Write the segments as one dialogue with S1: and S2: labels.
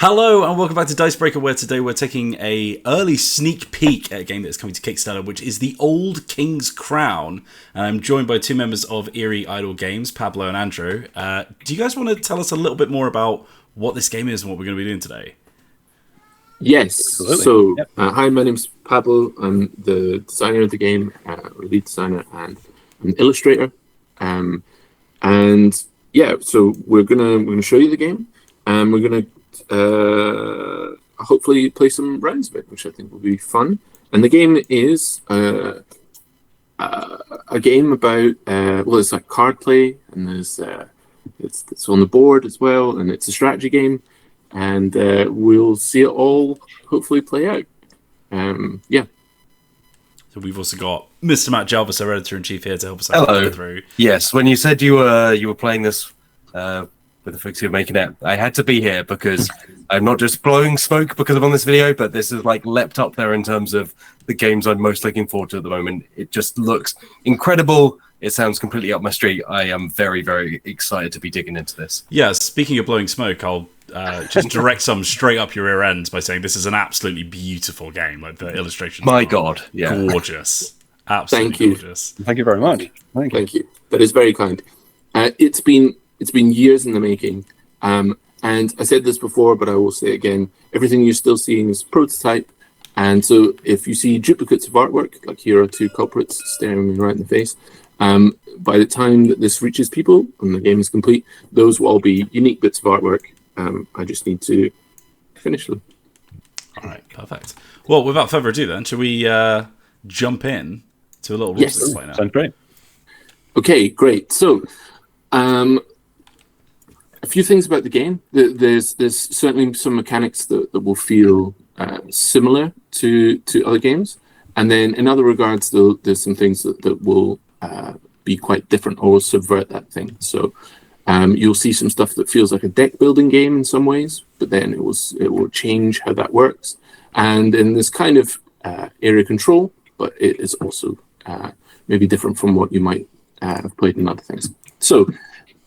S1: Hello and welcome back to Dicebreaker, where today we're taking a early sneak peek at a game that's coming to Kickstarter, which is The Old King's Crown. And I'm joined by two members of Eerie Idol Games, Pablo and Andrew. Do you guys want to tell us a little bit more about what this game is and what we're going to be doing today?
S2: Yes.
S3: Absolutely.
S2: So, hi, my name's Pablo. I'm the designer of the game, or lead designer, and an illustrator. And yeah, so we're gonna show you the game, and we're gonna hopefully play some rounds of it, which I think will be fun. And the game is a game about it's like card play, and there's it's on the board as well, and it's a strategy game. And we'll see it all hopefully play out. Yeah.
S1: So we've also got Mr. Matt Jarvis, our editor-in-chief, here to help us out
S3: Hello.
S1: through.
S3: Yes, when you said you were playing this with the folks who are making it, I had to be here because I'm not just blowing smoke because I'm on this video, but this is like leapt up there in terms of the games I'm most looking forward to at the moment. It just looks incredible. It sounds completely up my street. I am very, very excited to be digging into this.
S1: Yeah, speaking of blowing smoke, I'll just direct some straight up your rear ends by saying this is an absolutely beautiful game. Like, the illustrations
S3: My
S1: are
S3: God, yeah.
S1: gorgeous. Absolutely
S2: Thank you.
S1: gorgeous.
S3: Thank you very much.
S2: Thank you. That is very kind. It's been years in the making. And I said this before, but I will say it again. Everything you're still seeing is prototype. And so if you see duplicates of artwork, like here are two culprits staring me right in the face, by the time that this reaches people and the game is complete, those will all be unique bits of artwork. I just need to finish them.
S1: All right, perfect. Well, without further ado, then, should we jump in to a little rules explainer?
S3: Sounds great.
S2: Okay, great. So, a few things about the game. There's certainly some mechanics that will feel similar to other games, and then in other regards, there's some things that will be quite different or will subvert that thing. So you'll see some stuff that feels like a deck building game in some ways, but then it will change how that works. And in this kind of area control, but it is also maybe different from what you might have played in other things. So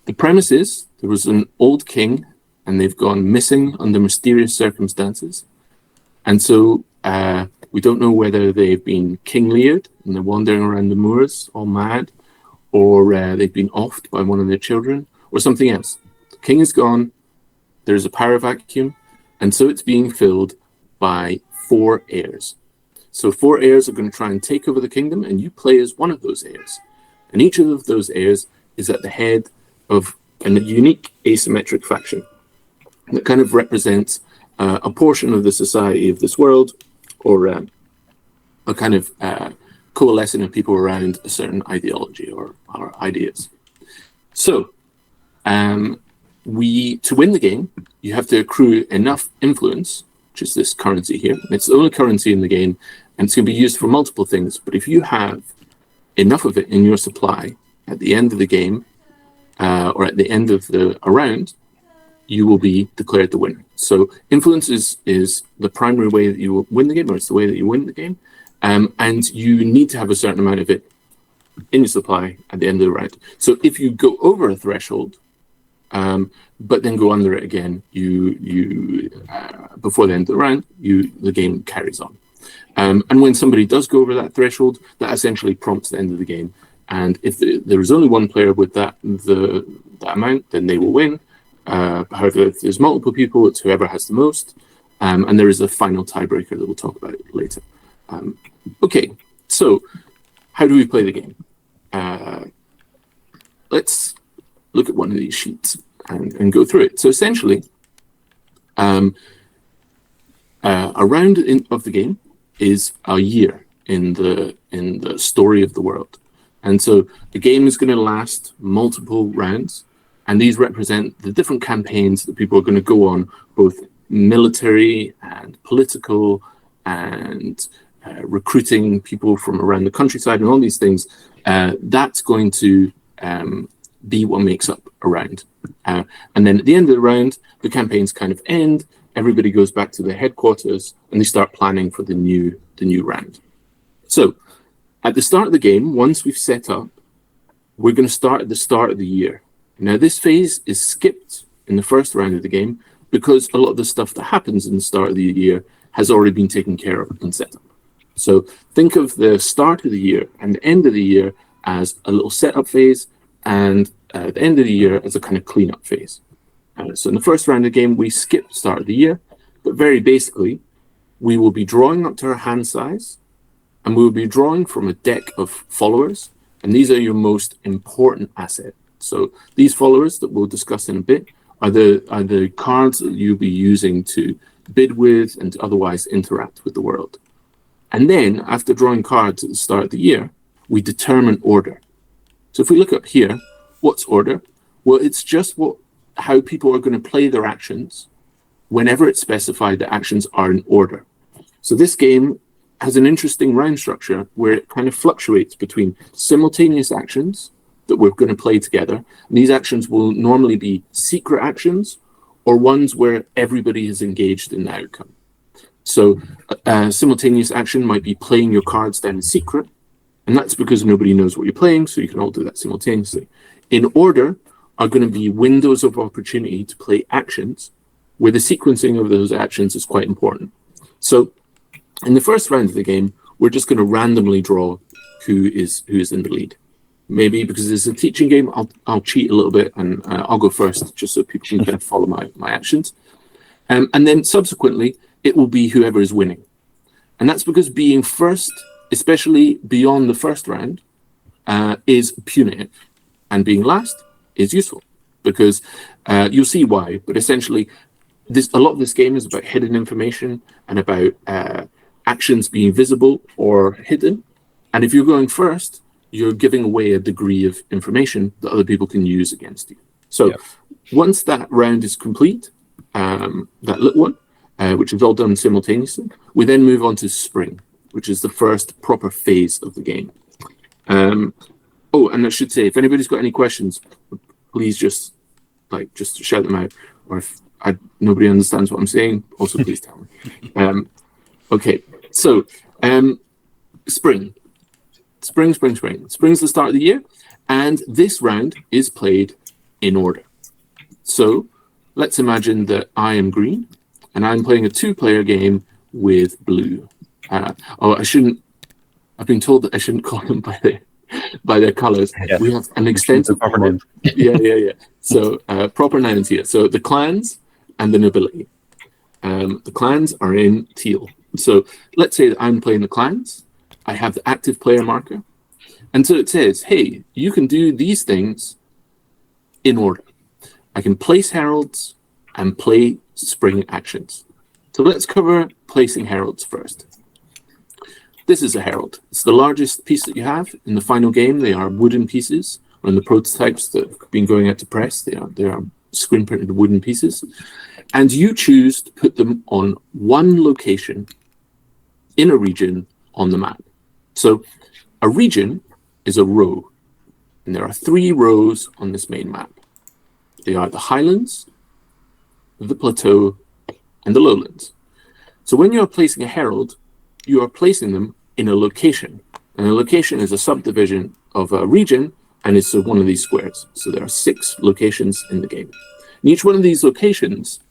S2: the premise is there was an old king, and they've gone missing under mysterious circumstances. And so we don't know whether they've been king-leered and they're wandering around the moors all mad, or they've been offed by one of their children, or something else. The king is gone, there's a power vacuum, and so it's being filled by 4 heirs. So 4 heirs are going to try and take over the kingdom, and you play as one of those heirs. And each of those heirs is at the head of a unique asymmetric faction that kind of represents a portion of the society of this world, or a kind of coalescing of people around a certain ideology or ideas. So, to win the game, you have to accrue enough influence, which is this currency here. It's the only currency in the game, and it's going to be used for multiple things. But if you have enough of it in your supply at the end of the game, or at the end of a round, you will be declared the winner. So influence is the primary way that you will win the game, or it's the way that you win the game. And you need to have a certain amount of it in your supply at the end of the round. So if you go over a threshold, but then go under it again, you before the end of the round, the game carries on. And when somebody does go over that threshold, that essentially prompts the end of the game. And if there is only one player with that amount, then they will win. However, if there's multiple people, it's whoever has the most. And there is a final tiebreaker that we'll talk about later. Okay, so how do we play the game? Let's look at one of these sheets and go through it. So essentially, a round of the game is a year in the story of the world. And so the game is going to last multiple rounds, and these represent the different campaigns that people are going to go on, both military and political, and recruiting people from around the countryside and all these things. That's going to be what makes up a round. And then at the end of the round, the campaigns kind of end, everybody goes back to their headquarters, and they start planning for the new round. So at the start of the game, once we've set up, we're going to start at the start of the year. Now, this phase is skipped in the first round of the game because a lot of the stuff that happens in the start of the year has already been taken care of and set up. So think of the start of the year and the end of the year as a little setup phase, and the end of the year as a kind of cleanup phase. So in the first round of the game, we skip the start of the year, but very basically, we will be drawing up to our hand size, and we will be drawing from a deck of followers, and these are your most important asset. So these followers that we'll discuss in a bit are the cards that you'll be using to bid with and to otherwise interact with the world. And then, after drawing cards at the start of the year, we determine order. So if we look up here, what's order? Well, it's just how people are going to play their actions whenever it's specified that actions are in order. So this game has an interesting round structure where it kind of fluctuates between simultaneous actions that we're going to play together. And these actions will normally be secret actions or ones where everybody is engaged in the outcome. So simultaneous action might be playing your cards down in secret, and that's because nobody knows what you're playing, so you can all do that simultaneously. In order are going to be windows of opportunity to play actions where the sequencing of those actions is quite important. So in the first round of the game, we're just going to randomly draw who is in the lead. Maybe because it's a teaching game, I'll cheat a little bit and I'll go first just so people can kind of follow my actions. And then subsequently, it will be whoever is winning. And that's because being first, especially beyond the first round, is punitive. And being last is useful because you'll see why. But essentially, a lot of this game is about hidden information and about actions being visible or hidden. And if you're going first, you're giving away a degree of information that other people can use against you. So once that round is complete, that little one, which is all done simultaneously, we then move on to spring, which is the first proper phase of the game. Oh, and I should say, if anybody's got any questions, please just shout them out. Or if nobody understands what I'm saying, also please tell me. Okay, so spring. Spring's the start of the year, and this round is played in order. So let's imagine that I am green, and I'm playing a 2-player game with blue. I've been told that I shouldn't call them by their colors. Yeah. We have an extensive proper name. Yeah. So proper nouns here. So the clans and the nobility. The clans are in teal. So let's say that I'm playing the clans. I have the active player marker. And so it says, hey, you can do these things in order. I can place heralds and play spring actions. So let's cover placing heralds first. This is a herald. It's the largest piece that you have. In the final game, they are wooden pieces. Or in the prototypes that have been going out to press, they are screen printed wooden pieces. And you choose to put them on one location in a region on the map. So a region is a row, and there are 3 rows on this main map. They are the highlands, the plateau, and the lowlands. So when you are placing a herald, you are placing them in a location, and a location is a subdivision of a region, and it's one of these squares. So there are 6 locations in the game. And each one of these locations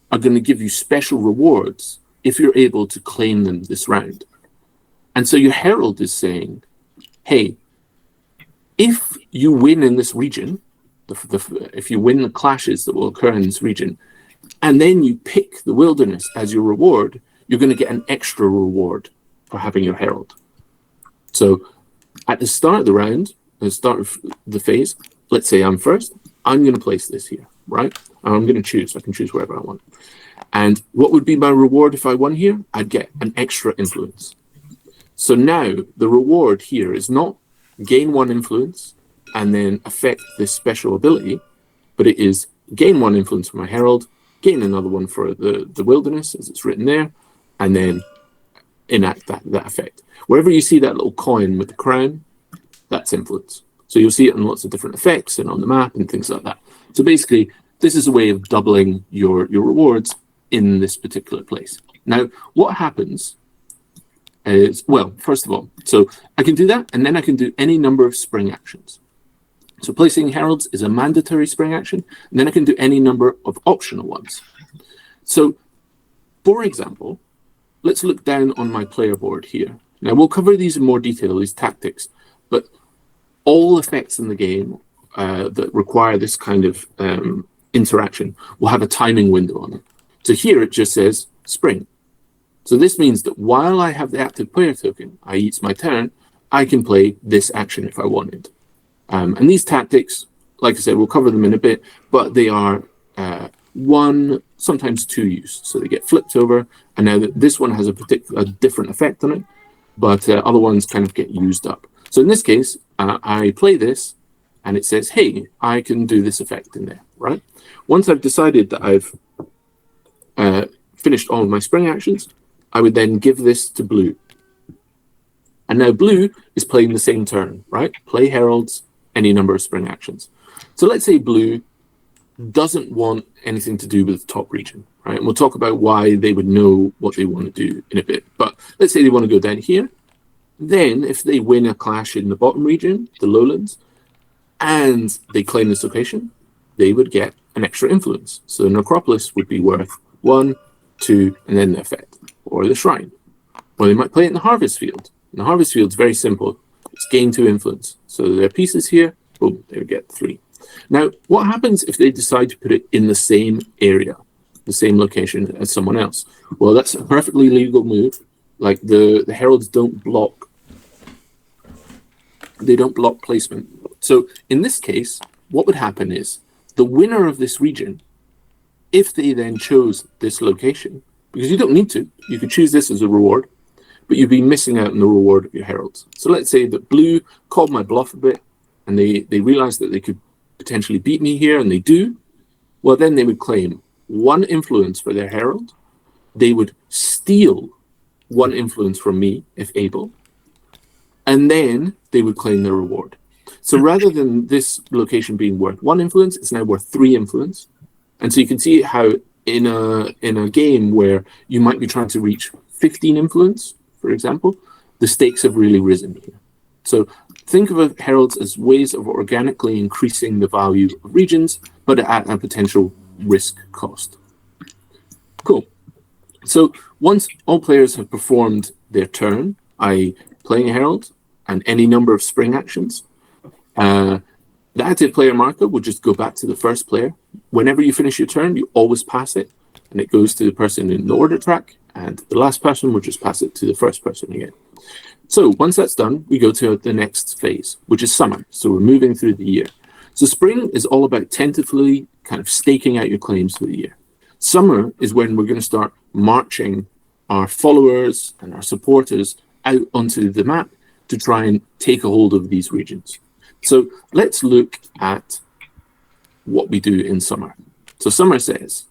S2: are going to give you special rewards if you're able to claim them this round. And so your herald is saying, hey, if you win in this region, if you win the clashes that will occur in this region, and then you pick the wilderness as your reward, you're going to get an extra reward for having your herald. So at the start of the round, at the start of the phase, let's say I'm first, I'm going to place this here, right? And I'm going to choose. I can choose wherever I want. And what would be my reward if I won here? I'd get an extra influence. So now the reward here is not gain 1 influence and then affect this special ability, but it is gain 1 influence for my herald, gain another one for the wilderness, as it's written there, and then enact that effect. Wherever you see that little coin with the crown, that's influence. So you'll see it in lots of different effects and on the map and things like that. So basically, this is a way of doubling your rewards in this particular place. Now, what happens is, well, first of all, so I can do that, and then I can do any number of spring actions. So placing heralds is a mandatory spring action, and then I can do any number of optional ones. So, for example, let's look down on my player board here. Now, we'll cover these in more detail, these tactics, but all effects in the game that require this kind of interaction will have a timing window on it. So here it just says spring. So this means that while I have the active player token, i.e. it's my turn, I can play this action if I wanted. And these tactics, like I said, we'll cover them in a bit, but they are one, sometimes two use. So they get flipped over, and now this one has a different effect on it, but other ones kind of get used up. So in this case, I play this, and it says, hey, I can do this effect in there, right? Once I've decided that I've finished all of my spring actions, I would then give this to blue. And now blue is playing the same turn, right? Play heralds, any number of spring actions. So let's say blue doesn't want anything to do with the top region, right? And we'll talk about why they would know what they want to do in a bit. But let's say they want to go down here. Then if they win a clash in the bottom region, the lowlands, and they claim this location, they would get an extra influence. So the necropolis would be worth 1, 2, and then the effect, or the shrine. Or they might play it in the harvest field. And the harvest field is very simple. It's gain 2 influence. So there are pieces here, boom, they would get 3. Now, what happens if they decide to put it in the same area, the same location as someone else? Well, that's a perfectly legal move. Like the heralds don't block. They don't block placement. So in this case, what would happen is the winner of this region, if they then chose this location, because you don't need to, you could choose this as a reward, but you'd be missing out on the reward of your heralds. So let's say that blue called my bluff a bit, and they realized that they could potentially beat me here, and they do. Well, then they would claim 1 influence for their herald. They would steal 1 influence from me, if able, and then they would claim their reward. So rather than this location being worth 1 influence, it's now worth 3 influence. And so you can see how in a game where you might be trying to reach 15 influence, for example, the stakes have really risen here. So think of heralds as ways of organically increasing the value of regions, but at a potential risk cost. Cool. So once all players have performed their turn, i.e. playing a herald and any number of spring actions, the active player marker will just go back to the first player. Whenever you finish your turn, you always pass it, and it goes to the person in the order track, and the last person will just pass it to the first person again. So once that's done, we go to the next phase, which is summer. So we're moving through the year. So spring is all about tentatively kind of staking out your claims for the year. Summer is when we're going to start marching our followers and our supporters out onto the map to try and take a hold of these regions. So let's look at what we do in summer. So summer says,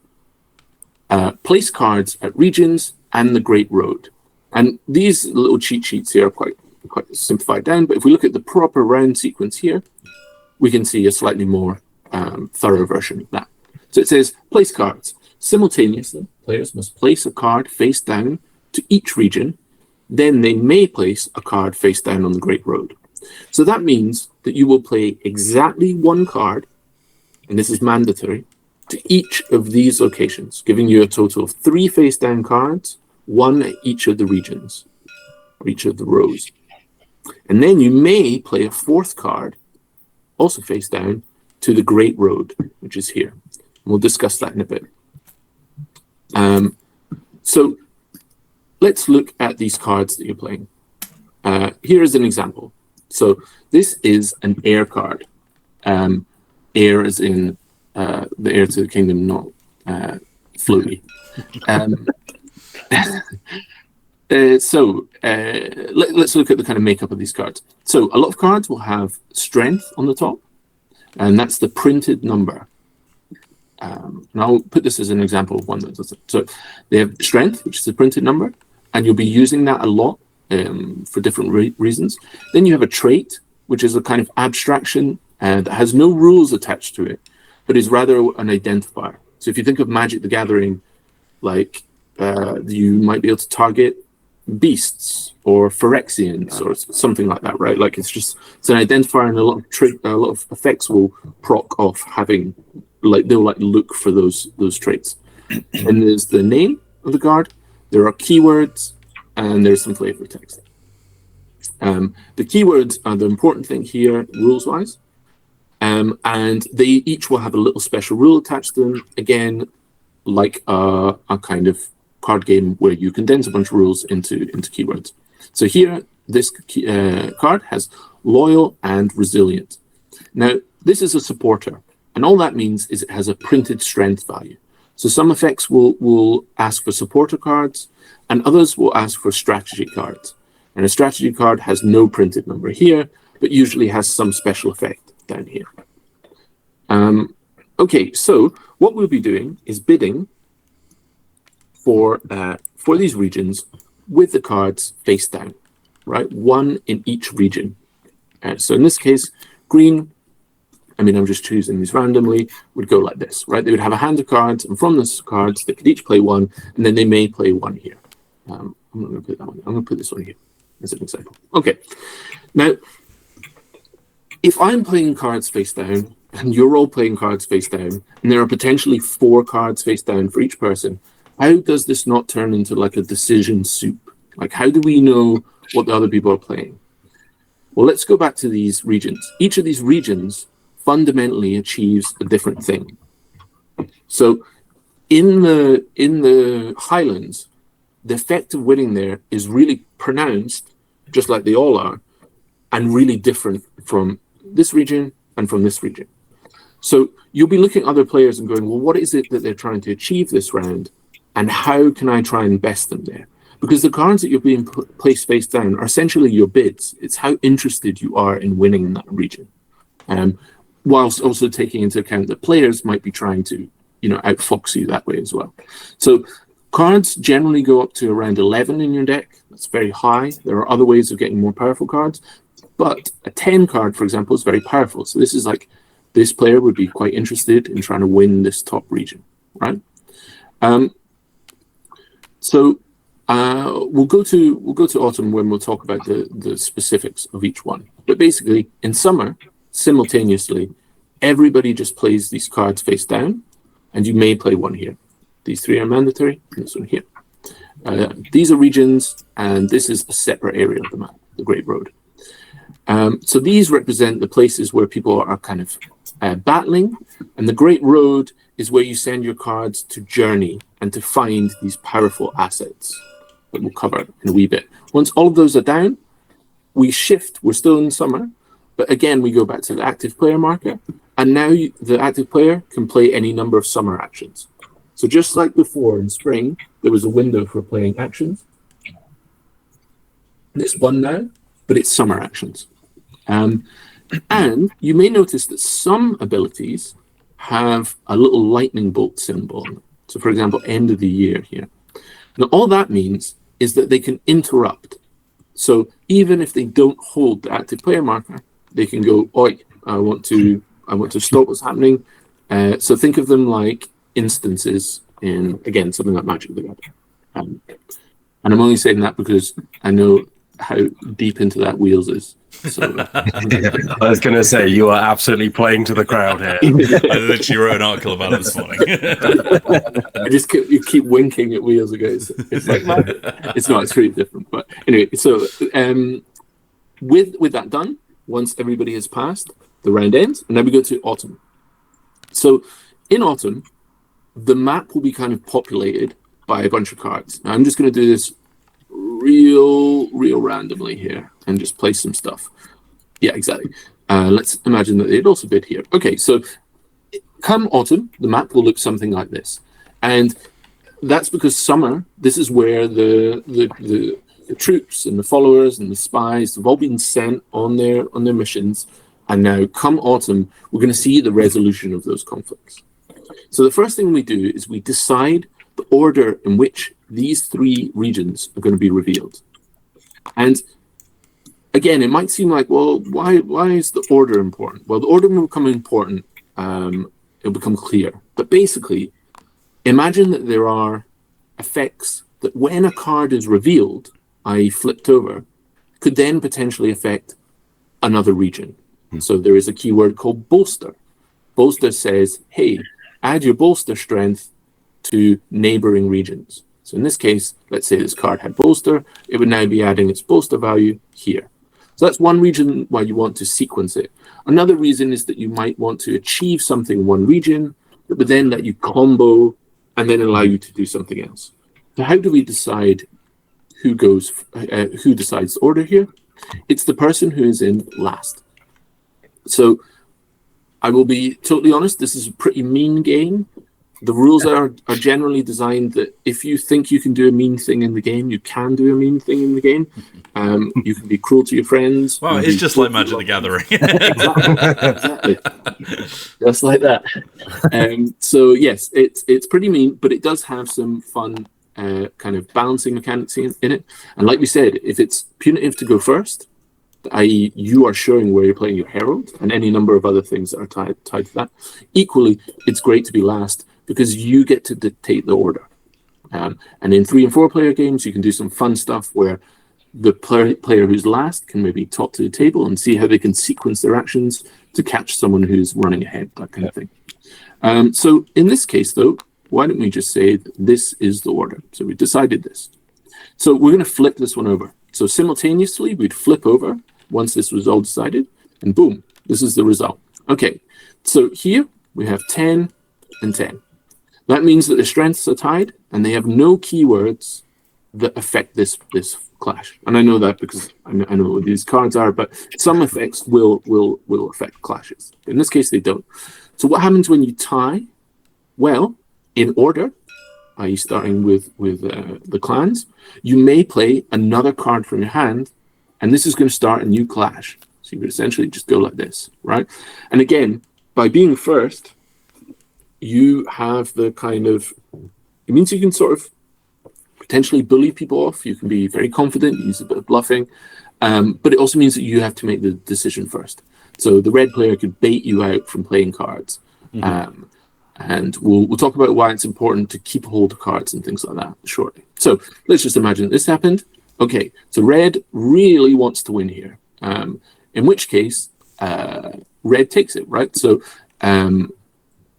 S2: place cards at regions and the Great Road. And these little cheat sheets here are quite simplified down, but if we look at the proper round sequence here, we can see a slightly more thorough version of that. So it says, place cards. Simultaneously, players must place a card face down to each region. Then they may place a card face down on the Great Road. So that means that you will play exactly 1 card, and this is mandatory, to each of these locations, giving you a total of 3 face down cards, 1 at each of the regions, or each of the rows. And then you may play a 4th card, also face down, to the Great Road, which is here. And we'll discuss that in a bit. So let's look at these cards that you're playing. Here is an example. So this is an heir card. Heir as in the heir to the kingdom, not floaty. Let's look at the kind of makeup of these cards. So a lot of cards will have strength on the top, and that's the printed number. And I'll put this as an example of one that does it. So they have strength, which is the printed number, and you'll be using that a lot for different reasons. Then you have a trait, which is a kind of abstraction that has no rules attached to it, but is rather an identifier. So if you think of Magic the Gathering, like you might be able to target beasts or Phyrexians or something like that, right? Like it's an identifier, and a lot of effects will proc off having, like they'll like look for those traits. And there's the name of the card, there are keywords, and there's some flavor text. The keywords are the important thing here, rules-wise. And they each will have a little special rule attached to them, again, like a kind of card game where you condense a bunch of rules into keywords. So here, this card has loyal and resilient. Now, this is a supporter, and all that means is it has a printed strength value. So some effects will ask for supporter cards, and others will ask for strategy cards. And a strategy card has no printed number here, but usually has some special effect down here. Okay, so what we'll be doing is bidding for these regions with the cards face down, right? One in each region. So in this case, green, I mean, I'm just choosing these randomly, would go like this, right? They would have a hand of cards, and from those cards, they could each play one, and then they may play one here. I'm not going to put that one. I'm going to put this one here as an example. Okay. Now, if I'm playing cards face down, and you're all playing cards face down, and there are potentially 4 cards face down for each person, how does this not turn into like a decision soup? Like, how do we know what the other people are playing? Well, let's go back to these regions. Each of these regions fundamentally achieves a different thing. So in the Highlands, the effect of winning there is really pronounced, just like they all are, and really different from this region and from this region. So you'll be looking at other players and going, well, what is it that they're trying to achieve this round, and how can I try and best them there? Because the cards that you're being placed face down are essentially your bids. It's how interested you are in winning in that region. Whilst also taking into account that players might be trying to, outfox you that way as well. So cards generally go up to around 11 in your deck. That's very high. There are other ways of getting more powerful cards, but a 10 card, for example, is very powerful. So this is like, this player would be quite interested in trying to win this top region, right? We'll go to autumn when we'll talk about the specifics of each one. But basically, in summer, simultaneously, everybody just plays these cards face down, and you may play one here. These 3 are mandatory, and this one here. These are regions, and this is a separate area of the map, the Great Road. So these represent the places where people are kind of battling, and the Great Road is where you send your cards to journey and to find these powerful assets that we'll cover in a wee bit. Once all of those are down, we shift. We're still in summer, but again, we go back to the active player marker, and now the active player can play any number of summer actions. So just like before in spring, there was a window for playing actions. There's one now, but it's summer actions. And you may notice that some abilities have a little lightning bolt symbol on them. So for example, end of the year here. Now all that means is that they can interrupt. So even if they don't hold the active player marker, they can go, oi, I want to stop what's happening. So think of them like instances in, again, something like Magic the Gathering. And I'm only saying that because I know how deep into that Wheels is. So,
S3: I was going to say, you are absolutely playing to the crowd here.
S1: I literally wrote an article about it this morning.
S2: I just keep winking at Wheels again. It's like, it's not, it's really different. But anyway, so with that done, once everybody has passed, the round ends, and then we go to autumn. So in autumn, the map will be kind of populated by a bunch of cards. Now I'm just going to do this real randomly here and just place some stuff. Yeah, exactly. Let's imagine that they'd also bid here. Okay, so come autumn, the map will look something like this. And that's because summer, this is where the troops and the followers and the spies have all been sent on their missions. And now come autumn, we're going to see the resolution of those conflicts. So the first thing we do is we decide the order in which these 3 regions are going to be revealed. And again, it might seem like, well, why is the order important? Well, the order will become important. It'll become clear. But basically, imagine that there are effects that when a card is revealed, i.e. flipped over, could then potentially affect another region. So there is a keyword called bolster. Bolster says, hey, add your bolster strength to neighboring regions. So in this case, let's say this card had bolster, it would now be adding its bolster value here. So that's one reason why you want to sequence it. Another reason is that you might want to achieve something in one region, that would then let you combo and then allow you to do something else. So how do we decide who decides the order here? It's the person who is in last. So I will be totally honest, this is a pretty mean game. The rules are generally designed that if you think you can do a mean thing in the game, you can do a mean thing in the game. You can be cruel to your friends.
S1: Well, it's just like Magic the Gathering.
S2: Exactly. Just like that. So yes, it's pretty mean, but it does have some fun kind of balancing mechanics in it. And like we said, if it's punitive to go first, i.e. you are showing where you're playing your Herald and any number of other things that are tied to that. Equally, it's great to be last because you get to dictate the order. And in 3 and 4 player games, you can do some fun stuff where the player who's last can maybe talk to the table and see how they can sequence their actions to catch someone who's running ahead, that kind of thing. So in this case, though, why don't we just say that this is the order? So we decided this. So we're going to flip this one over. So simultaneously, we'd flip over once this was all decided, and boom, this is the result. Okay, so here we have 10 and 10. That means that the strengths are tied, and they have no keywords that affect this clash. And I know that because I know what these cards are, but some effects will affect clashes. In this case, they don't. So what happens when you tie? Well, in order, i.e. starting with the clans, you may play another card from your hand, and this is going to start a new clash. So you would essentially just go like this, right? And again, by being first, you have the kind of, it means you can sort of potentially bully people off. You can be very confident, use a bit of bluffing, but it also means that you have to make the decision first. So the red player could bait you out from playing cards. And we'll talk about why it's important to keep a hold of cards and things like that shortly. So let's just imagine this happened. Okay, so red really wants to win here, in which case red takes it, right? So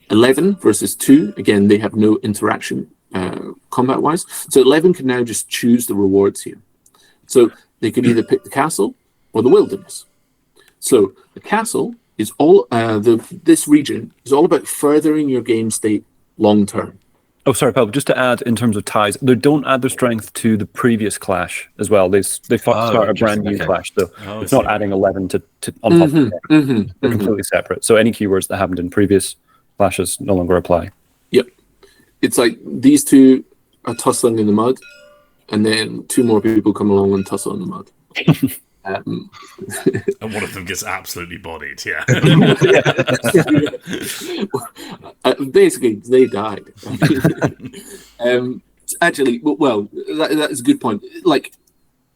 S2: 11 versus 2, again, they have no interaction combat-wise. So 11 can now just choose the rewards here. So they could either pick the castle or the wilderness. So the castle is all this region is all about furthering your game state long term.
S4: Oh, sorry, Pal. Just to add, in terms of ties, they don't add their strength to the previous clash as well. They start a brand new clash, so it's not adding 11 to on top of it. They're completely separate. So any keywords that happened in previous clashes no longer apply. Yep,
S2: it's like these two are tussling in the mud, and then 2 more people come along and tussle in the mud.
S1: And one of them gets absolutely bodied, yeah.
S2: Basically, they died. Actually, well, that is a good point. Like,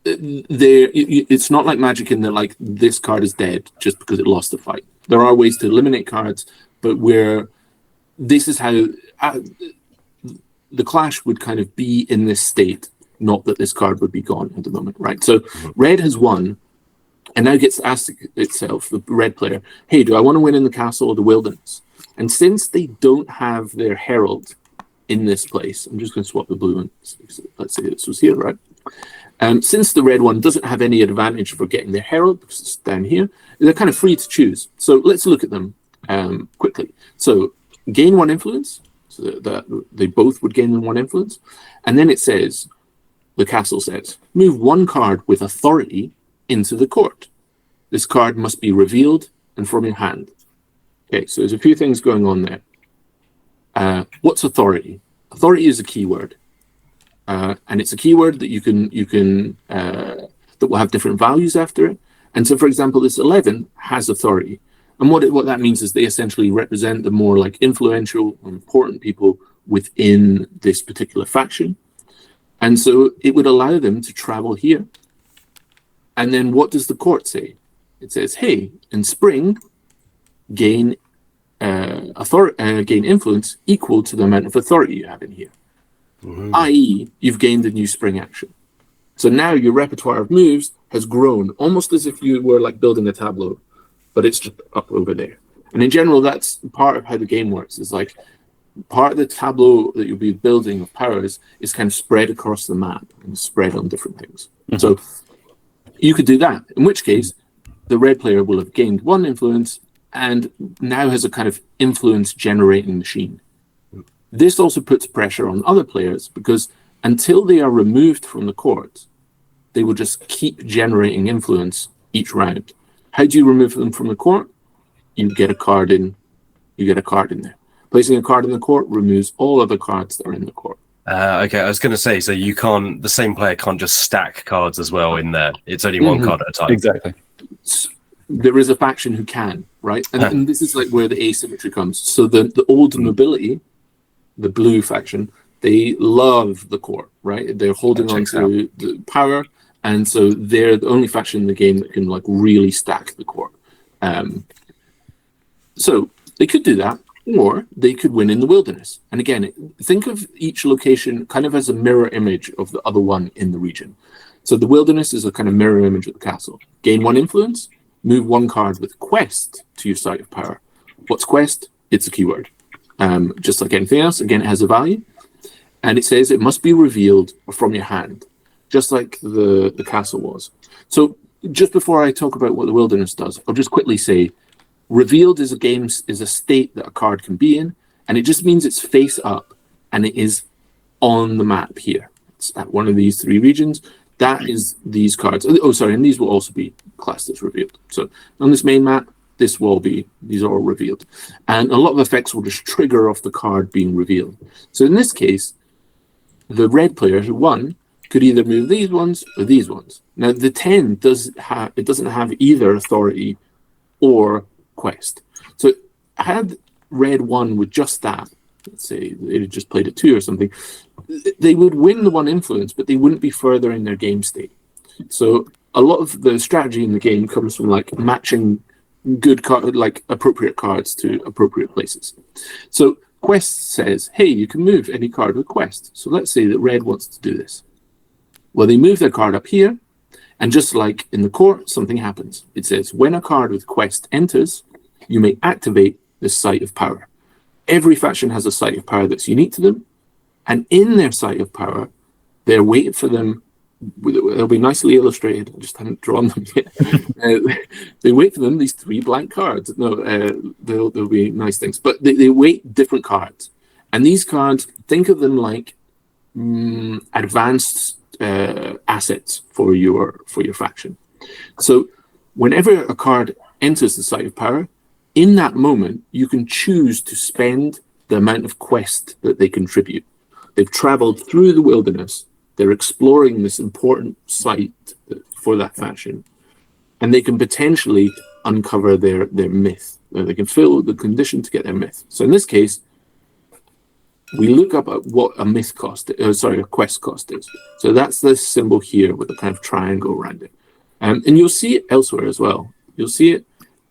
S2: it's not like Magic in that, like, this card is dead just because it lost the fight. There are ways to eliminate cards, but this is how the clash would kind of be in this state. Not that this card would be gone at the moment, right? So red has won, and now gets asked itself, the red player, hey, do I want to win in the castle or the wilderness? And since they don't have their herald in this place, I'm just going to swap the blue one. Let's say this was here, right? Since the red one doesn't have any advantage for getting their herald, because it's down here, they're kind of free to choose. So let's look at them quickly. So gain 1 influence, so that they both would gain 1 influence. And then it says, the castle says, move 1 card with authority into the court. This card must be revealed and from your hand. Okay, so there's a few things going on there. What's authority? Authority is a keyword, and it's a keyword that you can that will have different values after it. And so, for example, this 11 has authority, and what that means is they essentially represent the more like influential or important people within this particular faction. And so it would allow them to travel here. And then what does the court say? It says, hey, in spring, gain gain influence equal to the amount of authority you have in here. I.e., you've gained a new spring action. So now your repertoire of moves has grown, almost as if you were like building a tableau, but it's just up over there. And in general, that's part of how the game works. It's like part of the tableau that you'll be building of powers is kind of spread across the map and spread on different things. So you could do that, in which case the red player will have gained one influence and now has a kind of influence generating machine. This also puts pressure on other players because until they are removed from the court, they will just keep generating influence each round. How do you remove them from the court? You get a card in. You get a card in there. Placing a card in the court removes all other cards that are in the court.
S3: Okay, I was going to say, so you can't. The same player can't just stack cards as well in there. It's only one card at a time.
S4: Exactly.
S2: There is a faction who can, right? And this is like where the asymmetry comes. So the old nobility, the blue faction, they love the court, right? They're holding on to the power, and so they're the only faction in the game that can like really stack the court. So they could do that, or they could win in the wilderness. And again, think of each location kind of as a mirror image of the other one in the region. So the wilderness is a kind of mirror image of the castle. Gain one influence, move one card with quest to your site of power. What's quest? It's a keyword. Just like anything else, again, it has a value. And it says it must be revealed from your hand, just like the castle was. So just before I talk about what the wilderness does, I'll just quickly say, revealed is a state that a card can be in, and it just means it's face up, and it is on the map here. It's at one of these three regions. That is these cards. Oh, sorry, and these will also be classed as revealed. So on this main map, these are all revealed. And a lot of effects will just trigger off the card being revealed. So in this case, the red player who won could either move these ones or these ones. Now the 10 doesn't have either authority or quest. So had red won with just that, let's say they just played a 2 or something, they would win the one influence, but they wouldn't be further in their game state. So a lot of the strategy in the game comes from like matching appropriate cards to appropriate places. So quest says, hey, you can move any card with quest. So let's say that red wants to do this. Well, they move their card up here, and just like in the court, something happens. It says, when a card with quest enters, you may activate this site of power. Every faction has a site of power that's unique to them, and in their site of power, they're waiting for them. They'll be nicely illustrated. I just haven't drawn them yet. They wait for them, these 3 blank cards. No, they'll be nice things. But they wait different cards. And these cards, think of them like advanced assets for your faction. So whenever a card enters the site of power, in that moment, you can choose to spend the amount of quest that they contribute. They've traveled through the wilderness. They're exploring this important site for that faction, and they can potentially uncover their myth. They can fill the condition to get their myth. So in this case, we look up at what a myth cost, a quest cost is. So that's this symbol here with a kind of triangle around it. And you'll see it elsewhere as well. You'll see it.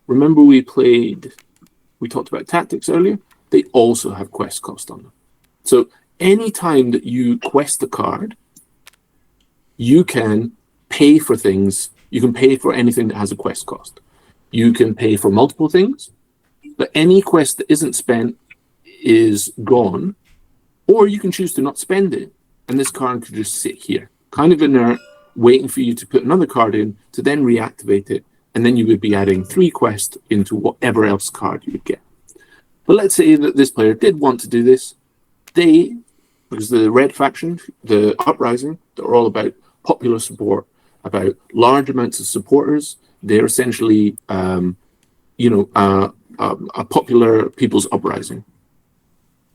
S2: Remember we talked about tactics earlier? They also have quest cost on them. So anytime that you quest a card, you can pay for things. You can pay for anything that has a quest cost. You can pay for multiple things, but any quest that isn't spent is gone, or you can choose to not spend it, and this card could just sit here, kind of inert, waiting for you to put another card in to then reactivate it, and then you would be adding 3 quests into whatever else card you would get. But let's say that this player did want to do this. Because the red faction, the Uprising, they're all about popular support, about large amounts of supporters. They're essentially, a popular people's uprising,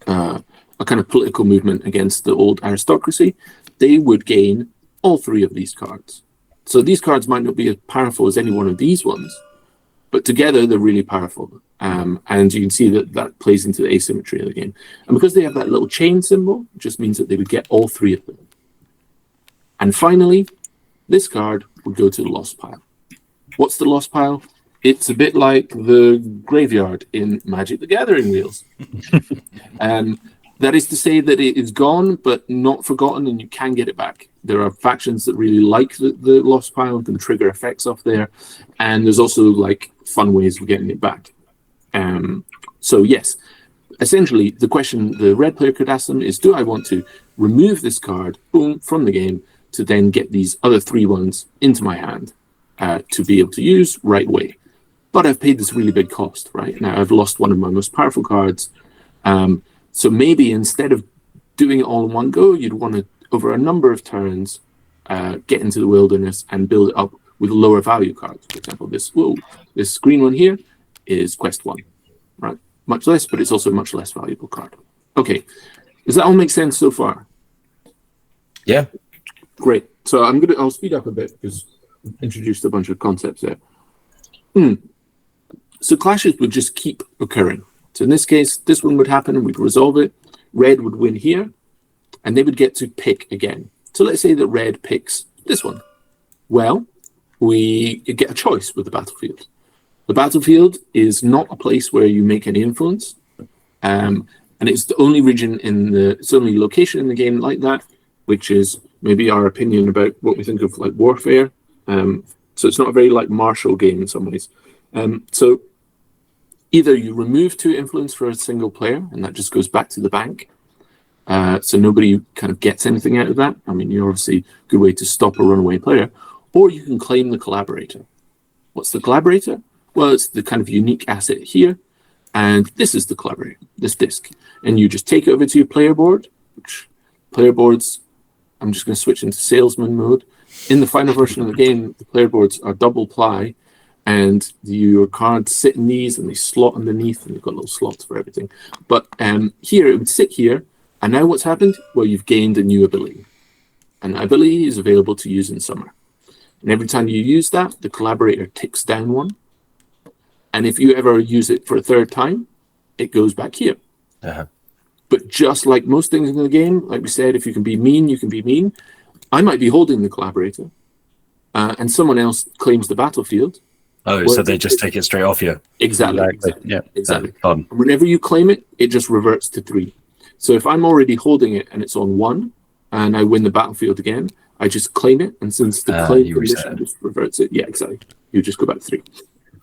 S2: a kind of political movement against the old aristocracy. They would gain all 3 of these cards. So these cards might not be as powerful as any one of these ones, but together they're really powerful. And you can see that plays into the asymmetry of the game. And because they have that little chain symbol, it just means that they would get all 3 of them. And finally, this card would go to the lost pile. What's the lost pile? It's a bit like the graveyard in Magic the Gathering wheels. That is to say that it is gone, but not forgotten, and you can get it back. There are factions that really like the lost pile and can trigger effects off there. And there's also like fun ways of getting it back. So yes, essentially, the question the red player could ask them is, do I want to remove this card, boom, from the game, to then get these other 3 ones into my hand to be able to use right away? But I've paid this really big cost, right? Now I've lost one of my most powerful cards. So maybe instead of doing it all in one go, you'd want to, over a number of turns, get into the wilderness and build it up with lower value cards. For example, this green one here is quest 1, right? Much less, but it's also a much less valuable card. Okay, does that all make sense so far?
S3: Yeah.
S2: Great. So I'll speed up a bit because I've introduced a bunch of concepts there. So clashes would just keep occurring. So in this case, this one would happen and we'd resolve it. Red would win here, and they would get to pick again. So let's say that red picks this one. Well, we get a choice with the battlefield. The battlefield is not a place where you make any influence, and it's the only region it's the only location in the game like that, which is maybe our opinion about what we think of like warfare. So it's not a very like martial game in some ways. So either you remove 2 influence for a single player, and that just goes back to the bank. So nobody kind of gets anything out of that. I mean, you're obviously a good way to stop a runaway player. Or you can claim the collaborator. What's the collaborator? Well, it's the kind of unique asset here. And this is the collaborator, this disc. And you just take it over to your player board, which player boards, I'm just going to switch into salesman mode. In the final version of the game, the player boards are double ply, and your cards sit in these and they slot underneath, and you've got little slots for everything. But here, it would sit here. And now what's happened? Well, you've gained a new ability. And that ability is available to use in summer. And every time you use that, the collaborator ticks down 1. And if you ever use it for a 3rd time, it goes back here. But just like most things in the game, like we said, if you can be mean, you can be mean. I might be holding the collaborator, and someone else claims the battlefield.
S3: Oh, so they just take it straight off you.
S2: Exactly.
S4: Yeah.
S2: Exactly. Whenever you claim it, it just reverts to 3. So if I'm already holding it and it's on 1, and I win the battlefield again, I just claim it, and since the claim condition just reverts it, yeah, exactly. You just go back to 3.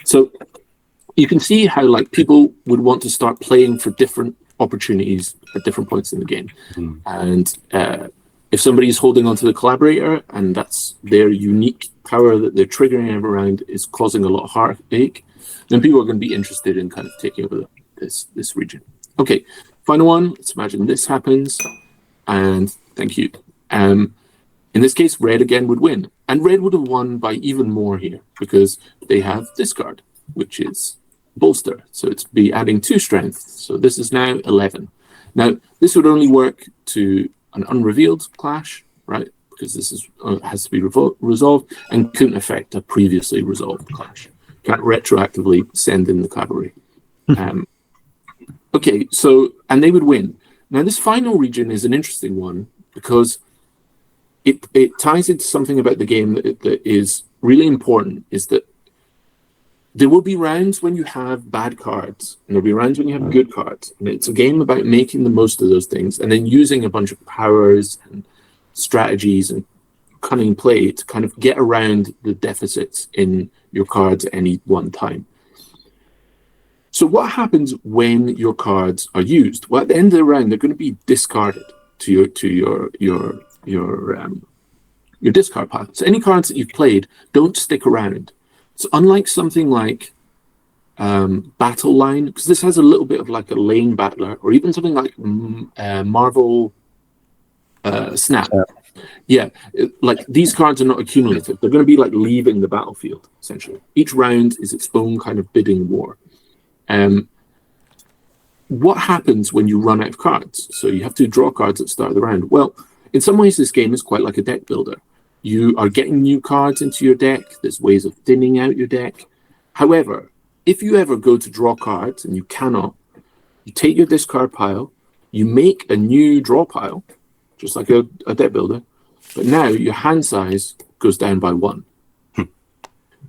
S2: So you can see how like people would want to start playing for different opportunities at different points in the game. And if somebody's holding onto the collaborator and that's their unique power that they're triggering around is causing a lot of heartache, then people are going to be interested in kind of taking over this region. Okay, final one. Let's imagine this happens, and thank you. In this case, red again would win, and red would have won by even more here because they have this card, which is bolster. So it's be adding 2 strength. So this is now 11. Now this would only work to an unrevealed clash, right? Because this is has to be resolved and couldn't affect a previously resolved clash. Can't retroactively send in the cavalry. Okay, so, and they would win. Now this final region is an interesting one because it ties into something about the game that is really important, is that there will be rounds when you have bad cards, and there'll be rounds when you have good cards. And it's a game about making the most of those things and then using a bunch of powers and strategies and cunning play to kind of get around the deficits in your cards at any one time. So what happens when your cards are used? Well, at the end of the round, they're going to be discarded to your discard pile. So any cards that you've played don't stick around. So unlike something like Battle Line, because this has a little bit of like a lane battler, or even something like Marvel Snap. Yeah, like these cards are not accumulative. They're going to be like leaving the battlefield, essentially. Each round is its own kind of bidding war. What happens when you run out of cards? So you have to draw cards at the start of the round. Well, in some ways, this game is quite like a deck builder. You are getting new cards into your deck. There's ways of thinning out your deck. However, if you ever go to draw cards and you cannot, you take your discard pile, you make a new draw pile, just like a deck builder, but now your hand size goes down by 1.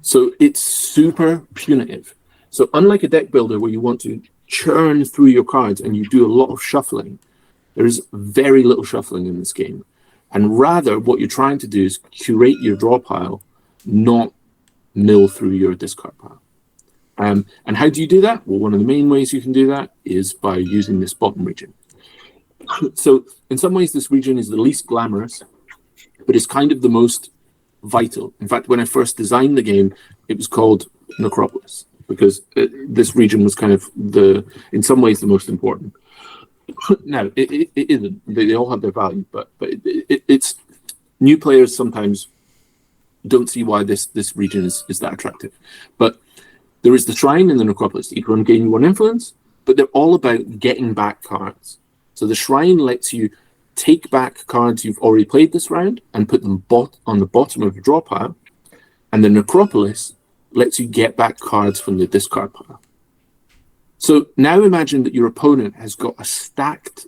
S2: So it's super punitive. So unlike a deck builder where you want to churn through your cards and you do a lot of shuffling, there's very little shuffling in this game. And rather, what you're trying to do is curate your draw pile, not mill through your discard pile. And how do you do that? Well, one of the main ways you can do that is by using this bottom region. So in some ways, this region is the least glamorous, but it's kind of the most vital. In fact, when I first designed the game, it was called Necropolis, because this region was kind of in some ways, the most important. Now, it isn't. They all have their value, but it's new players sometimes don't see why this region is that attractive. But there is the Shrine and the Necropolis. Each one gain 1 influence, but they're all about getting back cards. So the Shrine lets you take back cards you've already played this round and put them on the bottom of your draw pile. And the Necropolis lets you get back cards from the discard pile. So now imagine that your opponent has got a stacked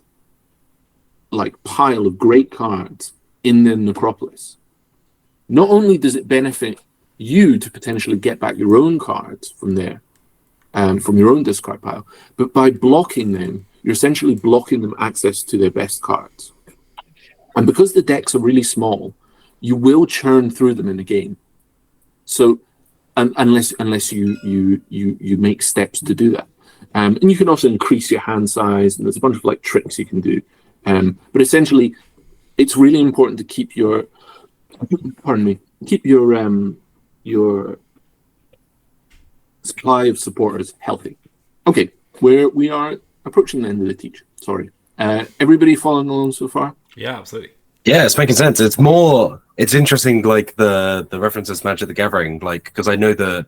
S2: pile of great cards in the Necropolis. Not only does it benefit you to potentially get back your own cards from there, from your own discard pile, but by blocking them, you're essentially blocking them access to their best cards. And because the decks are really small, you will churn through them in a game. So unless you make steps to do that. And you can also increase your hand size, and there's a bunch of tricks you can do. But essentially, it's really important to keep your your supply of supporters healthy. Okay, we are approaching the end of the teach. Sorry. Everybody following along so far?
S1: Yeah, absolutely.
S3: Yeah, it's making sense. It's interesting, the references to Magic the Gathering, because I know that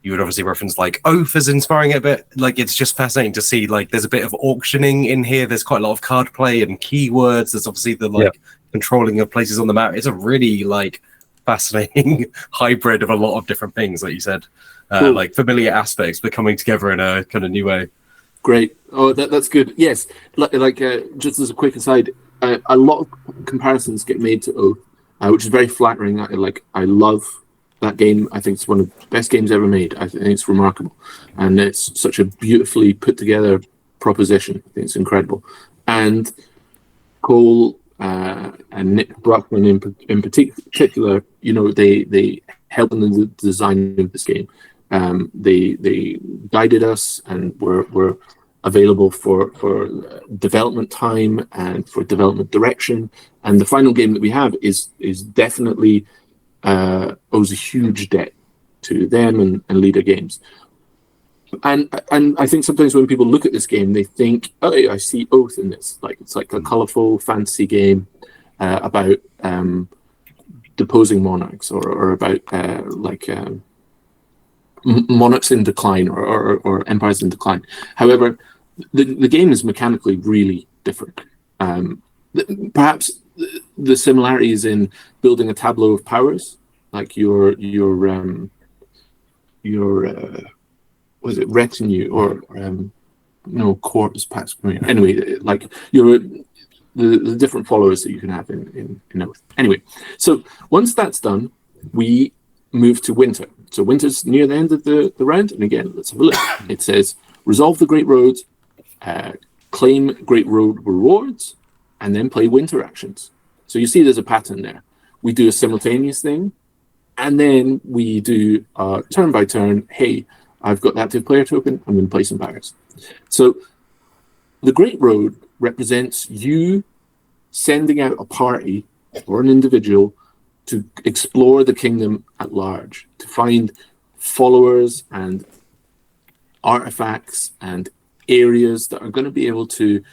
S3: you would obviously reference Oath as inspiring it a bit. It's just fascinating to see there's a bit of auctioning in here. There's quite a lot of card play and keywords. There's obviously the controlling of places on the map. It's a really fascinating hybrid of a lot of different things, like you said. Cool. Familiar aspects but coming together in a kind of new way.
S2: Great. Oh, that's good. Yes. Just as a quick aside, a lot of comparisons get made to Oath, which is very flattering. I love that game. I think it's one of the best games ever made. I think it's remarkable, and it's such a beautifully put together proposition. I think it's incredible. And Cole and Nick Bruckman in particular, they helped in the design of this game. They guided us and were available for development time and for development direction. And the final game that we have is definitely owes a huge debt to them and Leader Games. And I think sometimes when people look at this game, they think, oh, I see Oath in this. It's a colorful fantasy game about deposing monarchs or about monarchs in decline or empires in decline. However, the game is mechanically really different. Perhaps the similarity is in building a tableau of powers, your was it retinue or corpus past anyway, the different followers that you can have in Oath. Anyway, so once that's done, we move to winter. So winter's near the end of the round, and again, let's have a look. It says resolve the Great Roads, claim Great Road rewards, and then play winter actions. So you see there's a pattern there. We do a simultaneous thing, and then we do turn by turn. Hey, I've got the active player token, I'm going to play some powers. So the Great Road represents you sending out a party or an individual to explore the kingdom at large, to find followers and artifacts and areas that are going to be able to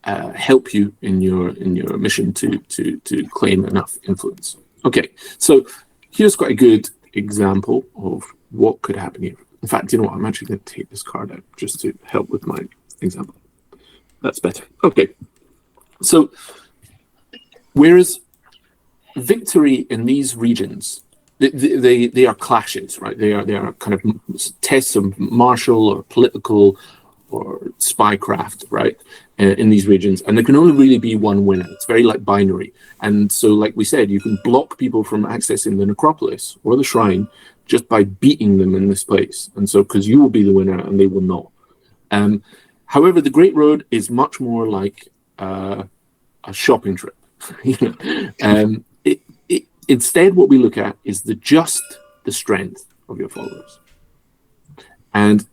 S2: help you in your mission to claim enough influence. Okay, so here's quite a good example of what could happen here. In fact, you know what? I'm actually going to take this card out just to help with my example. That's better. Okay, so whereas victory in these regions, they are clashes, right? They are kind of tests of martial or political or spycraft, right? In these regions, and there can only really be one winner. It's very binary. And so, like we said, you can block people from accessing the Necropolis or the Shrine just by beating them in this place. And so, because you will be the winner and they will not. However, the Great Road is much more like a shopping trip. Instead, what we look at is the strength of your followers. And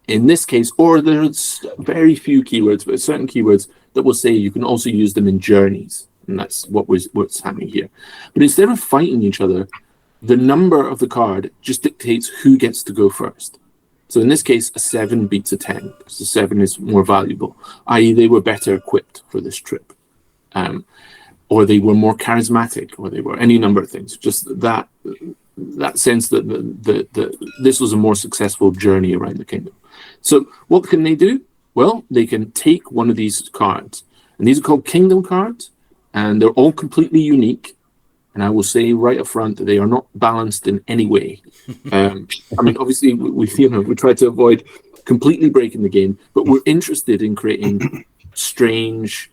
S2: in this case, or there's very few keywords, but certain keywords that will say you can also use them in journeys. And that's what's happening here. But instead of fighting each other, the number of the card just dictates who gets to go first. So in this case, a 7 beats a 10, because the 7 is more valuable, i.e. they were better equipped for this trip. Or they were more charismatic, or they were any number of things. Just that sense that this was a more successful journey around the kingdom. So what can they do? Well, they can take one of these cards, and these are called kingdom cards, and they're all completely unique. And I will say right up front that they are not balanced in any way. I mean, obviously, we try to avoid completely breaking the game, but we're interested in creating strange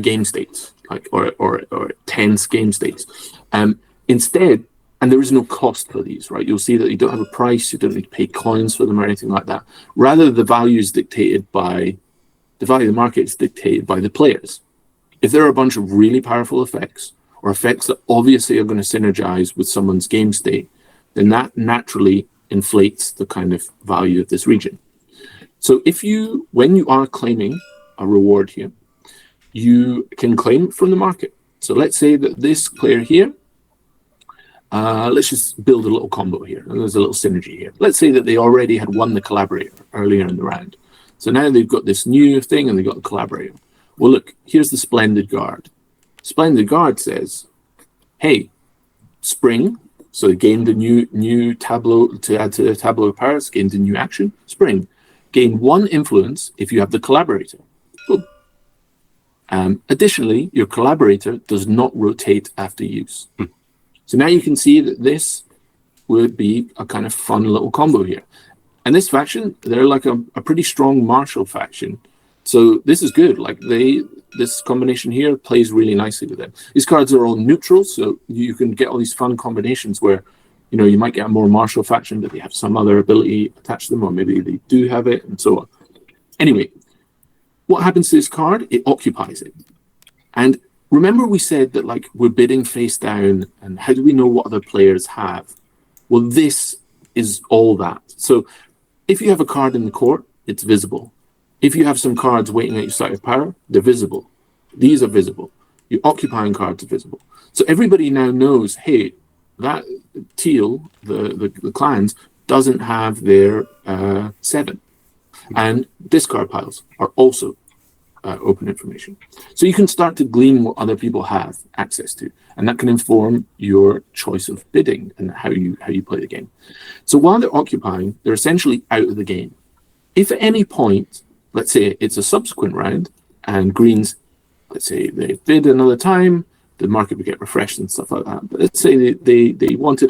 S2: game states, like or tense game states. Instead, and there is no cost for these, right? You'll see that you don't have a price, you don't need to pay coins for them or anything like that. Rather, the value of the market is dictated by the players. If there are a bunch of really powerful effects, or effects that obviously are going to synergize with someone's game state, then that naturally inflates the kind of value of this region. So when you are claiming a reward here, you can claim from the market. So let's say that this player here, let's just build a little combo here. And there's a little synergy here. Let's say that they already had won the collaborator earlier in the round. So now they've got this new thing and they've got the collaborator. Well, look, here's the Splendid Guard. Splendid Guard says, hey, Spring, so it gained a new tableau to add to the tableau of powers, gained a new action. Spring, gain 1 influence if you have the collaborator. Boom. Additionally, your collaborator does not rotate after use. So now you can see that this would be a kind of fun little combo here. And this faction, they're like a pretty strong martial faction. So this is good. Like this combination here plays really nicely with them. These cards are all neutral, so you can get all these fun combinations where, you might get a more martial faction, but they have some other ability attached to them, or maybe they do have it, and so on. Anyway, what happens to this card? It occupies it. And remember we said that we're bidding face down, and how do we know what other players have? Well, this is all that. So if you have a card in the court, it's visible. If you have some cards waiting at your site of power, they're visible. These are visible. Your occupying cards are visible. So everybody now knows, hey, that teal, the clans, doesn't have their 7. And discard piles are also open information. So you can start to glean what other people have access to, and that can inform your choice of bidding and how you play the game. So while they're occupying, they're essentially out of the game. If at any point, let's say it's a subsequent round, and greens, let's say they bid another time, the market would get refreshed and stuff like that. But let's say they wanted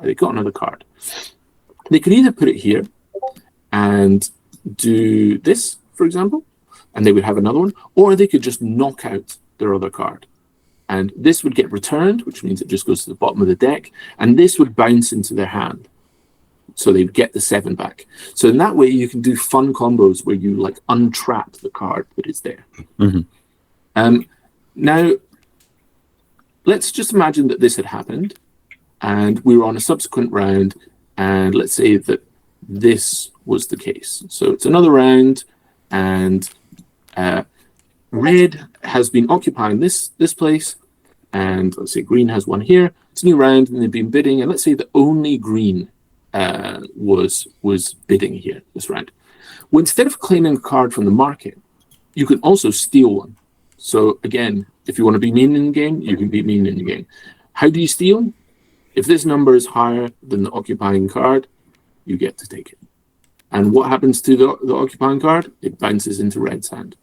S2: they got another card. They could either put it here and do this, for example, and they would have another one, or they could just knock out their other card. And this would get returned, which means it just goes to the bottom of the deck, and this would bounce into their hand. So they'd get the 7 back. So in that way, you can do fun combos where you untrap the card that is there. Mm-hmm. Now, let's just imagine that this had happened, and we were on a subsequent round, and let's say that this was the case. So it's another round, and red has been occupying this place, and let's say green has one here. It's a new round, and they've been bidding, and let's say that only green was bidding here this round. Well, instead of claiming a card from the market, you can also steal one. So again, if you want to be mean in the game, you can be mean in the game. How do you steal? If this number is higher than the occupying card, you get to take it. And what happens to the occupying card? It bounces into red's hand.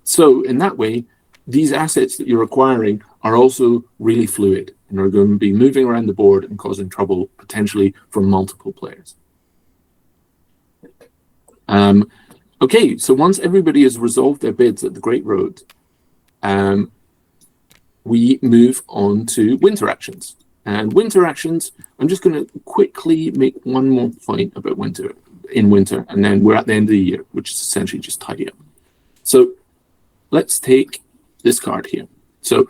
S2: So in that way, these assets that you're acquiring are also really fluid and are going to be moving around the board and causing trouble potentially for multiple players. Okay, so once everybody has resolved their bids at the Great Road, we move on to winter actions. And winter actions, I'm just going to quickly make one more point about winter, and then we're at the end of the year, which is essentially just tidy up. So let's take this card here. So,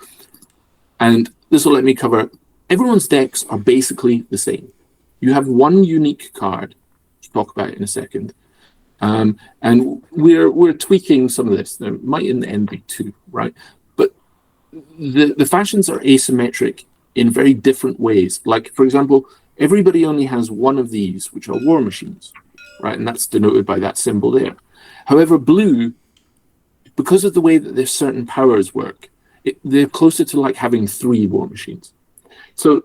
S2: and this will let me cover everyone's decks are basically the same. You have one unique card. We'll talk about it in a second. And we're tweaking some of this. There might in the end be two, right? But the fashions are asymmetric in very different ways. Like, for example, everybody only has one of these, which are war machines, right? And that's denoted by that symbol there. However, blue, because of the way that their certain powers work, they're closer to like having 3 war machines. So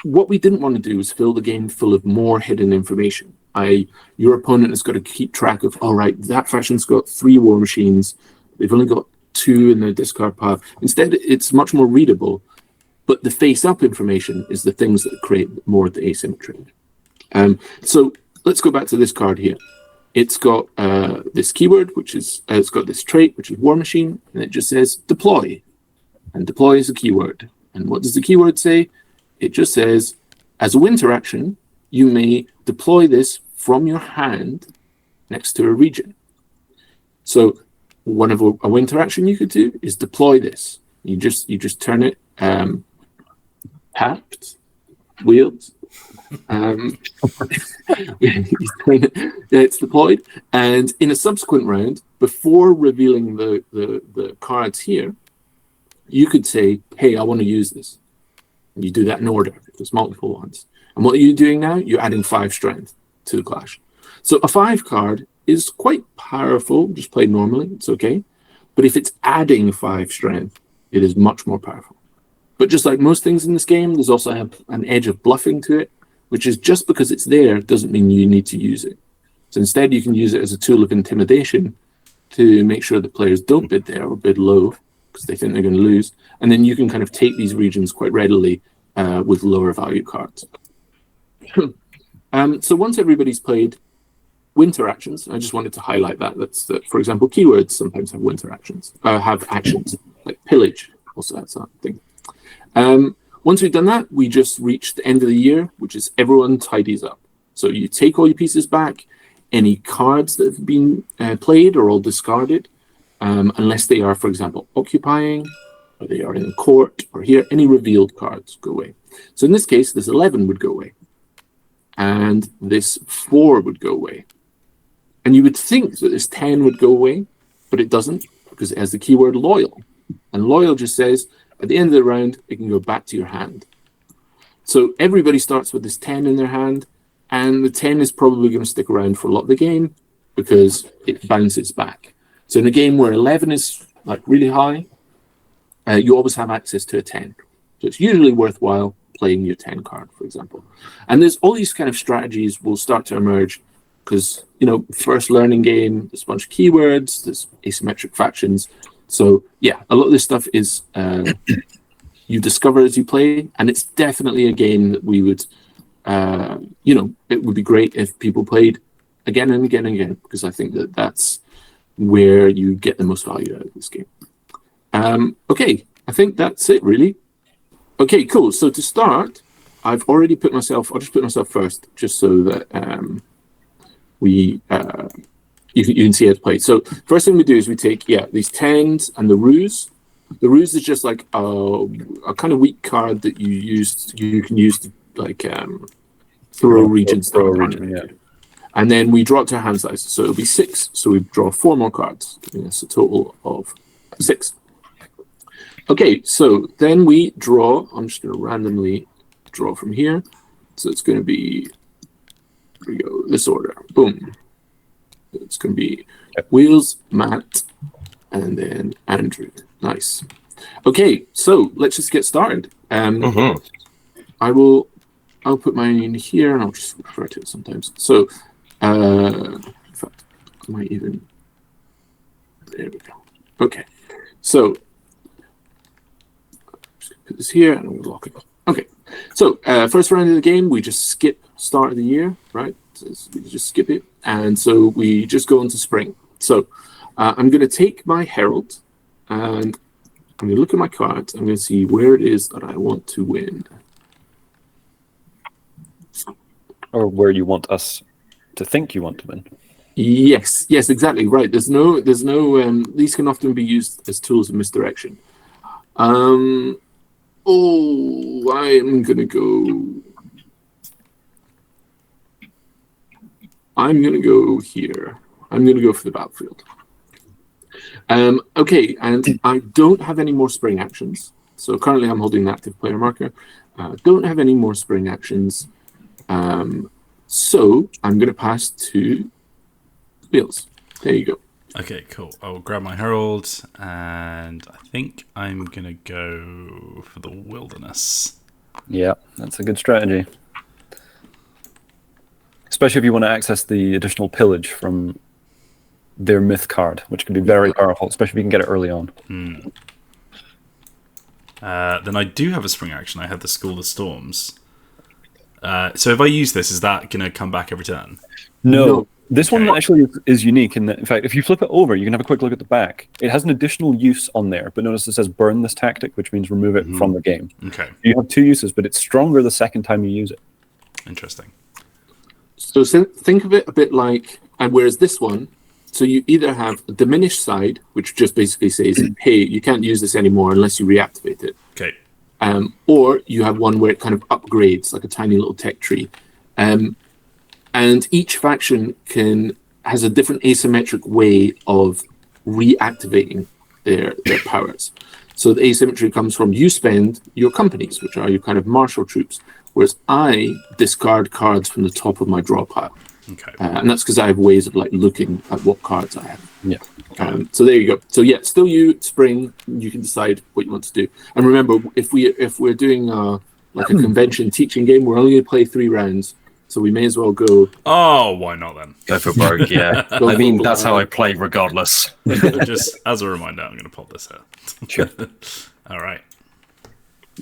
S2: what we didn't want to do is fill the game full of more hidden information. Your opponent has got to keep track of, all right, that fashion's got 3 war machines. They've only got 2 in their discard pile. Instead, it's much more readable, but the face-up information is the things that create more of the asymmetry. So let's go back to this card here. It's got this keyword, which is, it's got this trait, which is war machine, and it just says deploy. And deploy is a keyword. And what does the keyword say? It just says, as a winter action, you may deploy this from your hand next to a region. So one of a winter action you could do is deploy this. You just turn it tapped, wheeled. It's deployed, and in a subsequent round, before revealing the cards here, you could say, hey, I want to use this. And you do that in order. There's multiple ones. And what are you doing now? You're adding 5 strength to the clash. So a 5 card is quite powerful, just played normally, it's okay. But if it's adding 5 strength, it is much more powerful. But just like most things in this game, there's also an edge of bluffing to it, which is just because it's there doesn't mean you need to use it. So instead, you can use it as a tool of intimidation to make sure that players don't bid there or bid low because they think they're going to lose. And then you can kind of take these regions quite readily with lower value cards. So once everybody's played winter actions, I just wanted to highlight that. That's that. For example, keywords sometimes have winter actions, have actions like pillage. Also, that's that thing. Once we've done that, we just reach the end of the year, which is everyone tidies up. So you take all your pieces back. Any cards that have been played are all discarded, unless they are, for example, occupying, or they are in court, or here, any revealed cards go away. So in this case, this 11 would go away. And this 4 would go away. And you would think that this 10 would go away, but it doesn't, because it has the keyword loyal. And loyal just says, at the end of the round, it can go back to your hand. So everybody starts with this 10 in their hand, and the 10 is probably going to stick around for a lot of the game, because it bounces back. So in a game where 11 is like really high, you always have access to a 10. So it's usually worthwhile playing your 10 card, for example. And there's all these kind of strategies will start to emerge because, you know, first learning game, there's a bunch of keywords, there's asymmetric factions. So yeah, a lot of this stuff is you discover as you play, and it's definitely a game that we would, you know, it would be great if people played again and again and again, because I think that that's where you get the most value out of this game. Okay, I think that's it really. Okay, cool. So to start, I've already put myself, I'll just put myself first, just so that you can see how to play. So first thing we do is we take, these 10s and the ruse. The ruse is just like a kind of weak card that you can use to like throw regions. And then we draw it to our hand size. So it'll be 6. So we draw 4 more cards. It's a total of 6. Okay, so then we draw. I'm just going to randomly draw from here. So it's going to be, here we go, this order. Boom. It's going to be Wheels, Matt, and then Andrew. Nice. Okay, so let's just get started. I'll put mine in here, and I'll just refer to it sometimes. So, in fact, I might even. There we go. Okay, so put this here, and we'll lock it up. Okay, so first round of the game, we just skip start of the year, right? So we just skip it, and so we just go into spring. So I'm going to take my Herald, and I'm going to look at my cards. I'm going to see where it is that I want to win.
S4: Or where you want us to think you want to win.
S2: Yes, exactly, right. There's no. These can often be used as tools of misdirection. Oh, I am gonna go. I'm gonna go here. I'm gonna go for the battlefield. Okay, and I don't have any more spring actions. So currently I'm holding an active player marker. Don't have any more spring actions. So I'm going to pass to Wheels. There you go.
S1: Okay, cool. I'll grab my Herald, and I think I'm going to go for the Wilderness.
S4: Yeah, that's a good strategy. Especially if you want to access the additional pillage from their myth card, which can be very powerful, especially if you can get it early on.
S1: Then I do have a spring action. I had the School of Storms. So if I use this, is that going to come back every turn?
S4: No. This one actually is unique in that, in fact, if you flip it over, you can have a quick look at the back. It has an additional use on there, but notice it says burn this tactic, which means remove it from the game.
S1: Okay.
S4: You have 2 uses, but it's stronger the second time you use it.
S1: Interesting.
S2: So think of it a bit like, and whereas this one, so you either have a diminished side, which just basically says, hey, you can't use this anymore unless you reactivate it.
S1: Okay.
S2: Or you have one where it kind of upgrades, like a tiny little tech tree. And each faction has a different asymmetric way of reactivating their powers. So the asymmetry comes from you spend your companies, which are your kind of martial troops, whereas I discard cards from the top of my draw pile.
S1: Okay.
S2: And that's because I have ways of like looking at what cards I have.
S4: Yeah.
S2: So there you go. So yeah, still you spring. You can decide what you want to do. And remember, if we're doing like a convention teaching game, we're only going to play 3 rounds. So we may as well go.
S1: Oh, why not then?
S3: Go for broke, yeah. I mean, that's how I play regardless.
S1: Just as a reminder, I'm going to pop this out.
S4: Sure.
S1: All right.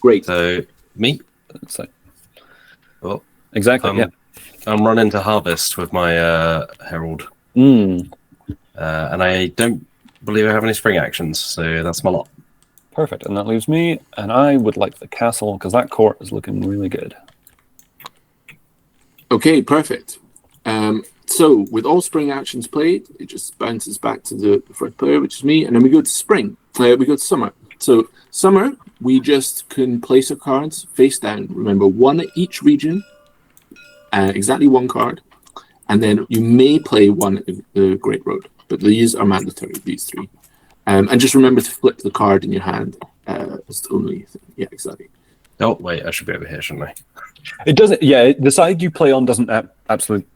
S2: Great.
S3: So, me?
S4: So,
S3: Well,
S4: exactly, yeah.
S3: I'm running to Harvest with my Herald.
S4: Mm.
S3: And I don't believe I have any spring actions, so that's my lot.
S4: Perfect. And that leaves me, and I would like the castle, because that court is looking really good.
S2: Okay, perfect. So with all spring actions played, it just bounces back to the first player, which is me, and then we go to spring. We go to summer. So summer, we just can place our cards face down. Remember, 1 at each region, exactly 1 card, and then you may play 1 at the Great Road, but these are mandatory, these 3. And just remember to flip the card in your hand. That's the only thing. Yeah, exactly.
S3: Oh, wait, I should be over here, shouldn't I?
S4: It doesn't. Yeah, the side you play on doesn't absolutely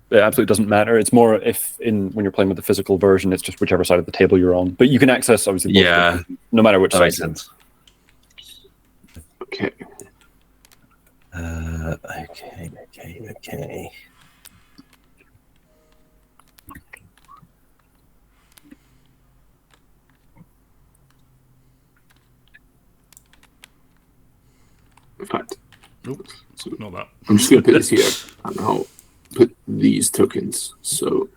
S4: doesn't matter. It's more when you're playing with the physical version, it's just whichever side of the table you're on. But you can access obviously both
S3: Yeah,
S4: no matter which
S3: that
S4: side.
S3: makes sense.
S2: Okay.
S3: Okay.
S2: In fact,
S1: Oops, not that.
S2: I'm just going to put this here, and I'll put these tokens. So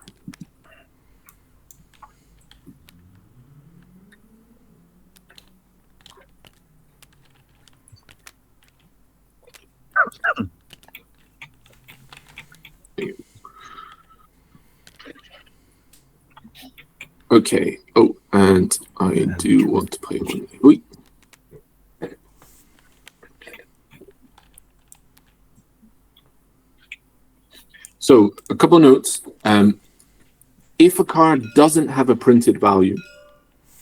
S2: okay. Oh, and I do want to play one. Wait. So a couple of notes. If a card doesn't have a printed value,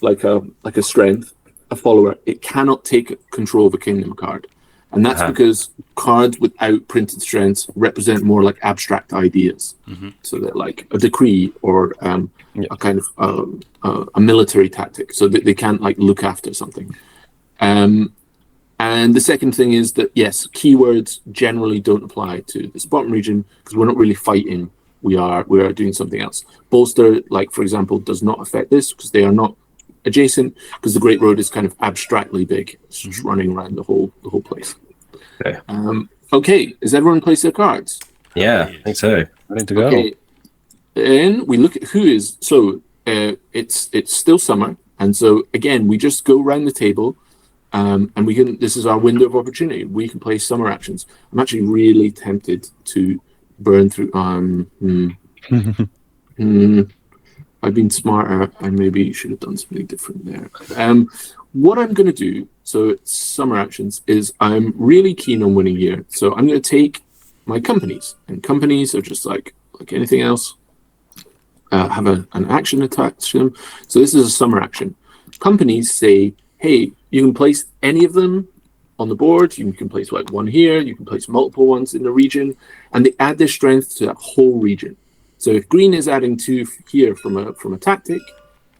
S2: like a strength, a follower, it cannot take control of a kingdom card. And that's because cards without printed strengths represent more like abstract ideas. So they're like a decree or a kind of a military tactic. So that they can't like look after something. And the second thing is that, yes, keywords generally don't apply to this bottom region because we're not really fighting. We are doing something else. Bolster, like, for example, does not affect this because they are not adjacent because the Great Road is kind of abstractly big. It's just running around the whole place.
S3: Okay.
S2: Okay, is everyone placed their cards?
S3: Yeah, I think so.
S4: Ready to go.
S2: Okay. Then we look at who is. So it's still summer. And so, again, we just go around the table. And we can. This is our window of opportunity. We can play summer actions. I'm actually really tempted to burn through. I've been smarter. I maybe should have done something different there. What I'm going to do. so it's summer actions, is I'm really keen on winning here. So I'm going to take my companies, and companies are just like anything else, have an action attached to them. So this is a summer action. Companies say, hey, you can place any of them on the board. You can place like one here, you can place multiple ones in the region, and they add their strength to that whole region. So if green is adding 2 here from a tactic,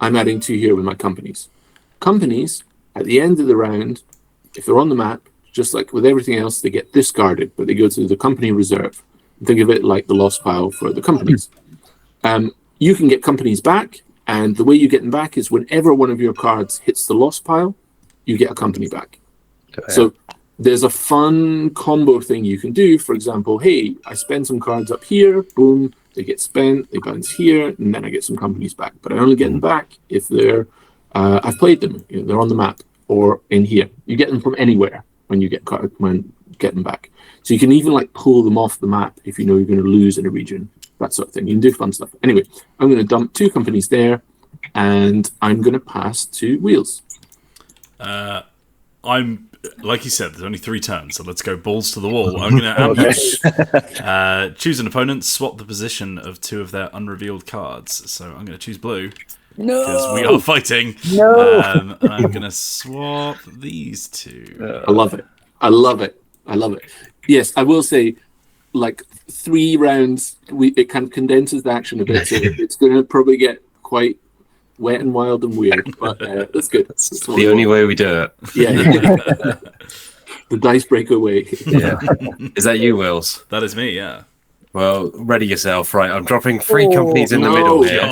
S2: I'm adding 2 here with my companies. Companies, at the end of the round, if they're on the map, just like with everything else, they get discarded, but they go to the company reserve. Think of it like the lost pile for the companies. You can get companies back, and the way you get them back is whenever one of your cards hits the lost pile, you get a company back. Okay. So there's a fun combo thing you can do. For example, hey, I spend some cards up here, boom, they get spent, they bounce here, and then I get some companies back. But I only get them back if they're I've played them, they're on the map or in here. You get them from anywhere when you get them back. So you can even like pull them off the map if you know you're going to lose in a region, that sort of thing. You can do fun stuff. Anyway, I'm going to dump 2 companies there, and I'm going to pass to Wheels.
S1: I'm like you said, there's only 3 turns, so let's go balls to the wall. I'm going to ambush, choose an opponent, swap the position of 2 of their unrevealed cards. So I'm going to choose blue. No, because we are fighting.
S4: No,
S1: and I'm going to swap these 2.
S2: I love it. I love it. I love it. Yes, I will say, like 3 rounds, it kind of condenses the action a bit, so it's going to probably get quite wet and wild and weird, but that's good. That's
S3: the only way we do it.
S2: Yeah. The Dicebreaker way.
S3: Yeah. Is that you, Wills?
S1: That is me, yeah.
S3: Well, ready yourself, right? I'm dropping 3 companies in the middle here.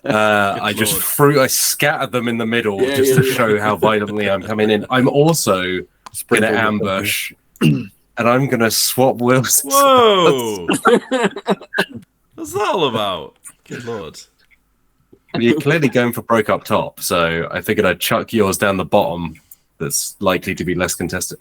S3: I scattered them in the middle to show how violently I'm coming in. I'm also going to ambush, and I'm going to swap Wills.
S1: Whoa! What's that all about? Good lord.
S3: You're clearly going for broke up top, so I figured I'd chuck yours down the bottom. That's likely to be less contested.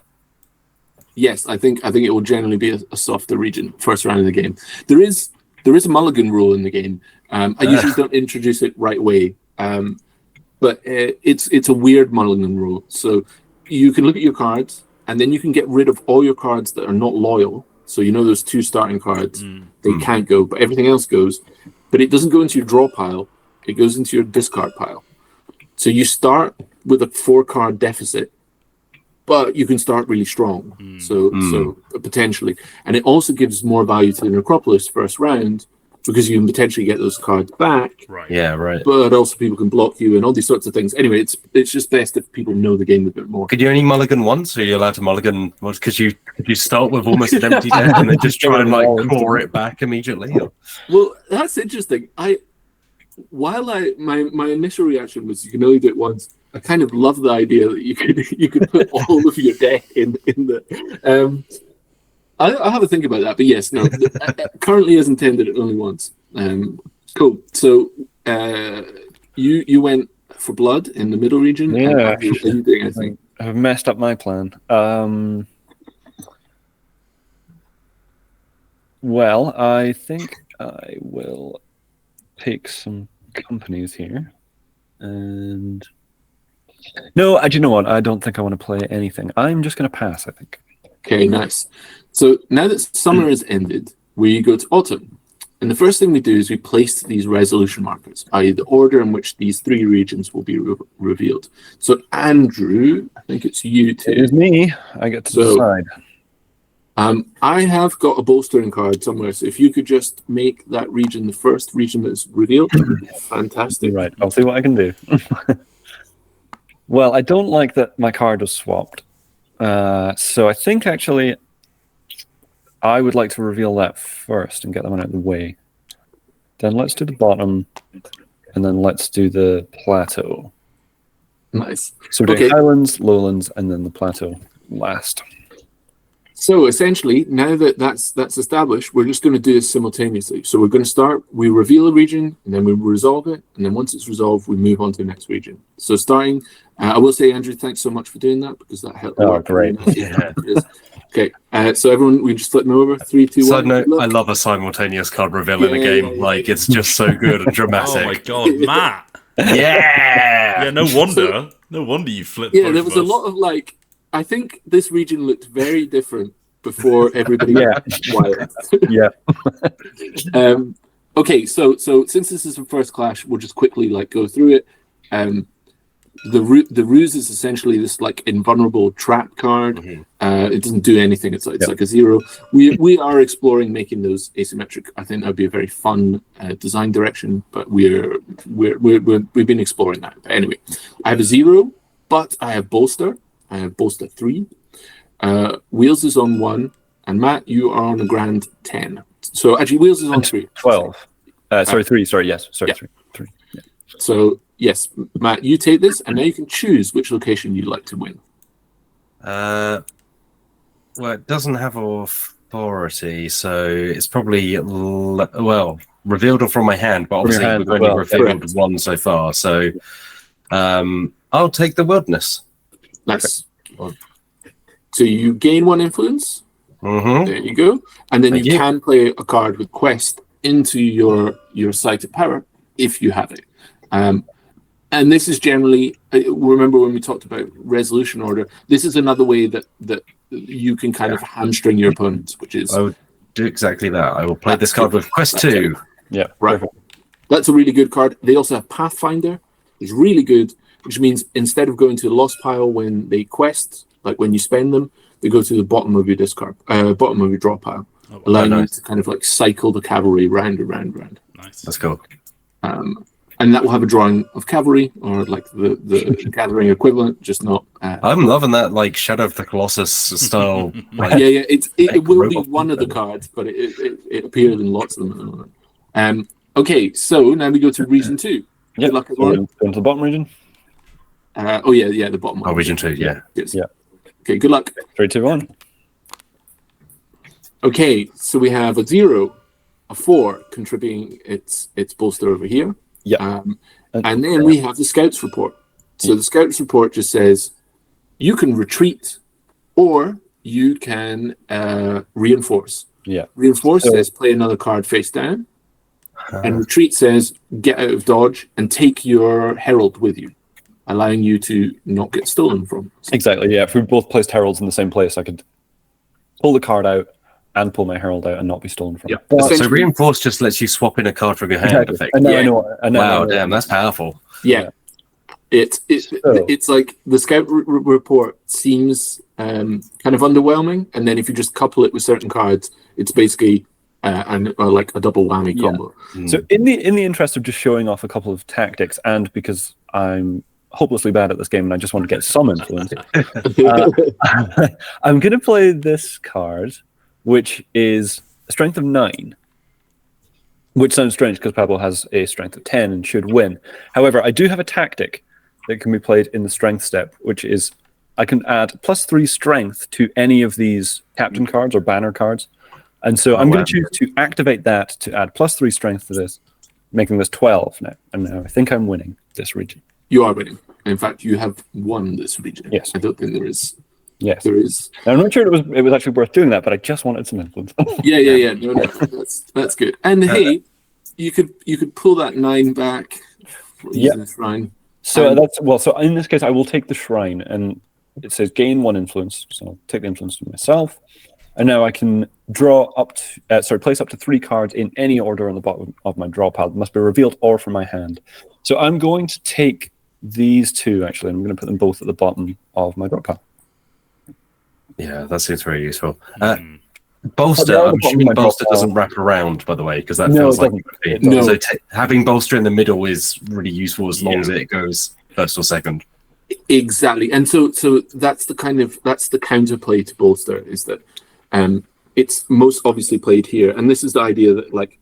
S2: Yes, I think it will generally be a softer region first round of the game. There is a mulligan rule in the game. I usually don't introduce it right away, but it's a weird mulligan rule. So you can look at your cards, and then you can get rid of all your cards that are not loyal. So you know those 2 starting cards, they can't go, but everything else goes. But it doesn't go into your draw pile. It goes into your discard pile. So you start with a 4-card deficit, but you can start really strong. So potentially. And it also gives more value to the Necropolis first round, because you can potentially get those cards back.
S1: Right.
S3: Yeah, right.
S2: But also people can block you and all these sorts of things. Anyway, it's just best if people know the game a bit more.
S3: Could you only mulligan once, or are you allowed to mulligan once? Because you start with almost an empty deck and then just try and like claw it back immediately? Or?
S2: Well, that's interesting. My initial reaction was you can only do it once. I kind of love the idea that you could put all of your deck in the. I'll have a think about that, but yes, no. Currently, as intended, only once. Cool. So you went for blood in the middle region.
S4: Yeah, I've messed up my plan. Well, I think I will take some companies here, and no, do you know what? I don't think I want to play anything. I'm just going to pass, I think.
S2: Okay, nice. So now that summer has ended, we go to autumn. And the first thing we do is we place these resolution markers, i.e. the order in which these 3 regions will be revealed. So Andrew, I think it's you too.
S4: It is me. I get to decide.
S2: I have got a bolstering card somewhere, so if you could just make that region the first region that's revealed, that would be fantastic.
S4: Right, I'll see what I can do. Well, I don't like that my card was swapped. So I think actually I would like to reveal that first and get them out of the way. Then let's do the bottom, and then let's do the plateau.
S2: Nice.
S4: So we're doing highlands, lowlands, and then the plateau last.
S2: So essentially, now that that's established, we're just going to do this simultaneously. So we're going to start, we reveal a region, and then we resolve it, and then once it's resolved, we move on to the next region. So starting, I will say, Andrew, thanks so much for doing that, because that helped.
S4: Oh, great.
S2: Yeah. Okay, so everyone, we just flip them over. 3, 2, 1.
S3: Side note, I love a simultaneous card reveal in a game. Like, it's just so good and dramatic.
S1: Oh my god, Matt!
S3: Yeah.
S1: Yeah, no wonder. No wonder you flipped.
S2: Yeah,
S1: both
S2: there
S1: of
S2: was a
S1: us.
S2: lot of like. I think this region looked very different before everybody
S4: Yeah.
S2: wild.
S4: Yeah.
S2: Okay, so since this is the first clash, we'll just quickly like go through it. The ruse is essentially this like invulnerable trap card. It doesn't do anything. It's like a 0. We are exploring making those asymmetric. I think that would be a very fun design direction, but we've been exploring that. But anyway, I have a 0, but I have bolster. I have bolster 3. Wheels is on 1, and Matt, you are on a grand 10. So actually, Wheels is on 3.
S4: 12. Sorry, 3. Sorry, yes. Sorry,
S2: Yeah.
S4: 3. Yeah.
S2: So yes, Matt, you take this, and now you can choose which location you'd like to win.
S3: Well, it doesn't have authority, so it's probably revealed or from my hand. But obviously,
S4: hand
S3: we've
S4: as
S3: only
S4: well.
S3: revealed
S2: Correct.
S3: 1 so far. So I'll take the wilderness.
S2: Nice. So you gain 1 influence.
S3: Mm-hmm.
S2: There you go, and then
S3: Thank
S2: you
S3: you.
S2: can play a card with quest into your sighted power if you have it. And this is generally, remember when we talked about resolution order, this is another way that you can kind of hamstring your opponents, which is...
S3: I would do exactly that. I will play this card with Quest 2.
S4: Yeah.
S2: Right. That's a really good card. They also have Pathfinder, which is really good, which means instead of going to the lost pile when they quest, like when you spend them, they go to the bottom of your discard, bottom of your draw pile, allowing you to kind of like cycle the cavalry round and round and round.
S1: Nice.
S3: That's cool.
S2: And that will have a drawing of cavalry, or like the gathering equivalent, just not.
S3: I'm loving that like Shadow of the Colossus style. Like,
S2: Yeah. It will be
S3: robot
S2: one of the cards, but it appeared in lots of them. Okay, so now we go to region 2.
S4: Yeah.
S2: Good luck,
S4: So
S2: everyone.
S4: go into the bottom region.
S2: The bottom one.
S3: Oh, region 2, yeah.
S2: Yes.
S4: Yeah.
S2: Okay, good luck.
S4: 3, 2, 1.
S2: Okay, so we have a 0, a 4 contributing its bolster over here.
S4: Yeah.
S2: And then we have the Scouts report. So the Scouts report just says you can retreat or you can reinforce.
S4: Yeah.
S2: Reinforce says play another card face down. And retreat says get out of dodge and take your herald with you, allowing you to not get stolen from.
S4: Exactly, yeah. If we both placed heralds in the same place, I could pull the card out and pull my herald out and not be stolen from.
S2: Yeah.
S4: But-
S3: So reinforce just lets you swap in a card from your hand.
S4: Exactly.
S3: Effectively.
S4: I know.
S3: Wow, damn, that's powerful.
S2: Yeah. It's like the Scout report seems kind of underwhelming, and then if you just couple it with certain cards, it's basically like a double whammy combo.
S4: So in the interest of just showing off a couple of tactics, and because I'm hopelessly bad at this game and I just want to get some influence, I'm going to play this card, which is a strength of 9. Which sounds strange because Pablo has a strength of 10 and should win. However, I do have a tactic that can be played in the strength step, which is I can add +3 strength to any of these captain cards or banner cards. And so I'm going to choose to activate that to add +3 strength to this, making this 12 now. And now I think I'm winning this region.
S2: You are winning. In fact, you have won this region.
S4: Yes.
S2: I don't think there is.
S4: Yes.
S2: There is.
S4: Now, I'm not sure it was actually worth doing that, but I just wanted some influence.
S2: Yeah. No, that's good. And hey, you could pull that 9 back.
S4: Yeah.
S2: Shrine.
S4: So so in this case, I will take the shrine, and it says gain 1 influence. So I'll take the influence to myself, and now I can draw place up to 3 cards in any order on the bottom of my draw pile. It must be revealed or from my hand. So I'm going to take these 2 actually. I'm going to put them both at the bottom of my draw pile.
S3: Yeah, that seems very useful. Bolster, I'm assuming bolster doesn't wrap around, by the way, because that feels like it would be. So having bolster in the middle is really useful as long as it goes first or second.
S2: Exactly, and so that's the counterplay to bolster is that it's most obviously played here, and this is the idea that like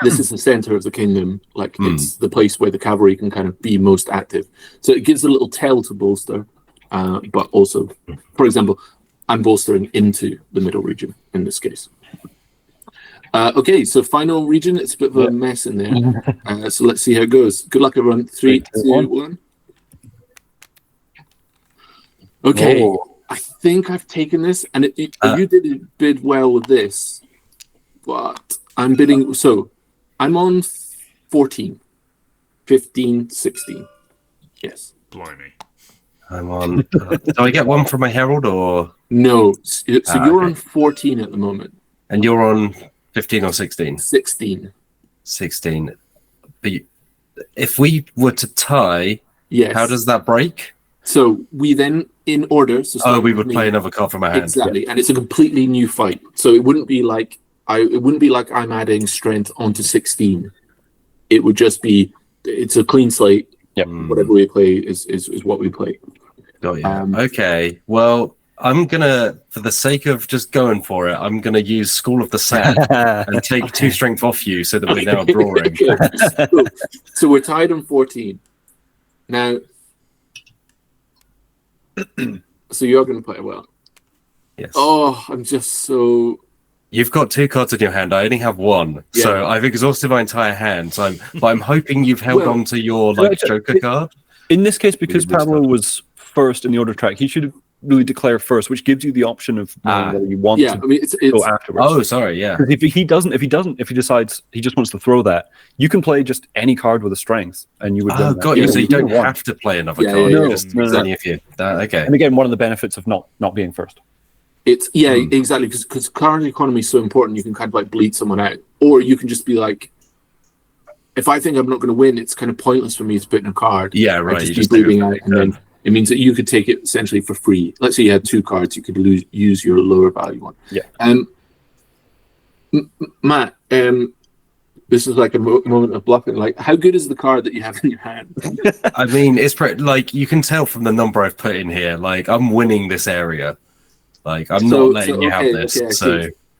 S2: this is the center of the kingdom, like it's the place where the cavalry can kind of be most active. So it gives a little tell to bolster, but also, for example, I'm bolstering into the middle region in this case. Okay, so final region. It's a bit of a mess in there. So let's see how it goes. Good luck, everyone. 3, 2, 1. Okay, I think I've taken this, and you bid well with this, but I'm bidding. So I'm on 14. 15, 16. Yes.
S1: Blimey.
S3: I'm on. Do I get one from my herald or?
S2: No. So you're
S3: okay.
S2: on 14 at the moment.
S3: And you're on 15 or 16?
S2: 16.
S3: 16. But if we were to tie,
S2: Yes.
S3: how does that break?
S2: So we then, in order. So
S3: we would play another card from my hand.
S2: Exactly, and it's a completely new fight. So it wouldn't be like I'm adding strength onto 16. It would just be it's a clean slate.
S4: Yep.
S2: Whatever we play is what we play.
S3: Got you. Okay. Well, I'm gonna, for the sake of just going for it, I'm gonna use School of the Sand and take 2 strength off you, so that we're now drawing.
S2: So we're tied on 14. Now, so you're going to play well.
S3: Yes.
S2: Oh, I'm just so.
S3: You've got 2 cards in your hand. I only have 1, so I've exhausted my entire hand. So I'm hoping you've held on to your Joker card.
S4: In this case, because Pablo was first in the order track, he should really declare first, which gives you the option of whether you want to go afterwards.
S3: Oh, sorry, yeah.
S4: If he decides he just wants to throw that, you can play just any card with a strength, and you would.
S3: Oh, got you. So you don't have to play another card.
S4: No,
S3: exactly. If you okay.
S4: And again, one of the benefits of not being first.
S2: It's exactly because card economy is so important. You can kind of like bleed someone out, or you can just be like, if I think I'm not going to win, it's kind of pointless for me to put in a card.
S3: Yeah, right.
S2: Just keep bleeding out, and then it means that you could take it essentially for free. Let's say you had 2 cards, you could use your lower value one.
S4: Yeah.
S2: Matt, this is like a moment of bluffing. Like, how good is the card that you have in your hand?
S3: I mean, it's like you can tell from the number I've put in here. Like, I'm winning this area. Like, I'm not letting you have this.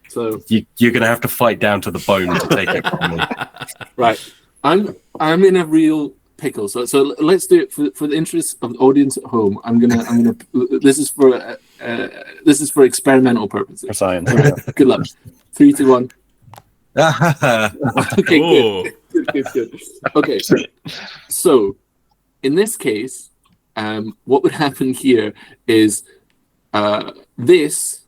S3: So you're gonna have to fight down to the bone to take it from me. Right.
S2: I'm in a real pickle. So let's do it for the interest of the audience at home. I'm gonna. This is for experimental purposes.
S4: For science.
S2: Good luck. 3, 2, 1. Okay, good. Okay, so in this case, what would happen here is this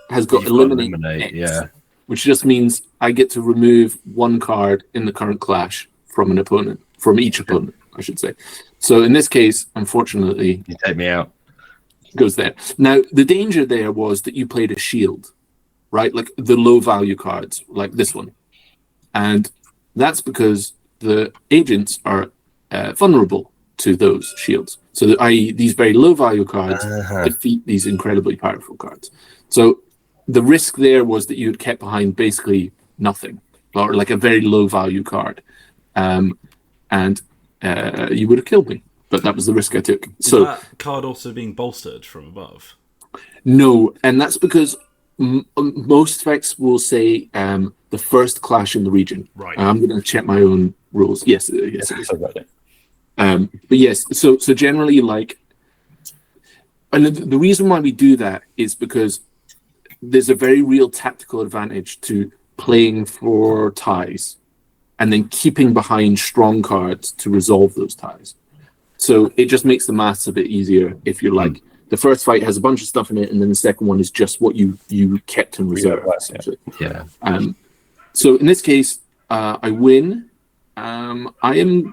S2: has got eliminate X, which just means I get to remove 1 card in the current clash from an opponent, from each opponent, I should say. So in this case, unfortunately,
S3: you take me out.
S2: Goes there. Now the danger there was that you played a shield, right? Like the low value cards, like this one, and that's because the agents are vulnerable to those shields. So that, i.e., these very low value cards defeat these incredibly powerful cards. So the risk there was that you had kept behind basically nothing, or like a very low value card, and you would have killed me. But that was the risk I took.
S1: Is that card also being bolstered from above?
S2: No, and that's because most effects will say the first clash in the region.
S1: Right.
S2: I'm going to check my own rules. Yes, it is. But yes, so generally, like, and the reason why we do that is because there's a very real tactical advantage to playing for ties and then keeping behind strong cards to resolve those ties. So it just makes the maths a bit easier if you're like, the first fight has a bunch of stuff in it, and then the second one is just what you kept in reserve, essentially.
S3: Yeah.
S2: So in this case, I win.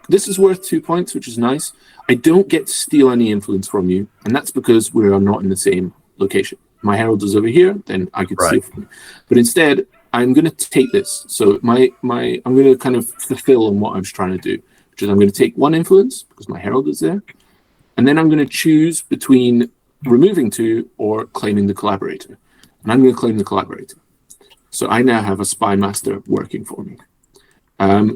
S2: This is worth 2 points, which is nice. I don't get to steal any influence from you, and that's because we are not in the same location. My herald is over here, then I could steal from you. But instead, I'm going to take this. So I'm going to kind of fulfill on what I was trying to do, which is I'm going to take 1 influence because my herald is there, and then I'm going to choose between removing 2 or claiming the collaborator, and I'm going to claim the collaborator. So I now have a spy master working for me.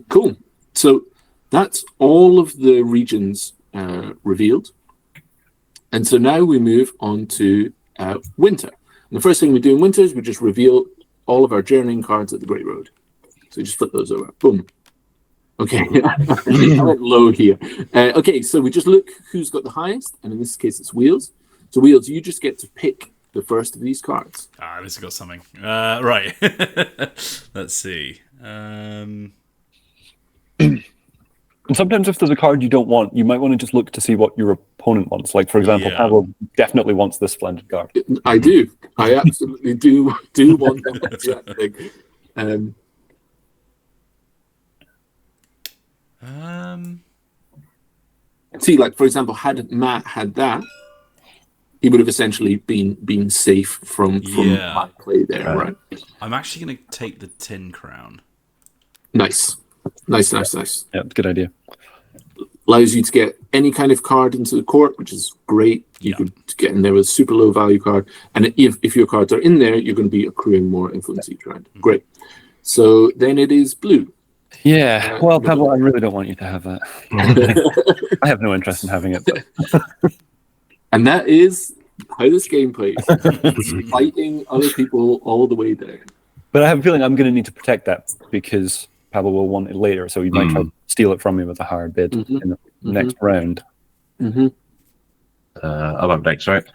S2: Cool. So that's all of the regions revealed, and so now we move on to winter. And the first thing we do in winter is we just reveal all of our journeying cards at the Great Road. So just flip those over. Boom. Okay, I went low here. Okay, so we just look who's got the highest, and in this case it's Wheels. So Wheels, you just get to pick the first of these cards.
S1: This has got something. Right. Let's see.
S4: And sometimes if there's a card you don't want, you might want to just look to see what your opponent wants. Like, for example, Pablo definitely wants this splendid card.
S2: I do. I absolutely do want that exact thing. See, like for example, had Matt had that, he would have essentially been safe from my play there, right?
S1: I'm actually going to take the tin crown.
S2: Nice.
S4: Yeah, good idea.
S2: Allows you to get any kind of card into the court, which is great. You could get in there with a super low value card, and if your cards are in there, you're going to be accruing more influence each round. Great. So then it is blue.
S4: Yeah. Well, Pablo, I really don't want you to have that. I have no interest in having it. But...
S2: And that is how this game plays. Fighting other people all the way down.
S4: But I have a feeling I'm going to need to protect that because Pablo will want it later, so he might try to steal it from me with a hard bid in the next round.
S3: I'm up next, right?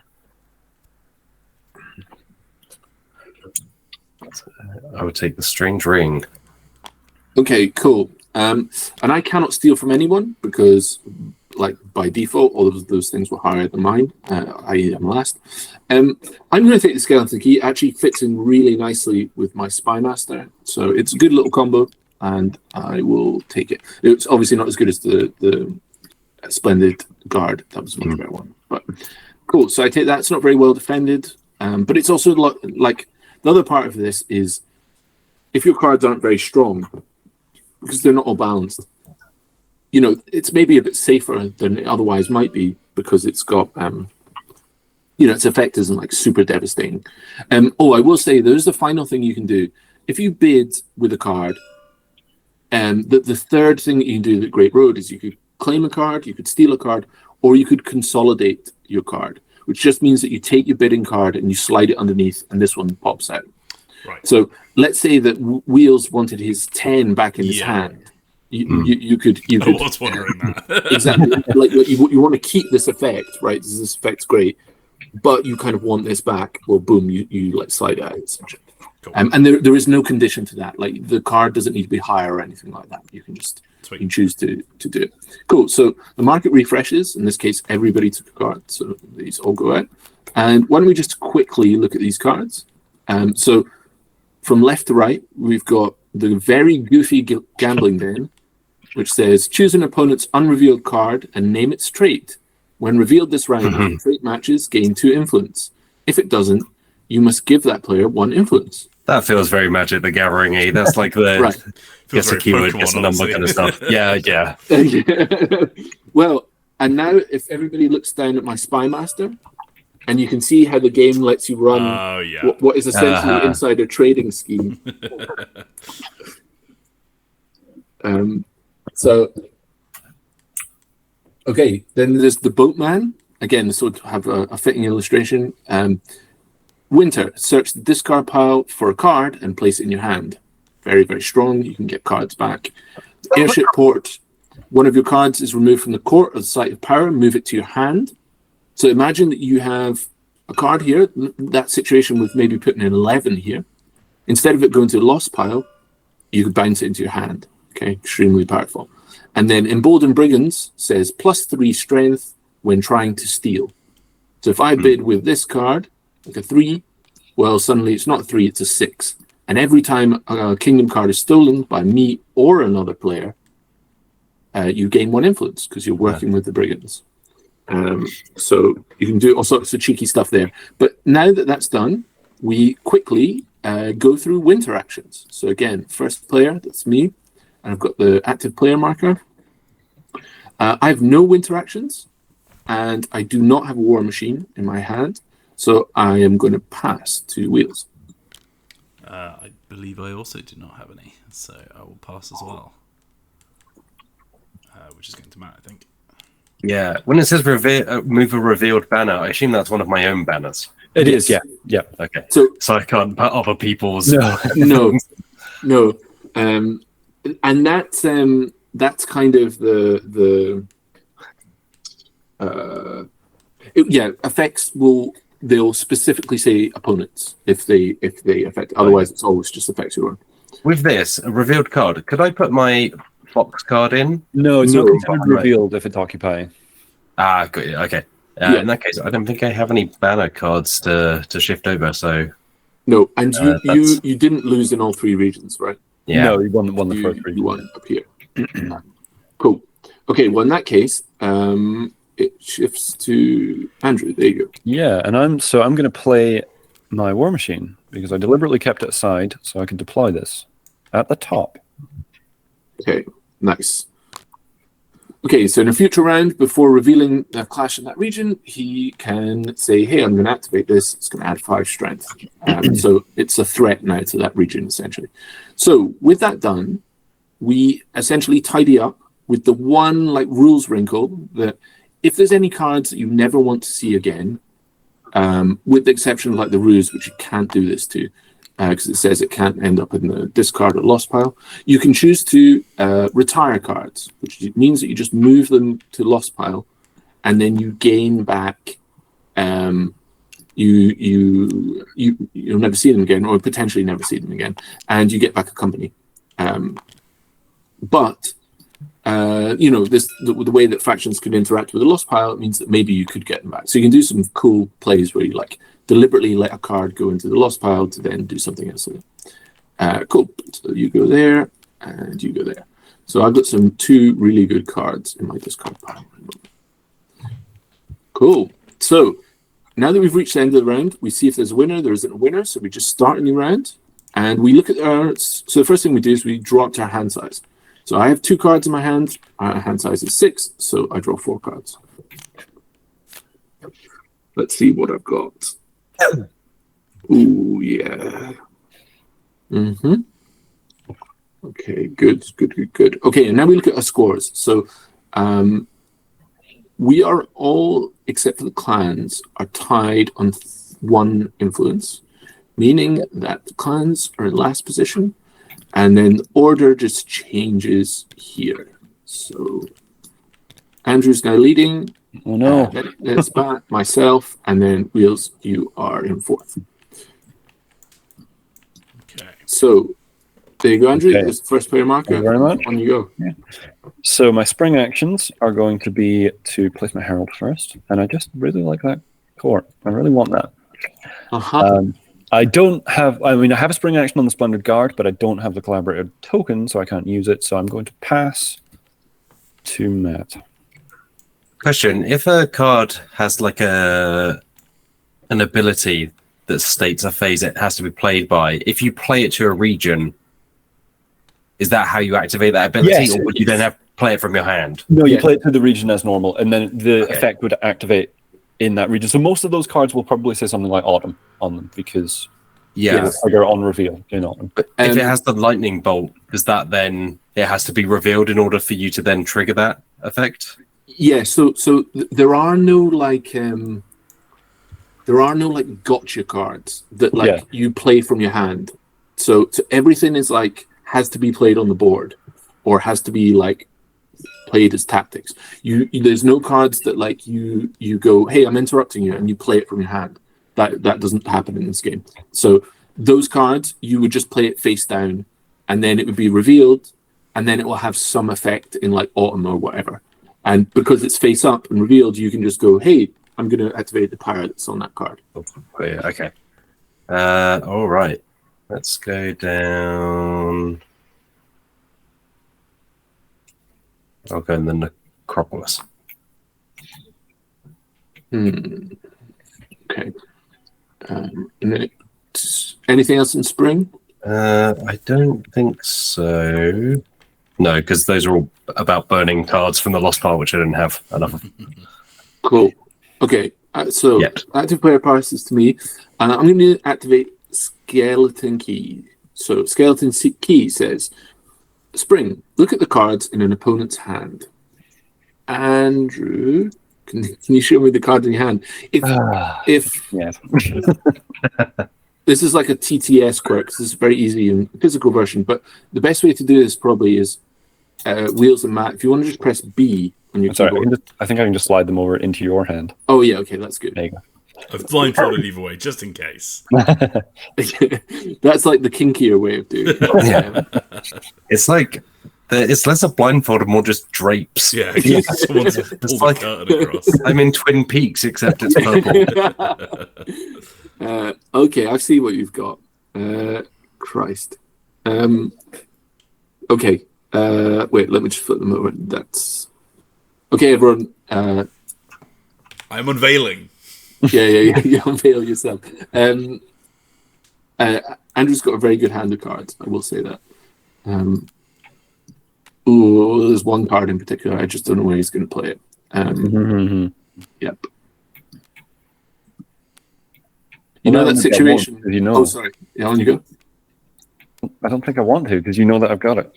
S3: I would take the strange ring.
S2: Okay, cool. And I cannot steal from anyone because, like, by default, all of those things were higher than mine. I am last. I'm going to take the skeleton key. It actually fits in really nicely with my spy master, so it's a good little combo, and I will take it. It's obviously not as good as the splendid guard. That was a much better one, but cool. So I take that. It's not very well defended, but it's also like the other part of this is if your cards aren't very strong because they're not all balanced. You know, it's maybe a bit safer than it otherwise might be because it's got, its effect isn't like super devastating. I will say there's the final thing you can do. If you bid with a card, the third thing that you can do at Great Road is you could claim a card, you could steal a card, or you could consolidate your card, which just means that you take your bidding card and you slide it underneath, and this one pops out.
S1: Right.
S2: So let's say that Wheels wanted his 10 back in his hand. You could.
S1: I was wondering that.
S2: Exactly. Like you want to keep this effect, right? This effect's great, but you kind of want this back. Well, boom, you like slide it out. Essentially.
S1: Cool.
S2: And there is no condition to that. Like the card doesn't need to be higher or anything like that. You can just choose to do it. Cool. So the market refreshes. In this case, everybody took a card, so these all go out. And why don't we just quickly look at these cards? So from left to right, we've got the very goofy gambling den, which says choose an opponent's unrevealed card and name its trait. When revealed this round, if the trait matches, gain 2 influence. If it doesn't, you must give that player 1 influence.
S3: That feels very Magic the Gathering-y. That's like the
S2: right.
S3: Guess a keyword, guess a number kind of stuff. Yeah.
S2: Well, and now if everybody looks down at my spy master, and you can see how the game lets you run what is essentially inside a trading scheme. Okay, then there's the boatman. Again, this would have a fitting illustration. Winter, search the discard pile for a card and place it in your hand. Very, very strong. You can get cards back. Airship port, one of your cards is removed from the court or the site of power, move it to your hand. So imagine that you have a card here, that situation with maybe putting an 11 here. Instead of it going to the lost pile, you could bounce it into your hand. Okay, extremely powerful. And then Emboldened Brigands says +3 strength when trying to steal. So if I bid with this card, like a 3, well, suddenly it's not a 3, it's a 6. And every time a Kingdom card is stolen by me or another player, you gain 1 influence because you're working with the Brigands. So you can do all sorts of cheeky stuff there. But now that that's done, we quickly go through winter actions. So again, first player, that's me. And I've got the active player marker. I have no winter actions, and I do not have a war machine in my hand. So I am going to pass to Wheels.
S1: I believe I also do not have any, so I will pass as well. Which is going to Matt, I think.
S3: Yeah, when it says move a revealed banner, I assume that's one of my own banners.
S4: It is, yeah.
S3: Okay.
S2: So
S3: I can't put other people's.
S2: No. And that's kind of the effects they'll specifically say opponents if they affect. Otherwise, it's always just affects your own.
S3: With this a revealed card, could I put my Fox card in?
S4: No, it's not considered revealed if it's occupying.
S3: Ah, got you. Okay. In that case, I don't think I have any banner cards to shift over. So
S2: no, and you didn't lose in all 3 regions, right?
S3: Yeah.
S4: No, you won the first region.
S2: You won up here. Cool. Okay, well, in that case, it shifts to Andrew. There you go.
S4: Yeah, and I'm going to play my War Machine because I deliberately kept it aside so I can deploy this at the top.
S2: Okay, nice. Okay, so in a future round, before revealing a clash in that region, he can say, hey, I'm going to activate this. It's going to add 5 strength. So it's a threat now to that region, essentially. So with that done, we essentially tidy up with the one rules wrinkle that if there's any cards that you never want to see again, with the exception of the ruse, which you can't do this to, because it says it can't end up in the discard or lost pile, you can choose to retire cards, which means that you just move them to lost pile, and then you gain back. You'll never see them again, or potentially never see them again, and you get back a company. But the way that factions could interact with the lost pile, it means that maybe you could get them back. So you can do some cool plays where you deliberately let a card go into the lost pile to then do something else with it. Cool. So you go there and you go there. So I've got 2 really good cards in my discard pile. Cool. So now that we've reached the end of the round, we see if there's a winner. There isn't a winner, so we just start a new round and we look at so the first thing we do is we draw up to our hand size. So I have 2 cards in my hand. Our hand size is 6, so I draw 4 cards. Let's see what I've got. Ooh, yeah. Okay, good. Okay, and now we look at our scores. So we are all, except for the clans, are tied on 1 influence, meaning that the clans are in last position, and then the order just changes here. So Andrew's now leading.
S4: Oh no.
S2: That's Bat, myself, and then Wheels, you are in 4th.
S1: Okay.
S2: So there you go, Andrew.
S4: Okay.
S2: There's the first player marker.
S4: Thank you very much.
S2: On you go.
S4: Yeah. So my spring actions are going to be to place my Herald first, and I just really like that court. I really want that. I don't have, I have a spring action on the Splendid Guard, but I don't have the Collaborator token, so I can't use it. So I'm going to pass to Matt.
S3: Question: if a card has an ability that states a phase it has to be played by, if you play it to a region, is that how you activate that ability,
S4: Yes,
S3: or would you then have to play it from your hand?
S4: No, you play it to the region as normal, and then the effect would activate in that region. So most of those cards will probably say something like Autumn on them because they're on reveal in Autumn.
S3: But if it has the lightning bolt, does that then it has to be revealed in order for you to then trigger that effect?
S2: Yeah, so there are no gotcha cards that you play from your hand. So everything is has to be played on the board, or has to be played as tactics. There's no cards that you go, hey, I'm interrupting you, and you play it from your hand. That doesn't happen in this game. So those cards, you would just play it face down, and then it would be revealed, and then it will have some effect in Autumn or whatever. And because it's face up and revealed, you can just go, hey, I'm going to activate the power that's on that card.
S3: Oh, yeah, okay. All right. Let's go down. I'll go in the Necropolis.
S2: Okay. And then anything else in spring?
S3: I don't think so. No, because those are all about burning cards from the lost pile, which I didn't have enough of.
S2: Cool. Okay. So active player passes to me. I'm going to activate Skeleton Key. So Skeleton Key says, Spring, look at the cards in an opponent's hand. Andrew, can you show me the card in your hand? If this is like a TTS quirk, this is very easy in physical version, but the best way to do this probably is Wheels and Matt. If you want to just press B on your keyboard.
S4: I think I can just slide them over into your hand.
S2: Oh yeah, okay, that's good.
S4: There you go.
S1: I've blindfolded either way, just in case.
S2: That's the kinkier way of doing it.
S3: Yeah. It's less a blindfold and more just drapes.
S1: Yeah, someone's pulled the curtain across.
S3: I'm in Twin Peaks, except it's purple.
S2: Okay, I see what you've got. Christ. Okay. Wait, let me just flip them over. That's Okay, everyone.
S1: I'm unveiling.
S2: Yeah. You unveil yourself. Andrew's got a very good hand of cards. I will say that. There's one card in particular. I just don't know where he's going to play it. Yep. You know that situation.
S4: You know.
S2: Oh, sorry. Yeah, on you go.
S4: I don't think I want to because you know that I've got it.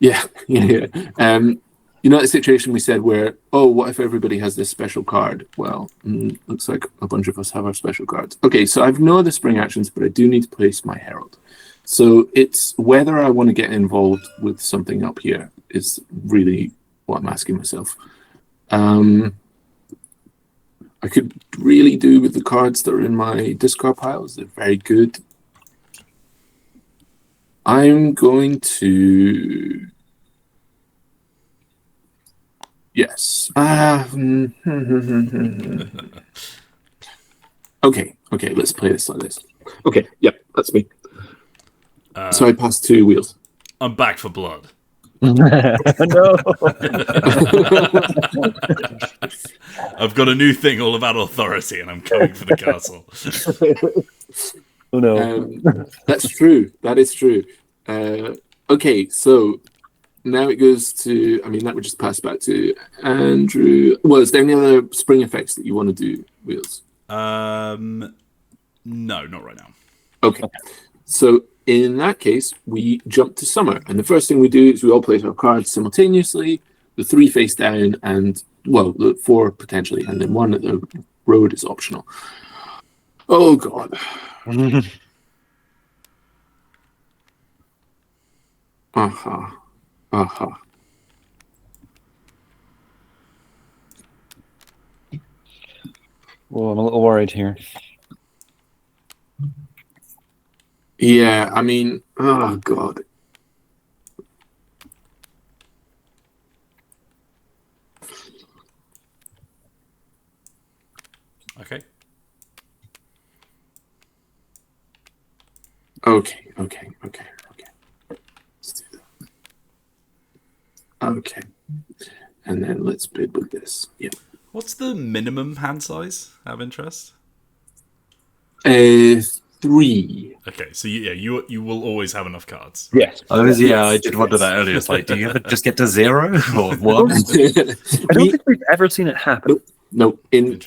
S2: Yeah. You know that situation we said where, what if everybody has this special card? Well, looks like a bunch of us have our special cards. Okay, so I've no other spring actions, but I do need to place my Herald. So it's whether I want to get involved with something up here is really what I'm asking myself. I could really do with the cards that are in my discard piles. They're very good. I'm going to... Yes. Okay, let's play this like this. Okay, yep, that's me. So I passed 2 wheels.
S1: I'm back for blood.
S4: No.
S1: I've got a new thing all about authority, and I'm coming for the castle.
S4: Oh no.
S2: That's true. That is true. Okay, so now it goes to... I mean, that would just pass back to Andrew. Well, is there any other spring effects that you want to do, Wheels?
S1: No, not right now.
S2: Okay. So in that case, we jump to summer. And the first thing we do is we all place our cards simultaneously, the 3 face down, and, well, the 4 potentially, and then 1 at the road is optional. Oh, God.
S4: Well, I'm a little worried here.
S2: Yeah, I mean, oh, God.
S1: Okay.
S2: Okay. Let's do that. Okay. And then let's bid with this. Yeah.
S1: What's the minimum hand size, out of interest?
S2: 3.
S1: Okay, so you will always have enough cards.
S4: Yes.
S3: I did wonder that earlier. It's like, do you ever just get to 0 or 1?
S4: I don't think we've ever seen it happen.
S2: No. In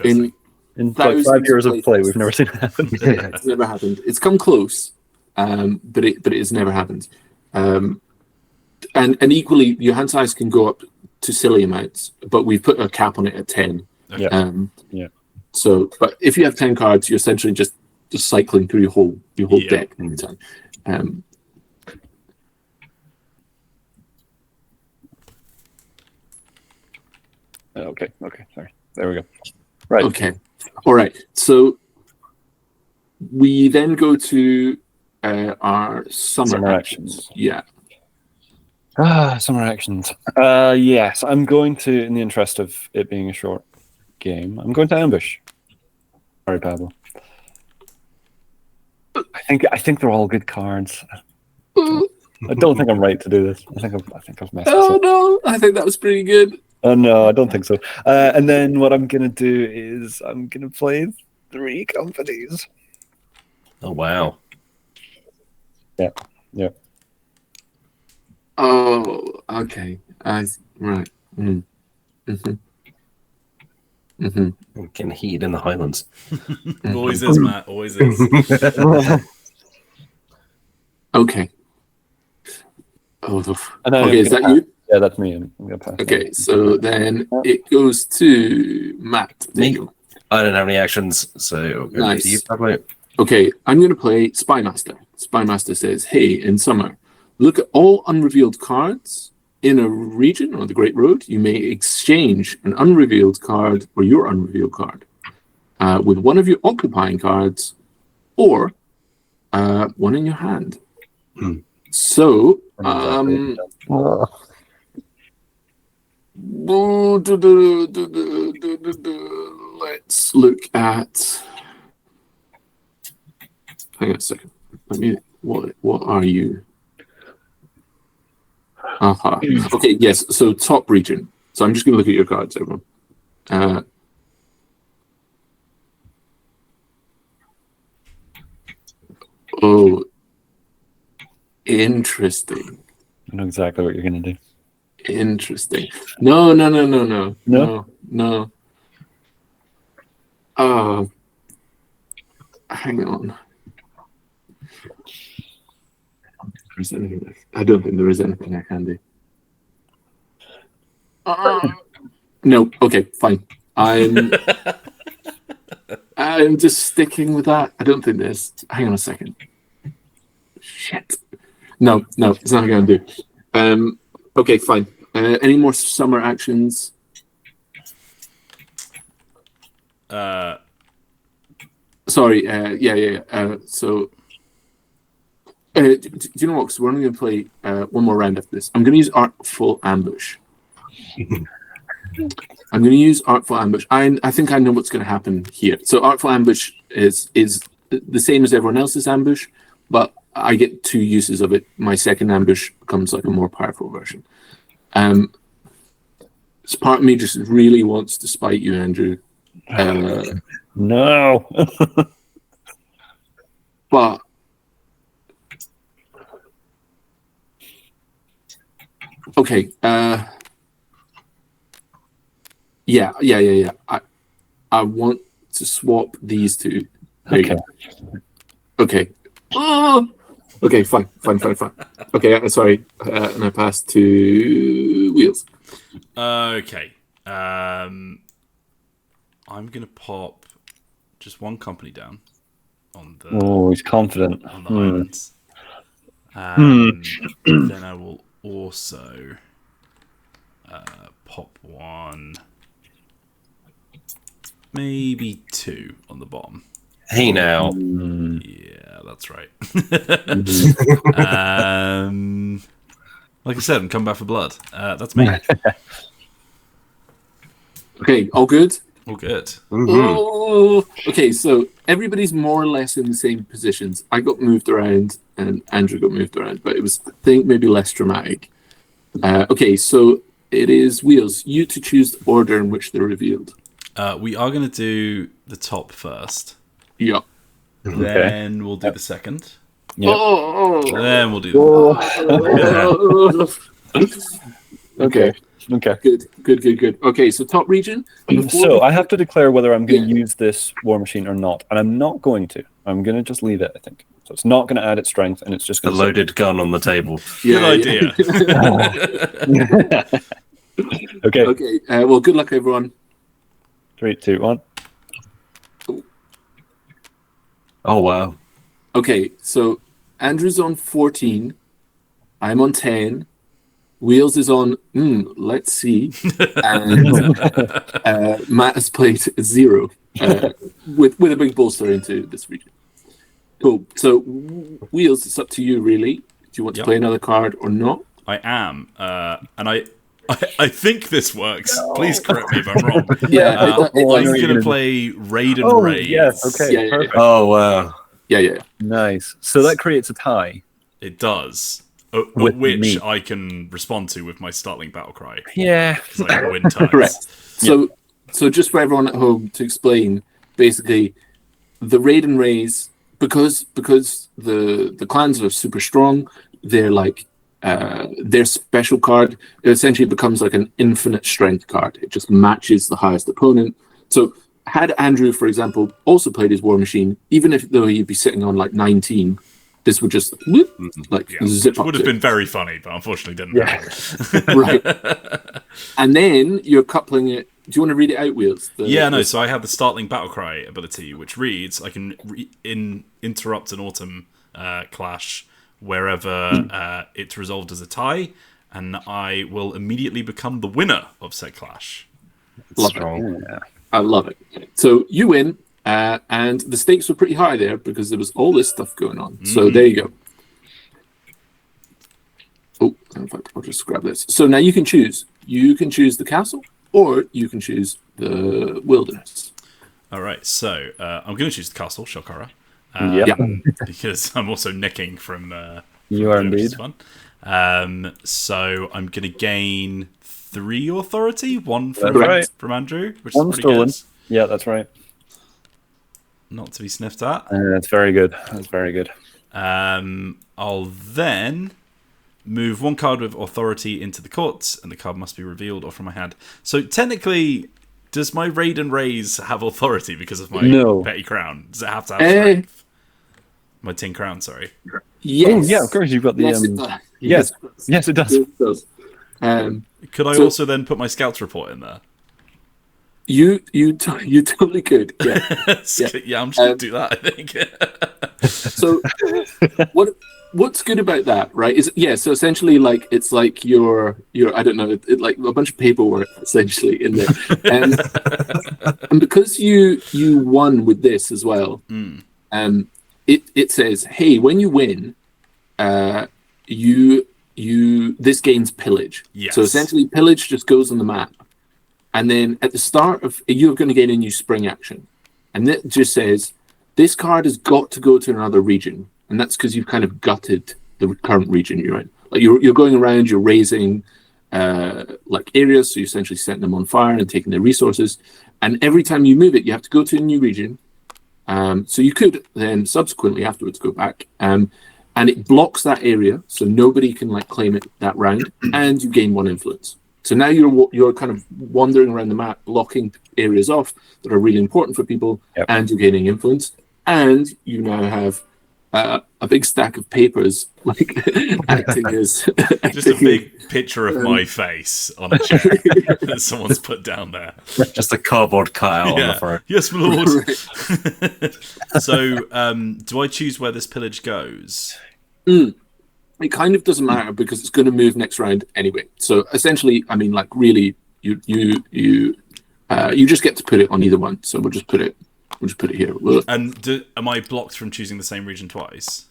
S4: like 5 years of play, we've never seen it happen.
S2: It's never happened. It's come close, but it has never happened. And equally, your hand size can go up to silly amounts, but we've put a cap on it at 10.
S4: Yeah.
S2: So, but if you have 10 cards, you're essentially just cycling through your whole deck all the time.
S4: Okay. Sorry. There we go. Right.
S2: Okay. All right. So we then go to our summer actions. Yeah.
S4: Summer actions. Yes, I'm going to, in the interest of it being a short game, I'm going to ambush. Sorry, Pablo. I think they're all good cards. I don't think I'm right to do this. I think I've messed this up.
S2: Oh no! I think that was pretty good.
S4: Oh no, I don't think so. And then what I'm gonna do is I'm gonna play 3 companies.
S3: Oh wow.
S4: Yeah.
S2: Oh, okay. Right.
S3: Getting heated in the Highlands.
S1: Always is, Matt. Always is.
S2: Okay. Oh,
S4: okay,
S2: is that you?
S4: Yeah, that's me. I'm gonna pass.
S2: Okay, so then it goes to Matt. There you go.
S3: I don't have any actions, so
S2: Nice.
S3: you probably.
S2: Okay, I'm going to play Spymaster. Spymaster says, hey, in summer, look at all unrevealed cards in a region or the Great Road. You may exchange an unrevealed card or your unrevealed card with one of your occupying cards or one in your hand. So, let's look at... Hang on a second. What are you? Okay, yes. So top region. So I'm just going to look at your cards, everyone. Oh, interesting.
S4: I know exactly what you're going to do.
S2: Interesting. No. Hang on. I don't think there is anything I can do. No. Okay, fine. I'm just sticking with that. I don't think there's. Hang on a second. Shit. No, it's not going to do. Okay, fine. Any more summer actions? Sorry. Yeah. So, do you know what? Because we're only going to play one more round after this. I'm going to use Artful Ambush. I'm going to use Artful Ambush. I think I know what's going to happen here. So, Artful Ambush is the same as everyone else's ambush, but I get 2 uses of it. My second ambush becomes like a more powerful version. So part of me just really wants to spite you, Andrew.
S4: No.
S2: But okay. Yeah. I want to swap these two. Okay. Oh! Okay, fine. Okay, I'm sorry. And I pass to Wheels.
S1: Okay. I'm going to pop just one company down on the...
S4: Oh, he's confident.
S1: On the islands. Then I will also pop one... Maybe 2 on the bottom.
S3: Hey now.
S1: Yeah, that's right. Like I said, I'm coming back for blood. That's me.
S2: Okay, all good?
S1: All good.
S3: Mm-hmm.
S2: Oh, okay, so everybody's more or less in the same positions. I got moved around and Andrew got moved around, but it was, I think, maybe less dramatic. Okay, so it is Wheels. You to choose the order in which they're revealed.
S1: We are going to do the top first.
S2: Yeah.
S1: Then we'll do the second.
S4: Yep.
S1: Then we'll do the
S2: Okay. Good. Okay, so top region.
S4: So I have to declare whether I'm going to use this war machine or not, and I'm not going to. I'm going to just leave it, I think. So it's not going to add its strength, and it's just going
S3: to... A loaded gun on the table.
S1: Good idea.
S2: Okay. Well, good luck, everyone.
S4: 3, 2, 1.
S3: Oh, wow.
S2: Okay, so Andrew's on 14. I'm on 10. Wheels is on, let's see. And Matt has played 0 with a big bolster into this region. Cool. So, Wheels, it's up to you, really. Do you want to play another card or not?
S1: I am. And I think this works. No. Please correct me if I'm wrong. I'm going to play Raid and Raid.
S4: Yes, okay. Perfect.
S3: Oh, wow.
S2: Yeah.
S4: Nice. So that creates a tie.
S1: It does. Which I can respond to with my startling battle cry.
S4: Yeah.
S1: Because I can win ties.
S2: Correct. So just for everyone at home to explain, basically, the Raid and Raise, because the clans are super strong, they're like, their special card, it essentially becomes like an infinite strength card. It just matches the highest opponent. So had Andrew, for example, also played his war machine, even though he'd be sitting on like 19, this would just zip
S1: up. Would have been very funny, but unfortunately didn't.
S2: Yeah. Right. And then you're coupling it. Do you want to read it out, Wheels?
S1: So I have the Startling Battlecry ability, which reads, I can interrupt an autumn clash wherever it's resolved as a tie, and I will immediately become the winner of said clash.
S2: Strong. Yeah. I love it. So you win, and the stakes were pretty high there because there was all this stuff going on. So there you go. Oh, in fact, I'll just grab this. So now you can choose. You can choose the castle, or you can choose the wilderness.
S1: All right, so I'm going to choose the castle, Shokara. Because I'm also nicking from...
S4: you are indeed.
S1: Fun. So I'm going to gain 3 authority, 1 from, from Andrew, which
S4: One
S1: is pretty
S4: stolen.
S1: good.
S4: Yeah, that's right.
S1: Not to be sniffed at.
S4: That's very good. That's very good.
S1: I'll then move 1 card with authority into the courts, and the card must be revealed or from my hand. So technically, does my Raid and Raise have authority because of my petty crown? Does it have to have strength? My tin crown, sorry.
S2: Yes.
S4: Oh, yeah, of course. You've got the...
S2: Yes,
S4: yes, it does.
S2: It does.
S1: Could I also then put my Scouts report in there?
S2: You totally could. Yeah,
S1: yeah. I'm just going to do that, I think.
S2: So what's good about that, right? Is so essentially like it's like your I don't know, like a bunch of paperwork essentially in there, and because you won with this as well, it says, hey, when you win, this gains pillage.
S1: Yes.
S2: So essentially, pillage just goes on the map, and then at the start of you're going to get a new spring action, and it just says this card has got to go to another region, and that's because you've kind of gutted the current region you're in. Like you're going around, you're raising like areas, so you're essentially setting them on fire and taking their resources, and every time you move it, you have to go to a new region. So you could then subsequently afterwards go back, and it blocks that area, so nobody can like claim it that round, and you gain 1 influence. So now you're kind of wandering around the map, blocking areas off that are really important for people, and you're gaining influence, and you now have a big stack of papers like acting as
S1: just a big picture of my face on a chair that someone's put down there.
S3: Just a cardboard cutout on the front.
S1: Yes, my lord. So, do I choose where this pillage goes?
S2: It kind of doesn't matter because it's going to move next round anyway. So essentially, I mean, like really, you just get to put it on either one. So we'll just put it here.
S1: And am I blocked from choosing the same region twice?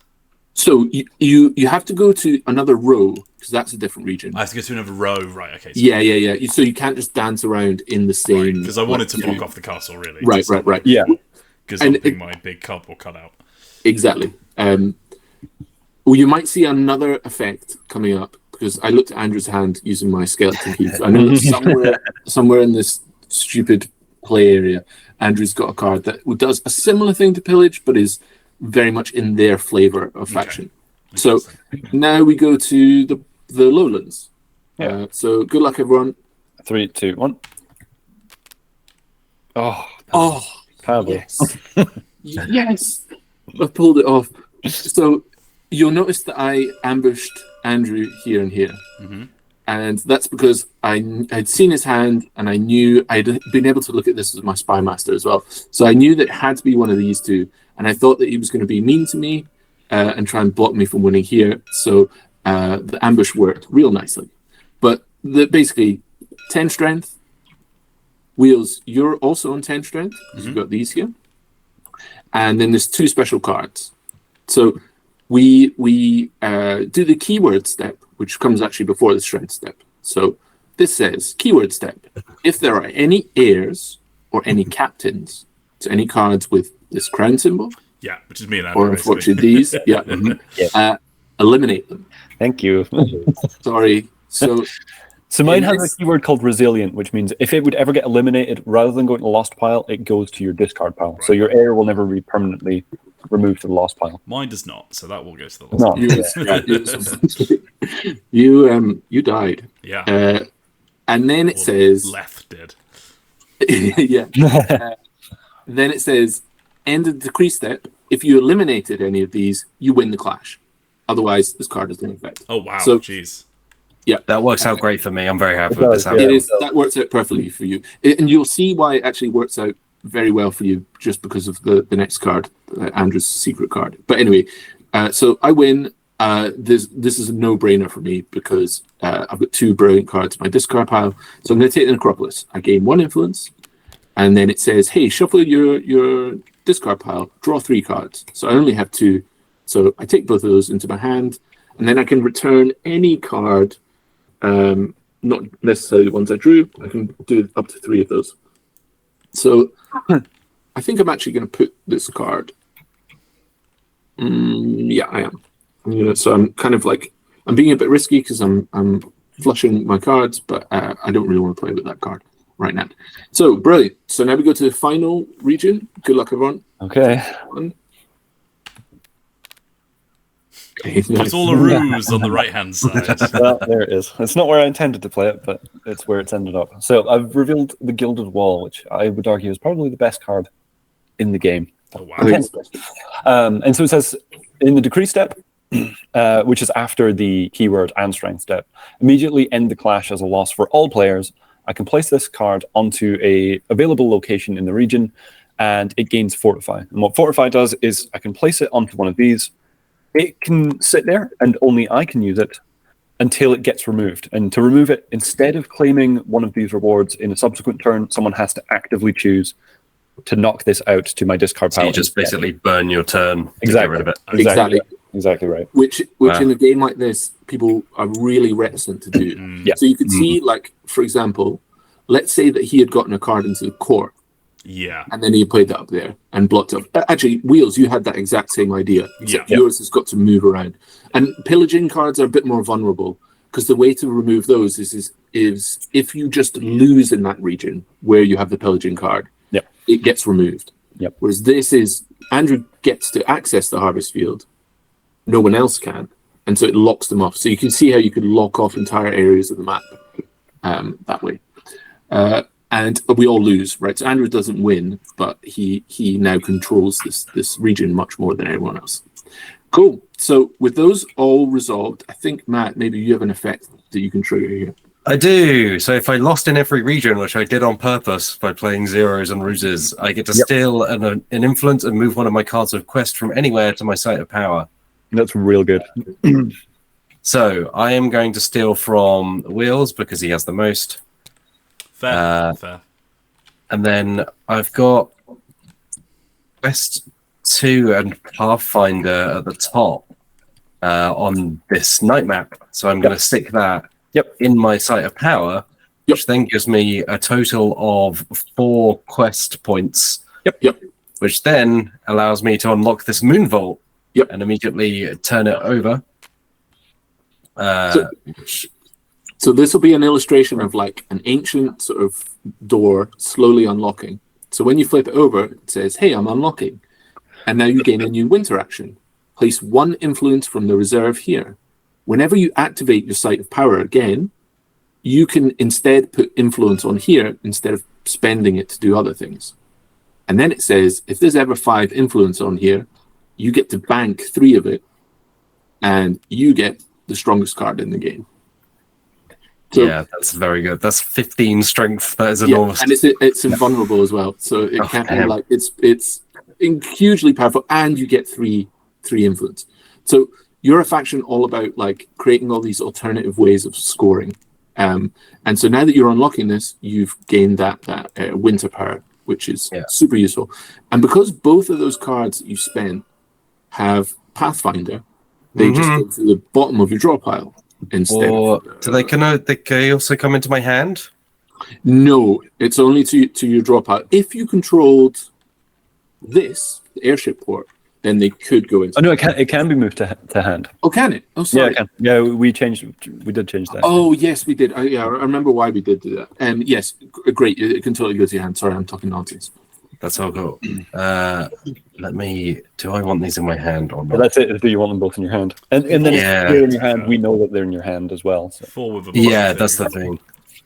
S2: So you have to go to another row because that's a different region.
S1: I have to go to another row, right? Okay. So
S2: Yeah. So you can't just dance around in the same.
S1: Because I wanted to block off the castle, really.
S2: Right.
S1: Yeah. Because I'm being my big cardboard cutout.
S2: Exactly. Well, you might see another effect coming up because I looked at Andrew's hand using my skeleton keys. I know that somewhere in this stupid play area, Andrew's got a card that does a similar thing to pillage, but is very much in their flavor of faction. So now we go to the lowlands. So good luck, everyone.
S4: 3, 2, 1.
S2: Oh,
S4: Pablo.
S2: yes. Yes, I pulled it off. So you'll notice that I ambushed Andrew here and here. And that's because I'd seen his hand, and I knew I'd been able to look at this as my spy master as well. So I knew that it had to be one of these two, and I thought that he was going to be mean to me and try and block me from winning here. So the ambush worked real nicely. But basically, 10 strength. Wheels, you're also on 10 strength, because you've got these here. And then there's 2 special cards. So we do the keyword step, which comes actually before the strength step. So this says, keyword step, if there are any heirs or any captains to any cards with this crown symbol,
S1: which is me and Andrew,
S2: or unfortunately these, eliminate them.
S4: Thank you.
S2: Sorry. So
S4: mine has a keyword called resilient, which means if it would ever get eliminated, rather than going to the lost pile, it goes to your discard pile. Right. So your heir will never be permanently removed to the lost pile.
S1: Mine does not, so that will go to the lost
S2: pile. You died.
S1: Yeah.
S2: And then it says
S1: left did.
S2: Then it says end of the decree step. If you eliminated any of these, you win the clash. Otherwise, this card has no effect.
S1: Oh wow!
S2: So,
S1: jeez.
S3: Yeah, that works out great for me. I'm very happy with this.
S2: That works out perfectly for you, and you'll see why it actually works out very well for you just because of the next card, Andrew's secret card. But anyway, so I win. This is a no-brainer for me because I've got 2 brilliant cards in my discard pile. So I'm going to take the Necropolis. I gain 1 influence, and then it says, "Hey, shuffle your discard pile. Draw 3 cards." So I only have 2. So I take both of those into my hand, and then I can return any card. Not necessarily the ones I drew. I can do up to 3 of those. So I think I'm actually going to put this card. I am. So I'm kind of like I'm being a bit risky because I'm flushing my cards, but I don't really want to play with that card right now. So brilliant. So now we go to the final region. Good luck, everyone.
S4: Okay.
S1: It's all a ruse on the right-hand side.
S4: Well, there it is. It's not where I intended to play it, but it's where it's ended up. So I've revealed the Gilded Wall, which I would argue is probably the best card in the game.
S1: Oh, wow.
S4: And so it says, in the decree step, which is after the keyword and strength step, immediately end the clash as a loss for all players. I can place this card onto a available location in the region, and it gains Fortify. And what Fortify does is I can place it onto one of these. It can sit there, and only I can use it until it gets removed. And to remove it, instead of claiming one of these rewards in a subsequent turn, someone has to actively choose to knock this out to my discard pile.
S3: So you just basically burn your turn to get rid of it.
S2: Exactly
S4: right.
S2: Which in a game like this, people are really reticent to do.
S4: Yeah.
S2: So you could see, like, for example, let's say that he had gotten a card into the court.
S1: Yeah.
S2: And then he played that up there and blocked up. Actually, Wheels, you had that exact same idea.
S1: Yeah.
S2: Yours has got to move around. And pillaging cards are a bit more vulnerable, because the way to remove those is if you just lose in that region where you have the pillaging card, it gets removed.
S4: Yep.
S2: Whereas this is, Andrew gets to access the harvest field. No one else can. And so it locks them off. So you can see how you could lock off entire areas of the map that way. And we all lose, right? So Andrew doesn't win, but he now controls this region much more than anyone else. Cool. So with those all resolved, I think, Matt, maybe you have an effect that you can trigger here.
S3: I do. So if I lost in every region, which I did on purpose by playing zeros and ruses, I get to steal an influence and move one of my cards of quest from anywhere to my site of power.
S4: That's real good.
S3: So I am going to steal from Wheels because he has the most.
S1: Fair.
S3: And then I've got Quest 2 and Pathfinder at the top on this night map. So I'm going to stick that in my site of power, which then gives me a total of 4 quest points. Which then allows me to unlock this Moon Vault and immediately turn it over.
S2: So this will be an illustration of like an ancient sort of door slowly unlocking. So when you flip it over, it says, hey, I'm unlocking. And now you gain a new winter action. Place 1 influence from the reserve here. Whenever you activate your site of power again, you can instead put influence on here instead of spending it to do other things. And then it says, if there's ever 5 influence on here, you get to bank 3 of it, and you get the strongest card in the game. So,
S3: yeah, that's very good. That's 15 strength. That is enormous.
S2: And it's invulnerable as well. So it can't be like it's hugely powerful, and you get 3 influence. So you're a faction all about like creating all these alternative ways of scoring. And so now that you're unlocking this, you've gained that winter power, which is super useful. And because both of those cards that you spent have Pathfinder, they just go to the bottom of your draw pile instead.
S3: Or do they can also come into my hand?
S2: No, it's only to your draw pile. If you controlled this, the airship port, then they could go into.
S4: Oh no, it can be moved to hand.
S2: Oh, can it? Oh, sorry.
S4: Yeah, it can. Yeah, we did change that.
S2: Oh yes, we did. I remember why we did do that. Yes, great. It can totally go to your hand. Sorry, I'm talking nonsense.
S3: That's all cool. Let me. Do I want these in my hand or not?
S4: Yeah, that's it. Do you want them both in your hand? And then if they're in your hand, we know that they're in your hand as well. So.
S3: That's the thing.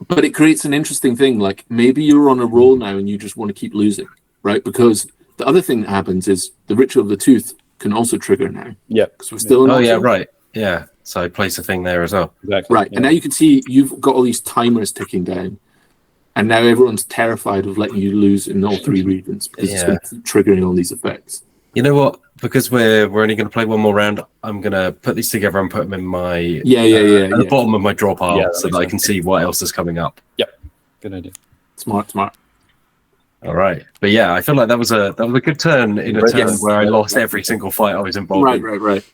S2: But it creates an interesting thing. Like maybe you're on a roll now and you just want to keep losing, right? Because the other thing that happens is the Ritual of the Tooth can also trigger now.
S4: Yeah,
S2: because we're still.
S3: Right. Yeah. So I place a thing there as well.
S4: Exactly.
S2: Right, and now you can see you've got all these timers ticking down. And now everyone's terrified of letting you lose in all 3 regions because it's going to keep triggering all these effects.
S3: You know what? Because we're only going to play one more round, I'm going to put these together and put them in my at the bottom of my draw pile so that I can see what else is coming up.
S4: Yep, good idea.
S2: Smart.
S3: All right, but yeah, I feel like that was a good turn in a turn where I lost every single fight I was involved in.
S2: Right.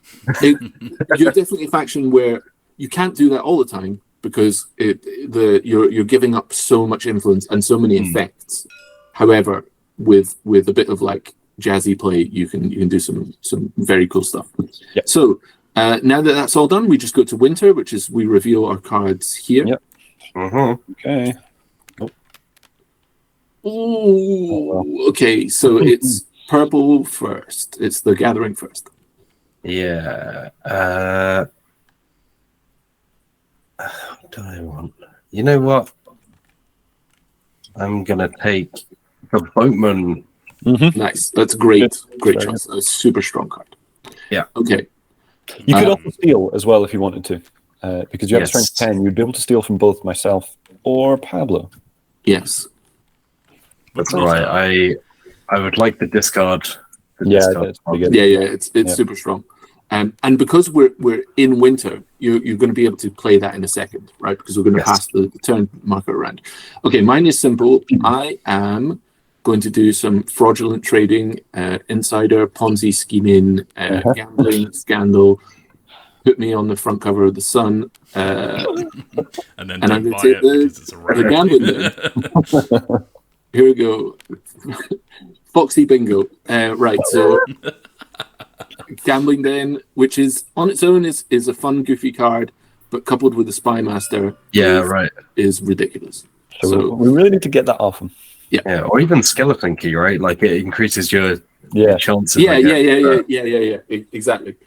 S2: You're definitely a faction where you can't do that all the time. Because you're giving up so much influence and so many effects. However, with a bit of like jazzy play, you can do some very cool stuff.
S4: Yep.
S2: So Now that that's all done, we just go to winter, which is we reveal our cards here.
S4: Yep. Okay.
S2: Ooh, okay, so it's purple first. It's the gathering first.
S3: Yeah. What do I want? You know what? I'm gonna take the boatman.
S2: Nice. That's great. Great choice. A super strong card.
S3: Yeah.
S2: Okay.
S4: You could also steal as well if you wanted to, because you have a strength 10. You'd be able to steal from both myself or Pablo.
S2: Yes.
S3: That's all right. I would like the discard.
S4: Yeah, it's pretty good.
S2: Yeah. It's super strong. And because we're in winter, you're going to be able to play that in a second, right? Because we're going to pass the turn marker around. Okay, mine is simple. I am going to do some fraudulent trading, insider, Ponzi scheming, gambling, scandal. Put me on the front cover of the Sun.
S1: and then
S2: I'm going
S1: buy
S2: to take
S1: it because it's a
S2: the
S1: rare.
S2: gambling then. Here we go. Foxy bingo. Right, so gambling then, which is on its own is a fun, goofy card, but coupled with the Spy Master is ridiculous.
S4: So we really need to get that off him.
S3: Yeah, or even skeleton key, right? Like it increases your chances.
S2: Yeah, exactly.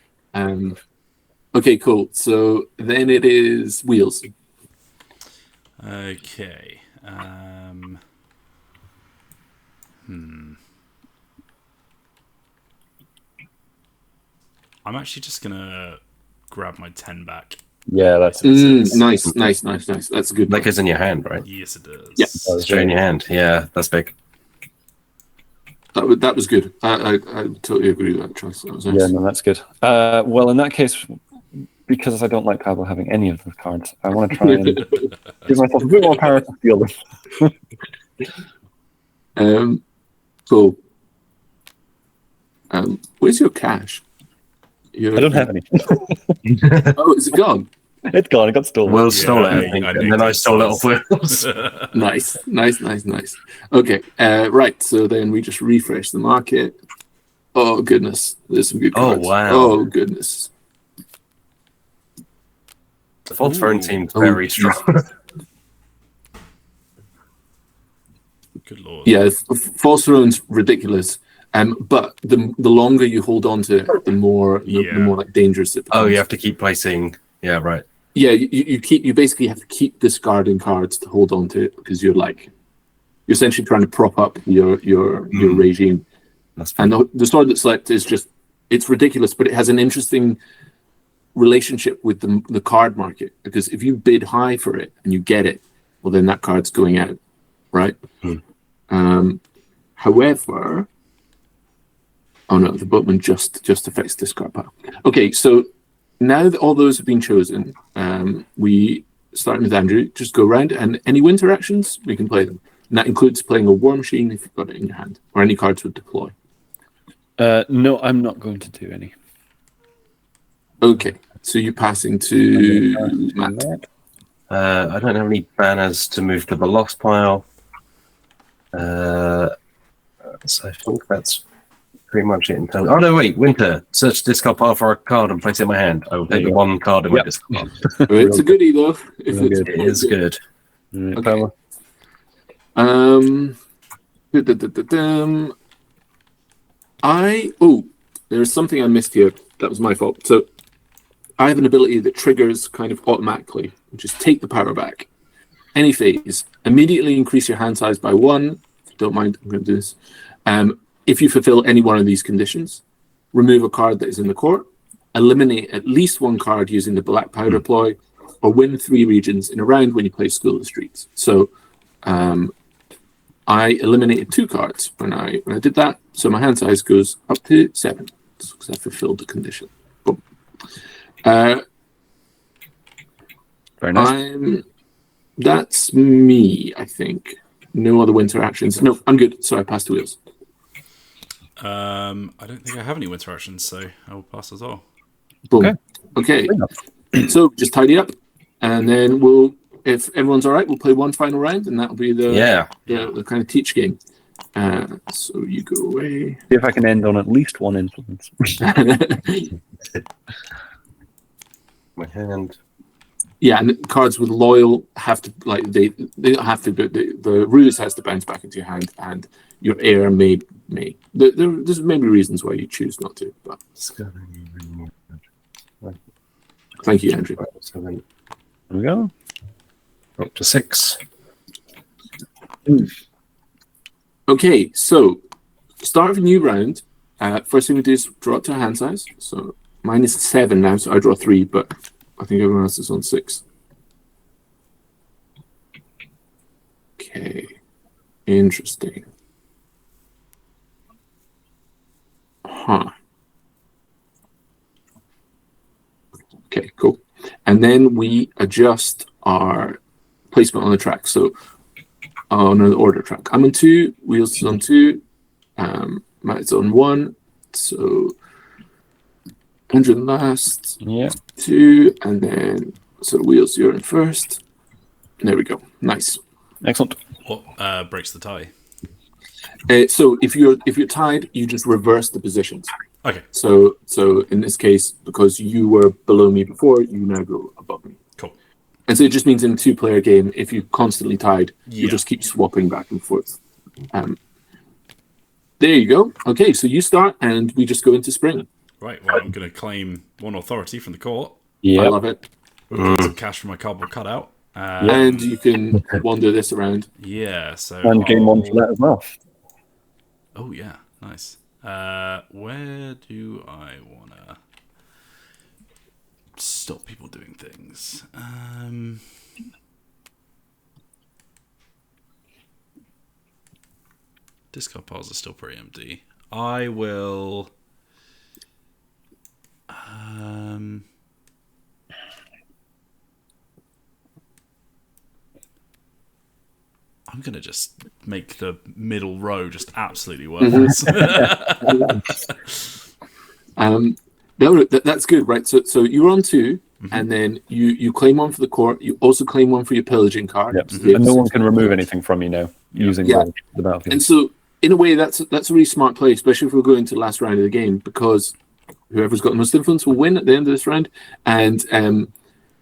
S2: Okay, cool. So then it is wheels.
S1: Okay. I'm actually just gonna grab my 10 back.
S4: Yeah, that's
S2: nice. That's a good.
S3: Like it's in your hand, right?
S1: Yes, it is.
S2: Yeah,
S3: straight in your hand. Yeah, that's big.
S2: That was good. I totally agree with that choice. That was nice.
S4: Yeah, no, that's good. Well, in that case, because I don't like Pablo having any of the cards, I want to try and give myself a bit more power to steal them.
S2: Cool. Where's your cash?
S4: I don't have any.
S2: Oh, is it gone?
S4: It's gone. It got stolen.
S3: Will stole it, I think, and then I stole it off Will's.
S2: Nice. Okay, right. So then we just refresh the market. Oh goodness, there's some good cards.
S3: Oh wow.
S2: Oh goodness.
S3: The False Throne seems very strong.
S1: Good lord.
S2: Yeah, False Throne's ridiculous. But the longer you hold on to it, the more like dangerous it becomes.
S3: Oh, you have to keep placing. Yeah, right.
S2: Yeah, you basically have to keep discarding cards to hold on to it because you're essentially trying to prop up your regime. And the sword that's left is it's ridiculous, but it has an interesting relationship with the card market because if you bid high for it and you get it, well then that card's going out, right? However. Oh no, the boatman just affects discard pile. Okay, so now that all those have been chosen, we starting with Andrew, just go around and any winter actions, we can play them. And that includes playing a war machine if you've got it in your hand, or any cards with deploy.
S4: No, I'm not going to do any.
S2: Okay, so you're passing to Matt.
S3: I don't have any banners to move to the lost pile. So I think that's pretty much it. Oh no, wait! Winter. Search discard pile for a card and place it in my hand. I will take the one card in my discard.
S2: It's a goodie though.
S3: It is good.
S2: Okay. There's something I missed here. That was my fault. So I have an ability that triggers kind of automatically. Just take the power back. Any phase. Immediately increase your hand size by 1. Don't mind. I'm going to do this. If you fulfill any one of these conditions, remove a card that is in the court, eliminate at least one card using the black powder ploy, or win 3 regions in a round when you play School of the Streets. So I eliminated 2 cards when I did that, so my hand size goes up to 7 because I fulfilled the condition. Boom.
S4: Very nice.
S2: That's me, I think. No other winter actions. No, I'm good. So I passed to wheels.
S1: I don't think I have any winter actions, so I will pass as well.
S2: Boom. Okay. So just tidy up, and then if everyone's all right, we'll play one final round, and that'll be the kind of teach game. So you go away.
S4: See if I can end on at least one influence.
S3: My hand.
S2: Yeah, and cards with loyal have to they don't have to, but the ruse has to bounce back into your hand, and your heir may. There's maybe reasons why you choose not to, but thank you, Andrew.
S3: 7.
S4: There we go.
S3: Up to 6.
S2: Okay, so start of a new round. First thing we do is draw up to a hand size. So mine is 7 now, so I draw 3, but I think everyone else is on 6. Okay, interesting. Huh. Okay, cool. And then we adjust our placement on the track. So on an order track, I'm on 2, Wheels is on 2, Matt's on 1. So Andrew last, 2, and then so Wheels, you're in first. There we go. Nice.
S4: Excellent.
S1: What breaks the tie?
S2: So if you're tied, you just reverse the positions.
S1: Okay.
S2: So in this case, because you were below me before, you now go above me.
S1: Cool.
S2: And so it just means in a 2-player game, if you're constantly tied, you just keep swapping back and forth. There you go. Okay, so you start, and we just go into spring.
S1: Right. Well, I'm going to claim 1 authority from the court.
S2: I love it.
S1: Some cash from my cardboard cutout.
S2: And you can wander this around.
S1: Yeah. So
S4: and game 1 for that as well.
S1: Oh yeah, nice. Where do I wanna stop people doing things? Discard piles are still pretty empty. I will. I'm going to just make the middle row just absolutely worthless.
S2: No, that's good, right? So you're on 2, and then you claim 1 for the court. You also claim 1 for your pillaging card.
S4: Yep. And no one can remove anything from you now using the battlefield.
S2: And so, in a way, that's a really smart play, especially if we're going to the last round of the game, because whoever's got the most influence will win at the end of this round. And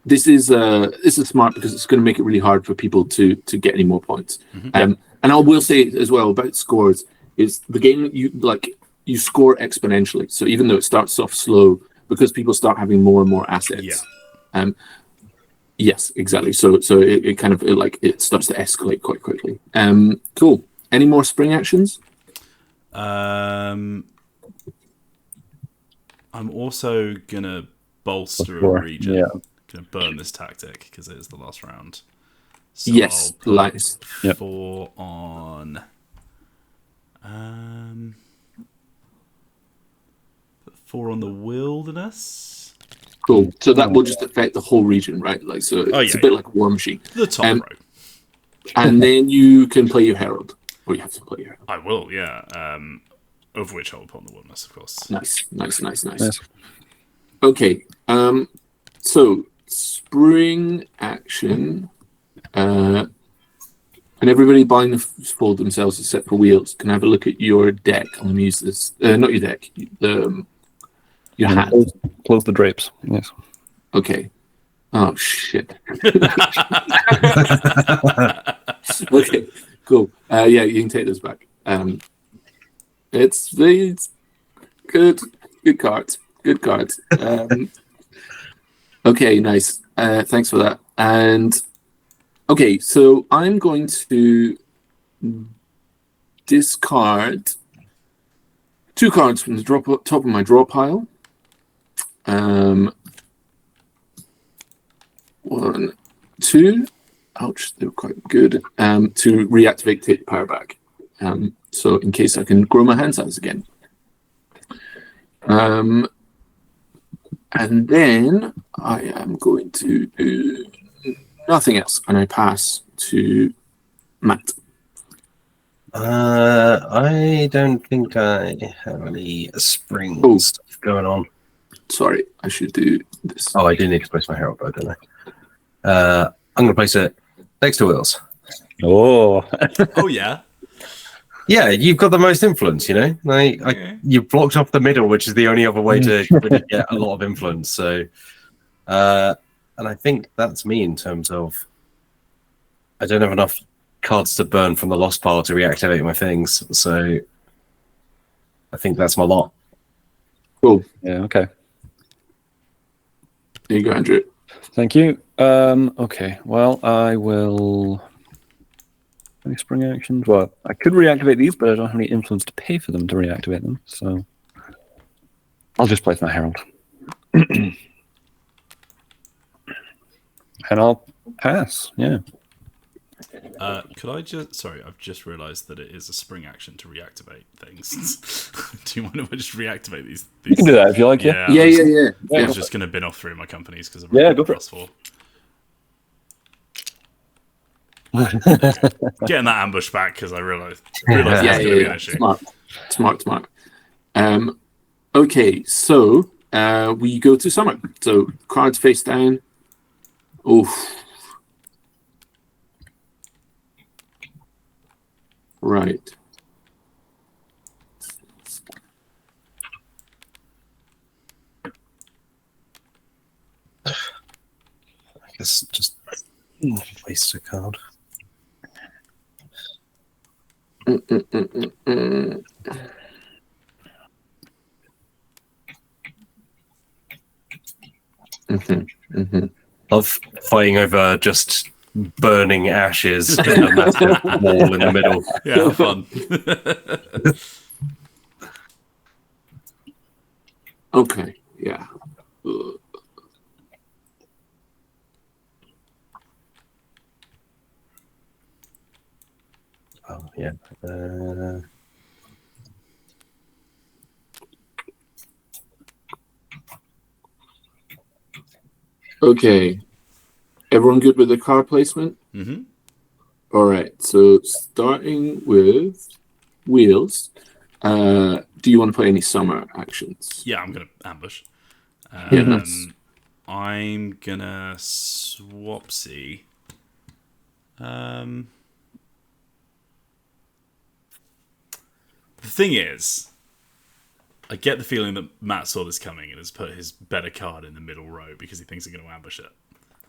S2: this is smart because it's going to make it really hard for people to get any more points. And I will say as well about scores is the game you score exponentially. So even though it starts off slow, because people start having more and more assets. Yeah. Yes, exactly. So it kind of it starts to escalate quite quickly. Cool. Any more spring actions?
S1: I'm also gonna bolster a region. Yeah. Gonna burn this tactic because it is the last round. So
S2: yes, nice.
S1: 4 on. Put 4 on the wilderness.
S2: Cool. So that will just affect the whole region, right? It's a bit like a war machine.
S1: The top row.
S2: And then you can play your herald, or you have to play your herald.
S1: I will, yeah. Of which I will put on the wilderness, of course.
S2: Nice. Okay. So spring action, and everybody blindfold themselves except for Wheels can have a look at your deck. I'm going to use this. Not your deck. Your hand.
S4: Close the drapes. Yes.
S2: Okay. Oh shit. Okay. Cool. Yeah, you can take this back. It's good. Good cards. Good cards. Okay, nice. Thanks for that. And okay, so I'm going to discard 2 cards from the top of my draw pile. 1, 2. Ouch, they were quite good. To reactivate take power back. So in case I can grow my hand size again. And then I am going to do nothing else, and I pass to Matt.
S3: I don't think I have any spring stuff going on.
S2: Sorry, I should do this.
S3: Oh, I do need to place my herald bow, don't I? I'm going to place it next to Wheels.
S4: Oh.
S1: Oh, yeah.
S3: Yeah, you've got the most influence, you know? You've blocked off the middle, which is the only other way to really get a lot of influence. So And I think that's me in terms of I don't have enough cards to burn from the lost pile to reactivate my things, so I think that's my lot.
S2: Cool.
S4: Yeah. Okay.
S2: There you go, Andrew.
S4: Thank you. Okay. Well, I will. Any spring actions? Well, I could reactivate these, but I don't have any influence to pay for them to reactivate them, so I'll just place my Herald. And I'll pass, yeah.
S1: Could I just... Sorry, I've just realised that it is a spring action to reactivate things. Do you mind if I just reactivate these?
S4: You can do that if you like, yeah.
S2: Yeah.
S1: I was just going to bin off 3 of my companies because I've
S4: go for it.
S1: +4. Getting that ambush back because I realised that's going to be an issue.
S2: Smart. Okay, so we go to summer. So cards face down. Oof. Right.
S3: I guess just waste a card. Love fighting over just burning ashes in a massive wall in the middle.
S1: Yeah, fun.
S2: Okay, yeah.
S3: Oh, yeah.
S2: Okay. Everyone good with the card placement?
S1: Mm-hmm.
S2: All right. So starting with wheels, do you want to play any summer actions?
S1: Yeah, I'm going to ambush.
S2: Nice.
S1: I'm going to swapsy. The thing is, I get the feeling that Matt saw this coming and has put his better card in the middle row because he thinks he's going to ambush it.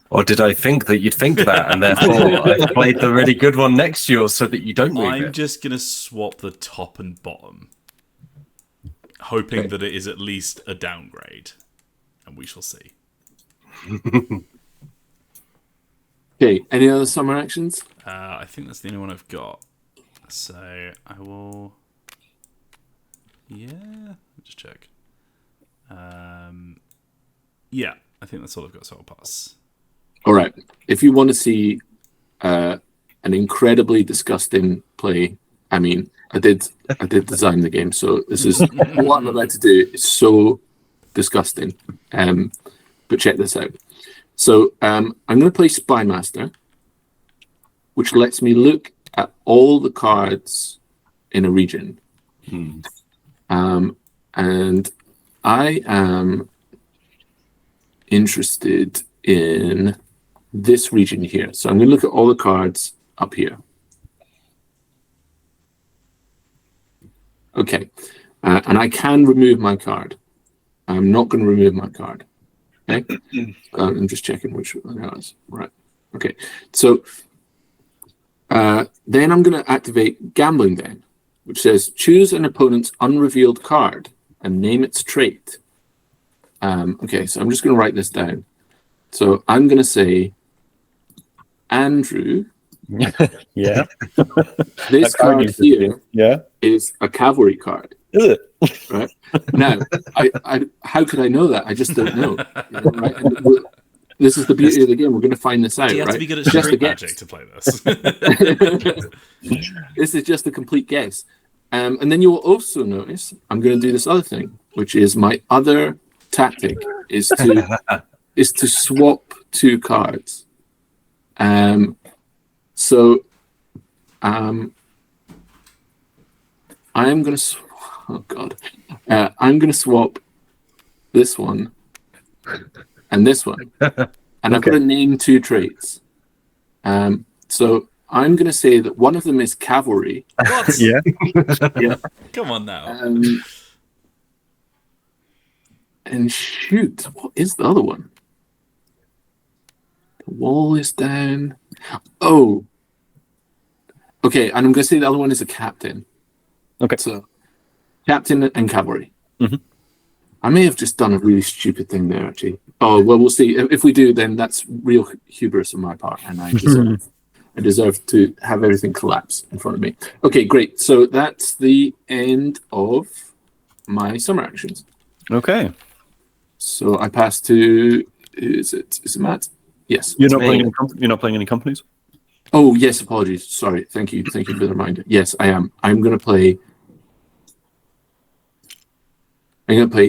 S3: Or did I think that you'd think that, and therefore I played the really good one next to yours so that you don't move
S1: I'm just going to swap the top and bottom, hoping that it is at least a downgrade, and we shall see.
S2: Okay, any other summer actions?
S1: I think that's the only one I've got. So I will... Yeah, just check. Yeah, I think that's all I've got, so I'll pass.
S2: All right. If you want to see an incredibly disgusting play, I mean, I did design the game, so this is what I'm about to do is so disgusting. But check this out. So I'm going to play Spy Master, which lets me look at all the cards in a region. And I am interested in this region here. So I'm going to look at all the cards up here. Okay. And I can remove my card. I'm not going to remove my card. Okay. I'm just checking which one that was. Right. Okay. So then I'm going to activate Gambling Den, which says choose an opponent's unrevealed card and name its trait. Okay, so I'm just going to write this down. So I'm going to say, Andrew.
S4: Yeah.
S2: This card here is a cavalry card.
S4: Is it?
S2: Right? Now, how could I know that? I just don't know. Right? This is the beauty of the game. We're going to find this out.
S1: Do you have
S2: right?
S1: to be good at street magic to play this?
S2: This is just a complete guess. And then you will also notice I'm going to do this other thing, which is my other tactic is to swap 2 cards. So I am going to I'm going to swap this one and this one, and I've got to name 2 traits. So I'm going to say that one of them is cavalry.
S1: What?
S4: Yeah.
S2: Yeah.
S1: Come on now.
S2: And shoot, what is the other one? Wall is down. Oh. Okay, and I'm going to say the other one is a captain.
S4: Okay.
S2: So, captain and cavalry.
S4: Mm-hmm.
S2: I may have just done a really stupid thing there, actually. Oh, well, we'll see. If we do, then that's real hubris on my part, and I deserve to have everything collapse in front of me. Okay, great. So that's the end of my summer actions.
S4: Okay.
S2: So I pass to... Is it Matt? Yes.
S4: You're not playing any companies?
S2: Oh, yes, apologies. Sorry. Thank you for the reminder. Yes, I am. I'm going to play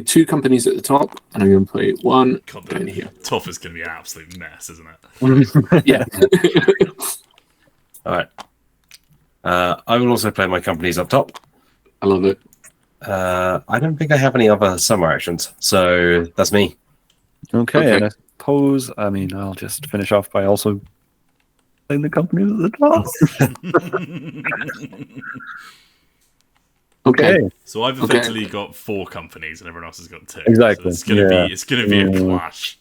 S2: 2 companies at the top, and I'm going to play 1 down here.
S1: Top is going to be an absolute mess, isn't it?
S2: Yeah.
S3: All right. I will also play my companies up top.
S2: I love it.
S3: I don't think I have any other summer actions, so that's me.
S4: Okay. And I suppose, I'll just finish off by also playing the companies at the top.
S2: Okay.
S1: So I've effectively got 4 companies, and everyone else has got 2.
S4: Exactly.
S1: So it's gonna be a clash.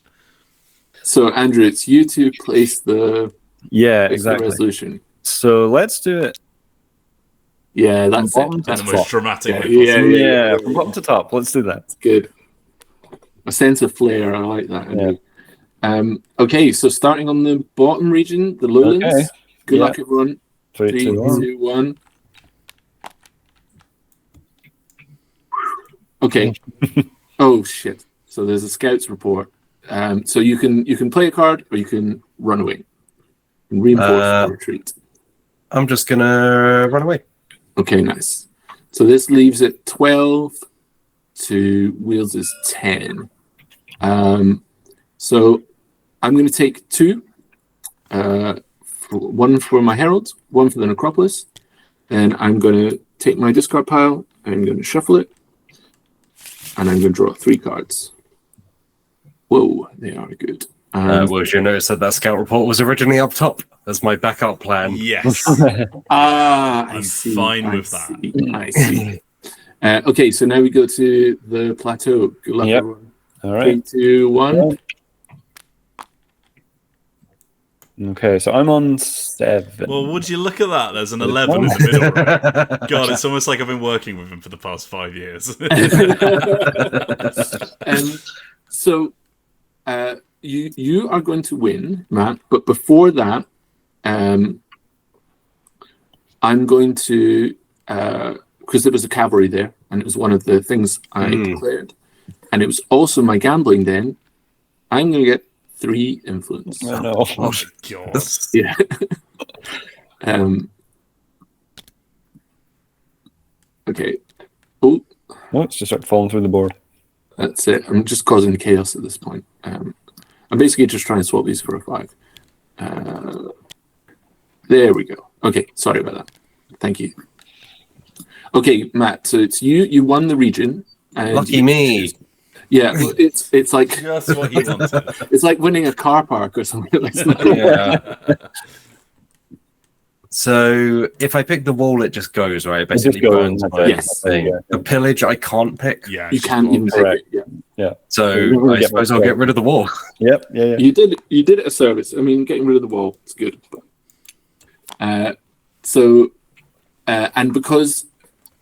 S2: So Andrew, it's you to place the
S4: exactly.
S2: resolution.
S4: So let's do it.
S2: Yeah, that's it.
S1: That's the most dramatic way
S2: possible.
S4: Yeah, from bottom to top. Let's do that.
S2: That's good. A sense of flair. I like that, Andrew. Yeah. Okay, so starting on the bottom region, the lowlands. Okay. Good luck, everyone. 3, 2, 1. Okay. Oh shit! So there's a scouts report. So you can play a card, or you can run away and reinforce the retreat.
S3: I'm just gonna run away.
S2: Okay, nice. So this leaves it 12 to Wheels' 10. So I'm going to take 2. 1 for my heralds, 1 for the necropolis. Then I'm going to take my discard pile. I'm going to shuffle it. And I'm going to draw 3 cards. Whoa, they are good.
S3: Well, you notice that scout report was originally up top. That's my backup plan.
S1: Yes.
S2: I'm
S1: fine with that.
S2: I see. Okay, so now we go to the plateau. Good luck, everyone.
S4: All right.
S2: 3, 2, 1.
S4: Okay, so I'm on 7.
S1: Well, would you look at that? There's an 11 in the middle. Right? God, it's almost like I've been working with him for the past 5 years.
S2: So you are going to win, Matt, but before that, I'm going to, because there was a cavalry there, and it was one of the things I declared, and it was also my gambling den, I'm going to get 3 influence.
S4: Oh, no.
S1: Oh, my God.
S2: Yeah. Okay. Oh.
S4: No, it's just start falling through the board.
S2: That's it. I'm just causing chaos at this point. I'm basically just trying to swap these for a 5. There we go. Okay, sorry about that. Thank you. Okay, Matt, so it's you. You won the region.
S3: Lucky me.
S2: Yeah, well, it's like
S1: just what he wanted.
S2: It's like winning a car park or something like that.
S3: Yeah. So if I pick the wall, it just goes, right? It basically burns my thing. Yeah. The pillage, I can't pick.
S1: Yeah,
S2: you can't even pick it. Yeah.
S3: So I suppose I'll get rid of the wall.
S4: Yep. Yeah.
S2: You did it a service. I mean, getting rid of the wall is good. And because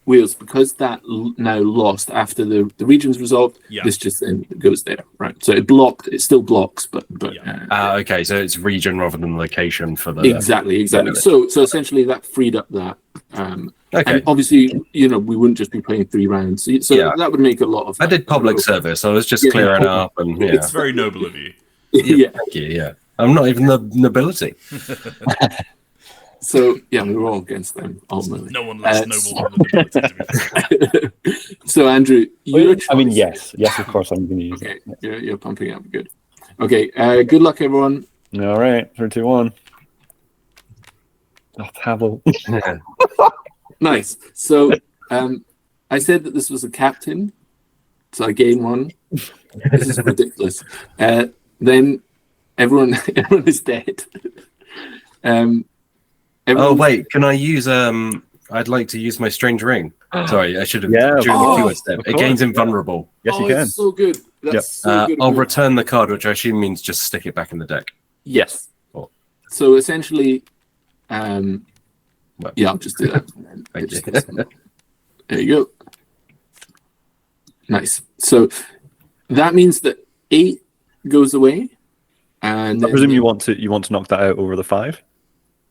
S2: Wheels, because that now lost after the region's resolved, this just then goes there, right? So it still blocks, but
S3: okay, so it's region rather than location for the
S2: exactly. So essentially that freed up that. Okay. And obviously, we wouldn't just be playing 3 rounds, so that would make a lot of.
S3: I did public service. I was just clearing up, and
S1: it's very noble of you.
S3: Thank you. Yeah, I'm not even the nobility.
S2: So we were all against them ultimately.
S1: No one less noble than the ability.
S2: So Andrew,
S4: yes, of course I'm going to use it.
S2: Okay, you're pumping up. Good. Okay, good luck, everyone.
S4: All right, 3, 2, 1. Oh, Pablo.
S2: Nice. So I said that this was a captain, so I gain 1. This is ridiculous. Then everyone is dead.
S3: Wait, can I use I'd like to use my strange ring. Sorry, I should have during the keyword step. It gains invulnerable.
S4: Yes, you can.
S2: That's so good. That's so good.
S3: I'll return the card, which I assume means just stick it back in the deck.
S2: Yes.
S3: Cool.
S2: So essentially,
S3: Well,
S2: yeah, I'll just do that.
S3: thank you.
S2: There you go. Nice. So that means that 8 goes away, and
S4: I presume you want to knock that out over the 5.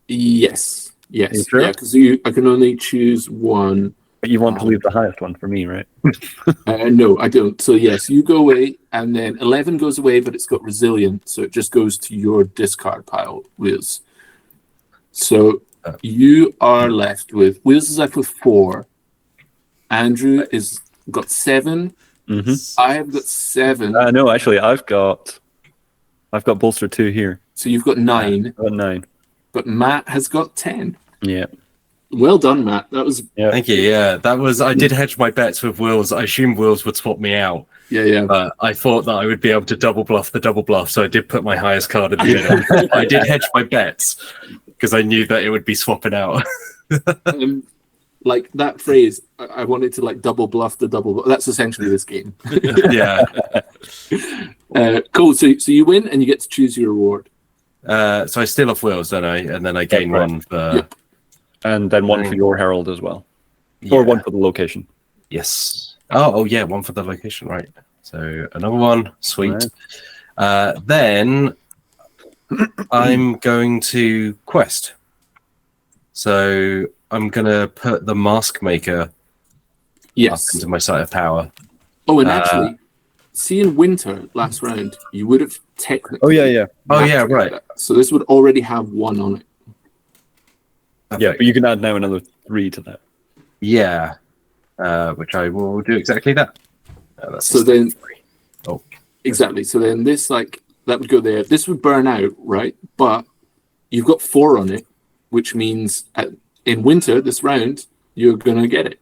S2: Yes.
S4: Are you sure?
S2: Yeah, because I can only choose one.
S4: But you want to leave the highest one for me, right?
S2: No, I don't. So yes, you go away, and then 11 goes away, but it's got resilient, so it just goes to your discard pile, Wheels. So you are left with Wheels is left with 4. Andrew is got 7.
S4: Mm-hmm.
S2: I have got 7.
S4: No, actually, I've got bolster 2 here.
S2: So you've got 9.
S4: I've got 9.
S2: But Matt has got 10.
S4: Yeah.
S2: Well done, Matt. That was
S3: Thank you. Yeah, that was. I did hedge my bets with Wills. I assumed Wills would swap me out.
S2: yeah.
S3: But I thought that I would be able to double bluff the double bluff, so I did put my highest card in the middle. I did hedge my bets because I knew that it would be swapping out.
S2: Like that phrase, I wanted to like double bluff the double. That's essentially this game.
S3: Yeah.
S2: Cool. So you win and you get to choose your reward.
S3: So I steal off Wills, don't I? And then I gain one for.
S2: Yep.
S4: And then one for your herald as well. Or one for the location.
S3: Yes. Oh yeah, one for the location, right. So another one, sweet.
S4: Right.
S3: Then I'm going to quest. So I'm gonna put the Mask Maker up into my site of power.
S2: Oh, and actually, see in winter last round, you would have technically.
S4: Oh yeah.
S3: Oh yeah, right.
S2: So this would already have 1 on it.
S4: Yeah, but you can add now another 3 to that.
S3: Yeah, which I will do exactly that.
S2: So then,
S3: oh,
S2: exactly. So then this that would go there. This would burn out, right? But you've got 4 on it, which means in winter this round you're gonna get it,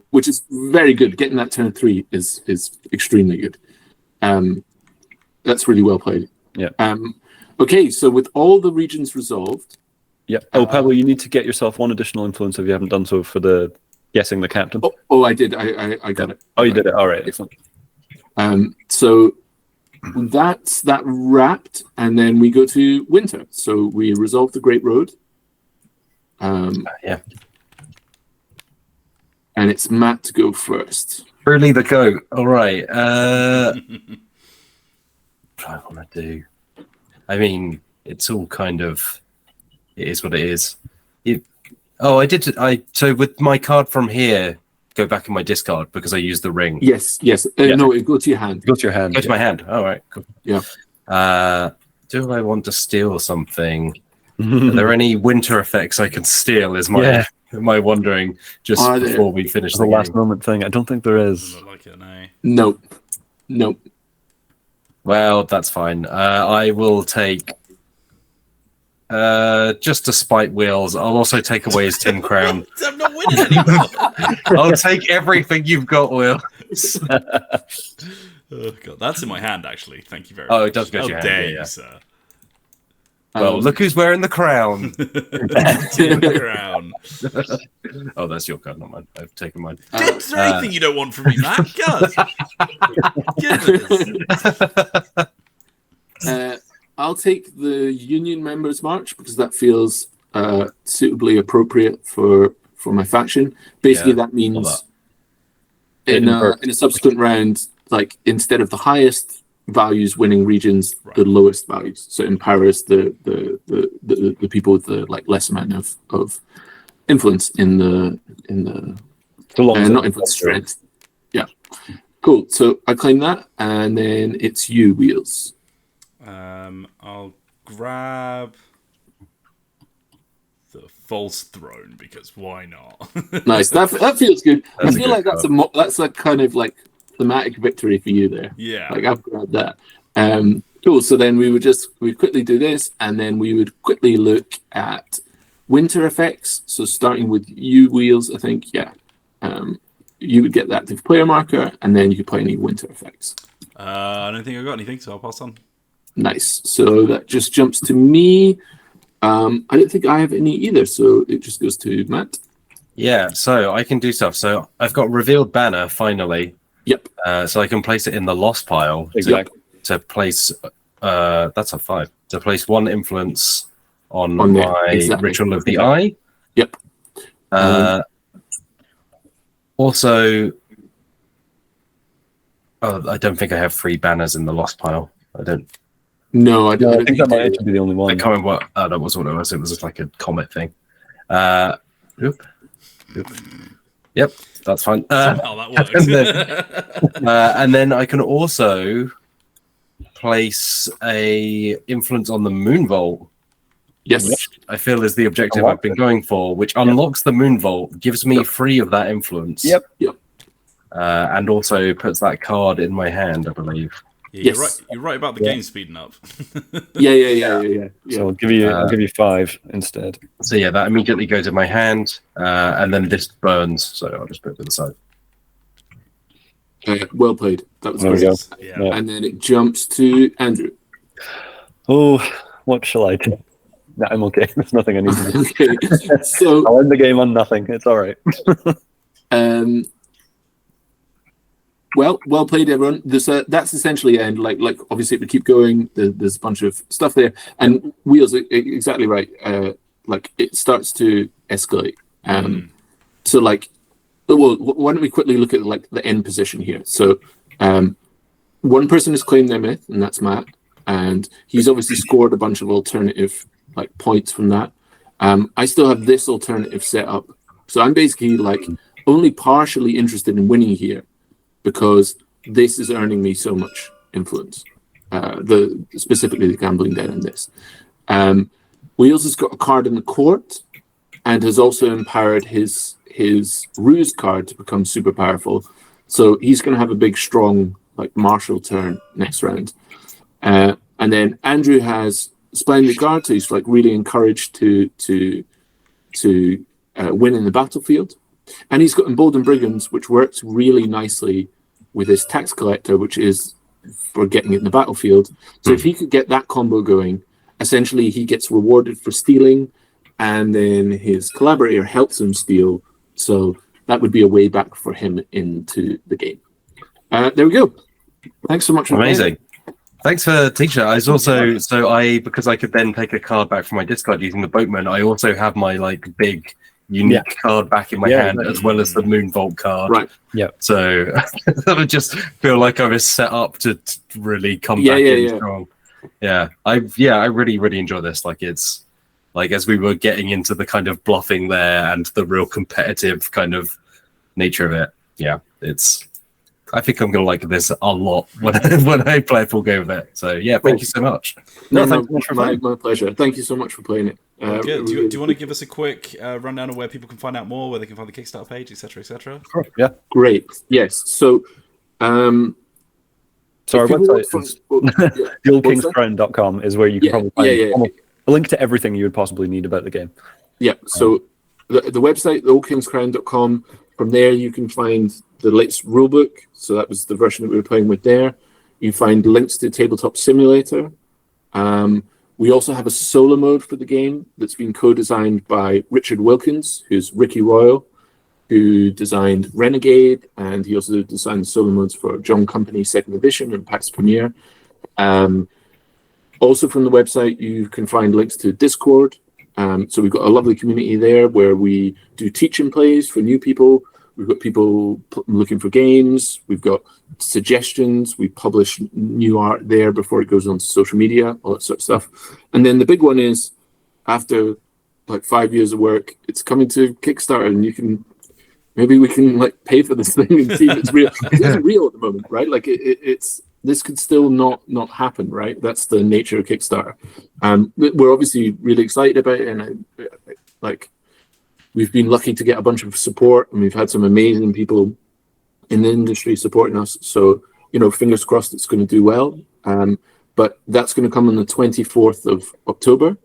S2: which is very good. Getting that turn 3 is extremely good. That's really well played.
S4: Yeah.
S2: Okay, so with all the regions resolved.
S4: Yeah. Oh, Pablo, you need to get yourself 1 additional influence if you haven't done so for the guessing the captain.
S2: Oh, I did. I got it.
S4: Oh, you did it. All right. Excellent.
S2: So that's that wrapped, and then we go to winter. So we resolve the Great Road.
S3: Yeah.
S2: And it's Matt to go first.
S3: Truly the goat. All right. What do I want to do? I mean, it's all kind of. It is what it is. So with my card from here, go back in my discard because I used the ring.
S2: Yes. No, it goes to your hand.
S4: Go to your hand.
S3: Go to my hand. All right. Cool.
S2: Yeah.
S3: Do I want to steal something? Are there any winter effects I can steal? Am I wondering just before we finish the
S4: last moment thing? I don't think there is.
S1: I don't like it, no.
S2: Nope.
S3: Well, that's fine. I will take. Just to spite Wheels, I'll also take away his 10 crown.
S1: I'm not winning anymore.
S3: I'll take everything you've got, Wheels.
S1: Oh god, that's in my hand actually. Thank you very much.
S3: Oh, it does go to your hand.
S1: Dare
S3: Yeah.
S1: you, sir.
S3: Well, look who's wearing the crown.
S1: Crown.
S3: Oh, that's your card, not mine. I've taken mine.
S1: Is there anything you don't want from me, Matt? God. Goodness.
S2: I'll take the Union Members March because that feels suitably appropriate for my faction. Basically, that means in a subsequent round, like instead of the highest values winning regions, the lowest values. So it empowers the people with the less amount of influence in the not influence, strength. Yeah, cool. So I claim that, and then it's you, Wheels.
S1: I'll grab the False Throne because why not?
S2: Nice. That feels good. I feel like that's a kind of like thematic victory for you there.
S1: Yeah.
S2: Like I've grabbed that. Cool. So then we'd quickly do this, and then we would quickly look at winter effects. So starting with you, Wheels, I think, yeah. You would get the active player marker, and then you could play any winter effects.
S1: I don't think I've got anything, so I'll pass on.
S2: Nice. So that just jumps to me. I don't think I have any either, so it just goes to Matt.
S3: Yeah, so I can do stuff. So I've got revealed banner finally.
S2: Yep.
S3: So I can place it in the lost pile.
S4: Exactly.
S3: To place that's a 5. To place 1 influence on
S2: there,
S3: my
S2: exactly.
S3: Ritual of the Eye.
S2: Yep.
S3: Also, I don't think I have 3 banners in the lost pile. I don't.
S2: No, I don't
S4: I think that might actually be the only
S3: I
S4: one.
S3: can't remember what. That was what it was. It was just like a comet thing. Oop. Yep, that's fine.
S1: Somehow that works.
S3: And then I can also place a influence on the Moonvolt.
S2: Yes.
S3: Which I feel is the objective
S4: Unlock
S3: I've been
S4: it.
S3: going for, which unlocks the Moonvolt, gives me 3 of that influence.
S4: Yep.
S3: And also puts that card in my hand, I believe.
S1: Yeah,
S2: Yes.
S1: you're right about the game speeding up.
S2: Yeah.
S4: So I'll give you 5 instead.
S3: So yeah, that immediately goes in my hand, and then this burns, so I'll just put it to the side.
S2: Well played. That was
S4: There we
S2: great.
S4: go.
S1: Yeah.
S2: And then it jumps to Andrew.
S4: Oh, what shall I do? No, I'm okay. There's nothing I need to do.
S2: Okay. So
S4: I'll end the game on nothing. It's all right.
S2: well played, everyone. That's essentially end. Like obviously we keep going. There's a bunch of stuff there, and Wheels exactly right. Like it starts to escalate. So like, well, why don't we quickly look at like the end position here? So, one person has claimed their myth, and that's Matt, and he's obviously scored a bunch of alternative like points from that. I still have this alternative set up, so I'm basically like only partially interested in winning here, because this is earning me so much influence. Specifically the gambling den in this. Wheels has got a card in the court, and has also empowered his ruse card to become super powerful. So he's going to have a big, strong like martial turn next round. And then Andrew has Splendid Guard, so he's like really encouraged to win in the battlefield. And he's got Emboldened Brigands, which works really nicely with his Tax Collector, which is for getting it in the battlefield. So if he could get that combo going, essentially he gets rewarded for stealing, and then his collaborator helps him steal. So that would be a way back for him into the game. There we go. Thanks so much for
S3: Amazing. Thanks for teaching. I was also because I could then take a card back from my discard using the boatman. I also have my like big unique card back in my hand, as well as the Moonvolt card.
S2: Right.
S3: Yeah. So I just feel like I was set up to really come back in strong. Yeah. I really enjoy this. Like it's like as we were getting into the kind of bluffing there and the real competitive kind of nature of it. Yeah. I think I'm gonna like this a lot when I play a full game of it. So yeah, thank you so much.
S2: No, my pleasure. Thank you so much for playing it.
S1: Good. Do you want to give us a quick rundown of where people can find out more, where they can find the Kickstarter page, etc., etc.?
S4: Sure. Yeah.
S2: Great. Yes. So,
S4: so our website is theoldkingscrown.com is where you can probably find a link to everything you would possibly need about the game.
S2: Yeah. So the website, theoldkingscrown.com. From there, you can find the latest rulebook. So that was the version that we were playing with there. You find links to Tabletop Simulator. We also have a solo mode for the game that's been co-designed by Richard Wilkins, who's Ricky Royal, who designed Renegade, and he also designed solo modes for John Company 2nd Edition and PAX Premiere. Also from the website, you can find links to Discord. So we've got a lovely community there where we do teaching plays for new people. We've got people looking for games. We've got suggestions. We publish new art there before it goes on social media, all that sort of stuff. And then the big one is, after like 5 years of work, it's coming to Kickstarter, and maybe we can like pay for this thing and see if it's real. It isn't real at the moment, right? Like it's this could still not happen, right? That's the nature of Kickstarter. We're obviously really excited about it, and we've been lucky to get a bunch of support, and we've had some amazing people in the industry supporting us. So, fingers crossed it's going to do well. But that's going to come on the 24th of October.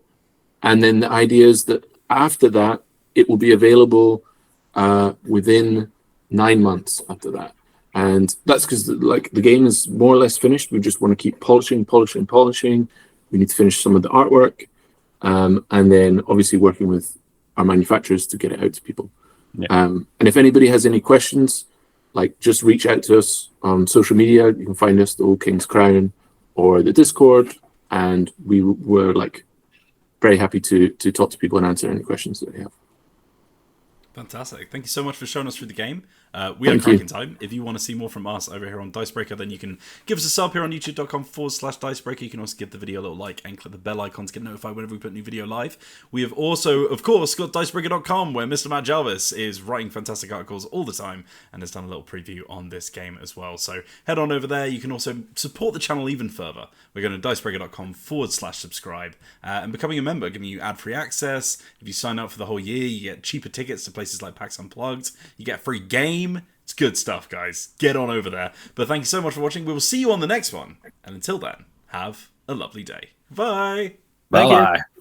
S2: And then the idea is that after that, it will be available within 9 months after that. And that's because the game is more or less finished. We just want to keep polishing. We need to finish some of the artwork. And then obviously working with our manufacturers to get it out to people. Yeah. And if anybody has any questions, just reach out to us on social media. You can find us, the Old King's Crown, or the Discord, and we were like very happy to talk to people and answer any questions that they have.
S1: Fantastic. Thank you so much for showing us through the game. We had a cracking time. If you want to see more from us over here on Dicebreaker, then you can give us a sub here on youtube.com/Dicebreaker. You can also give the video a little like and click the bell icon to get notified whenever we put a new video live. We have also, of course, got Dicebreaker.com, where Mr. Matt Jarvis is writing fantastic articles all the time and has done a little preview on this game as well. So head on over there. You can also support the channel even further. We're going to Dicebreaker.com/subscribe and becoming a member, giving you ad-free access. If you sign up for the whole year, you get cheaper tickets to places like PAX Unplugged. You get a free game. It's good stuff, guys. Get on over there. But thank you so much for watching. We will see you on the next one. And until then, have a lovely day. Bye.
S3: Bye.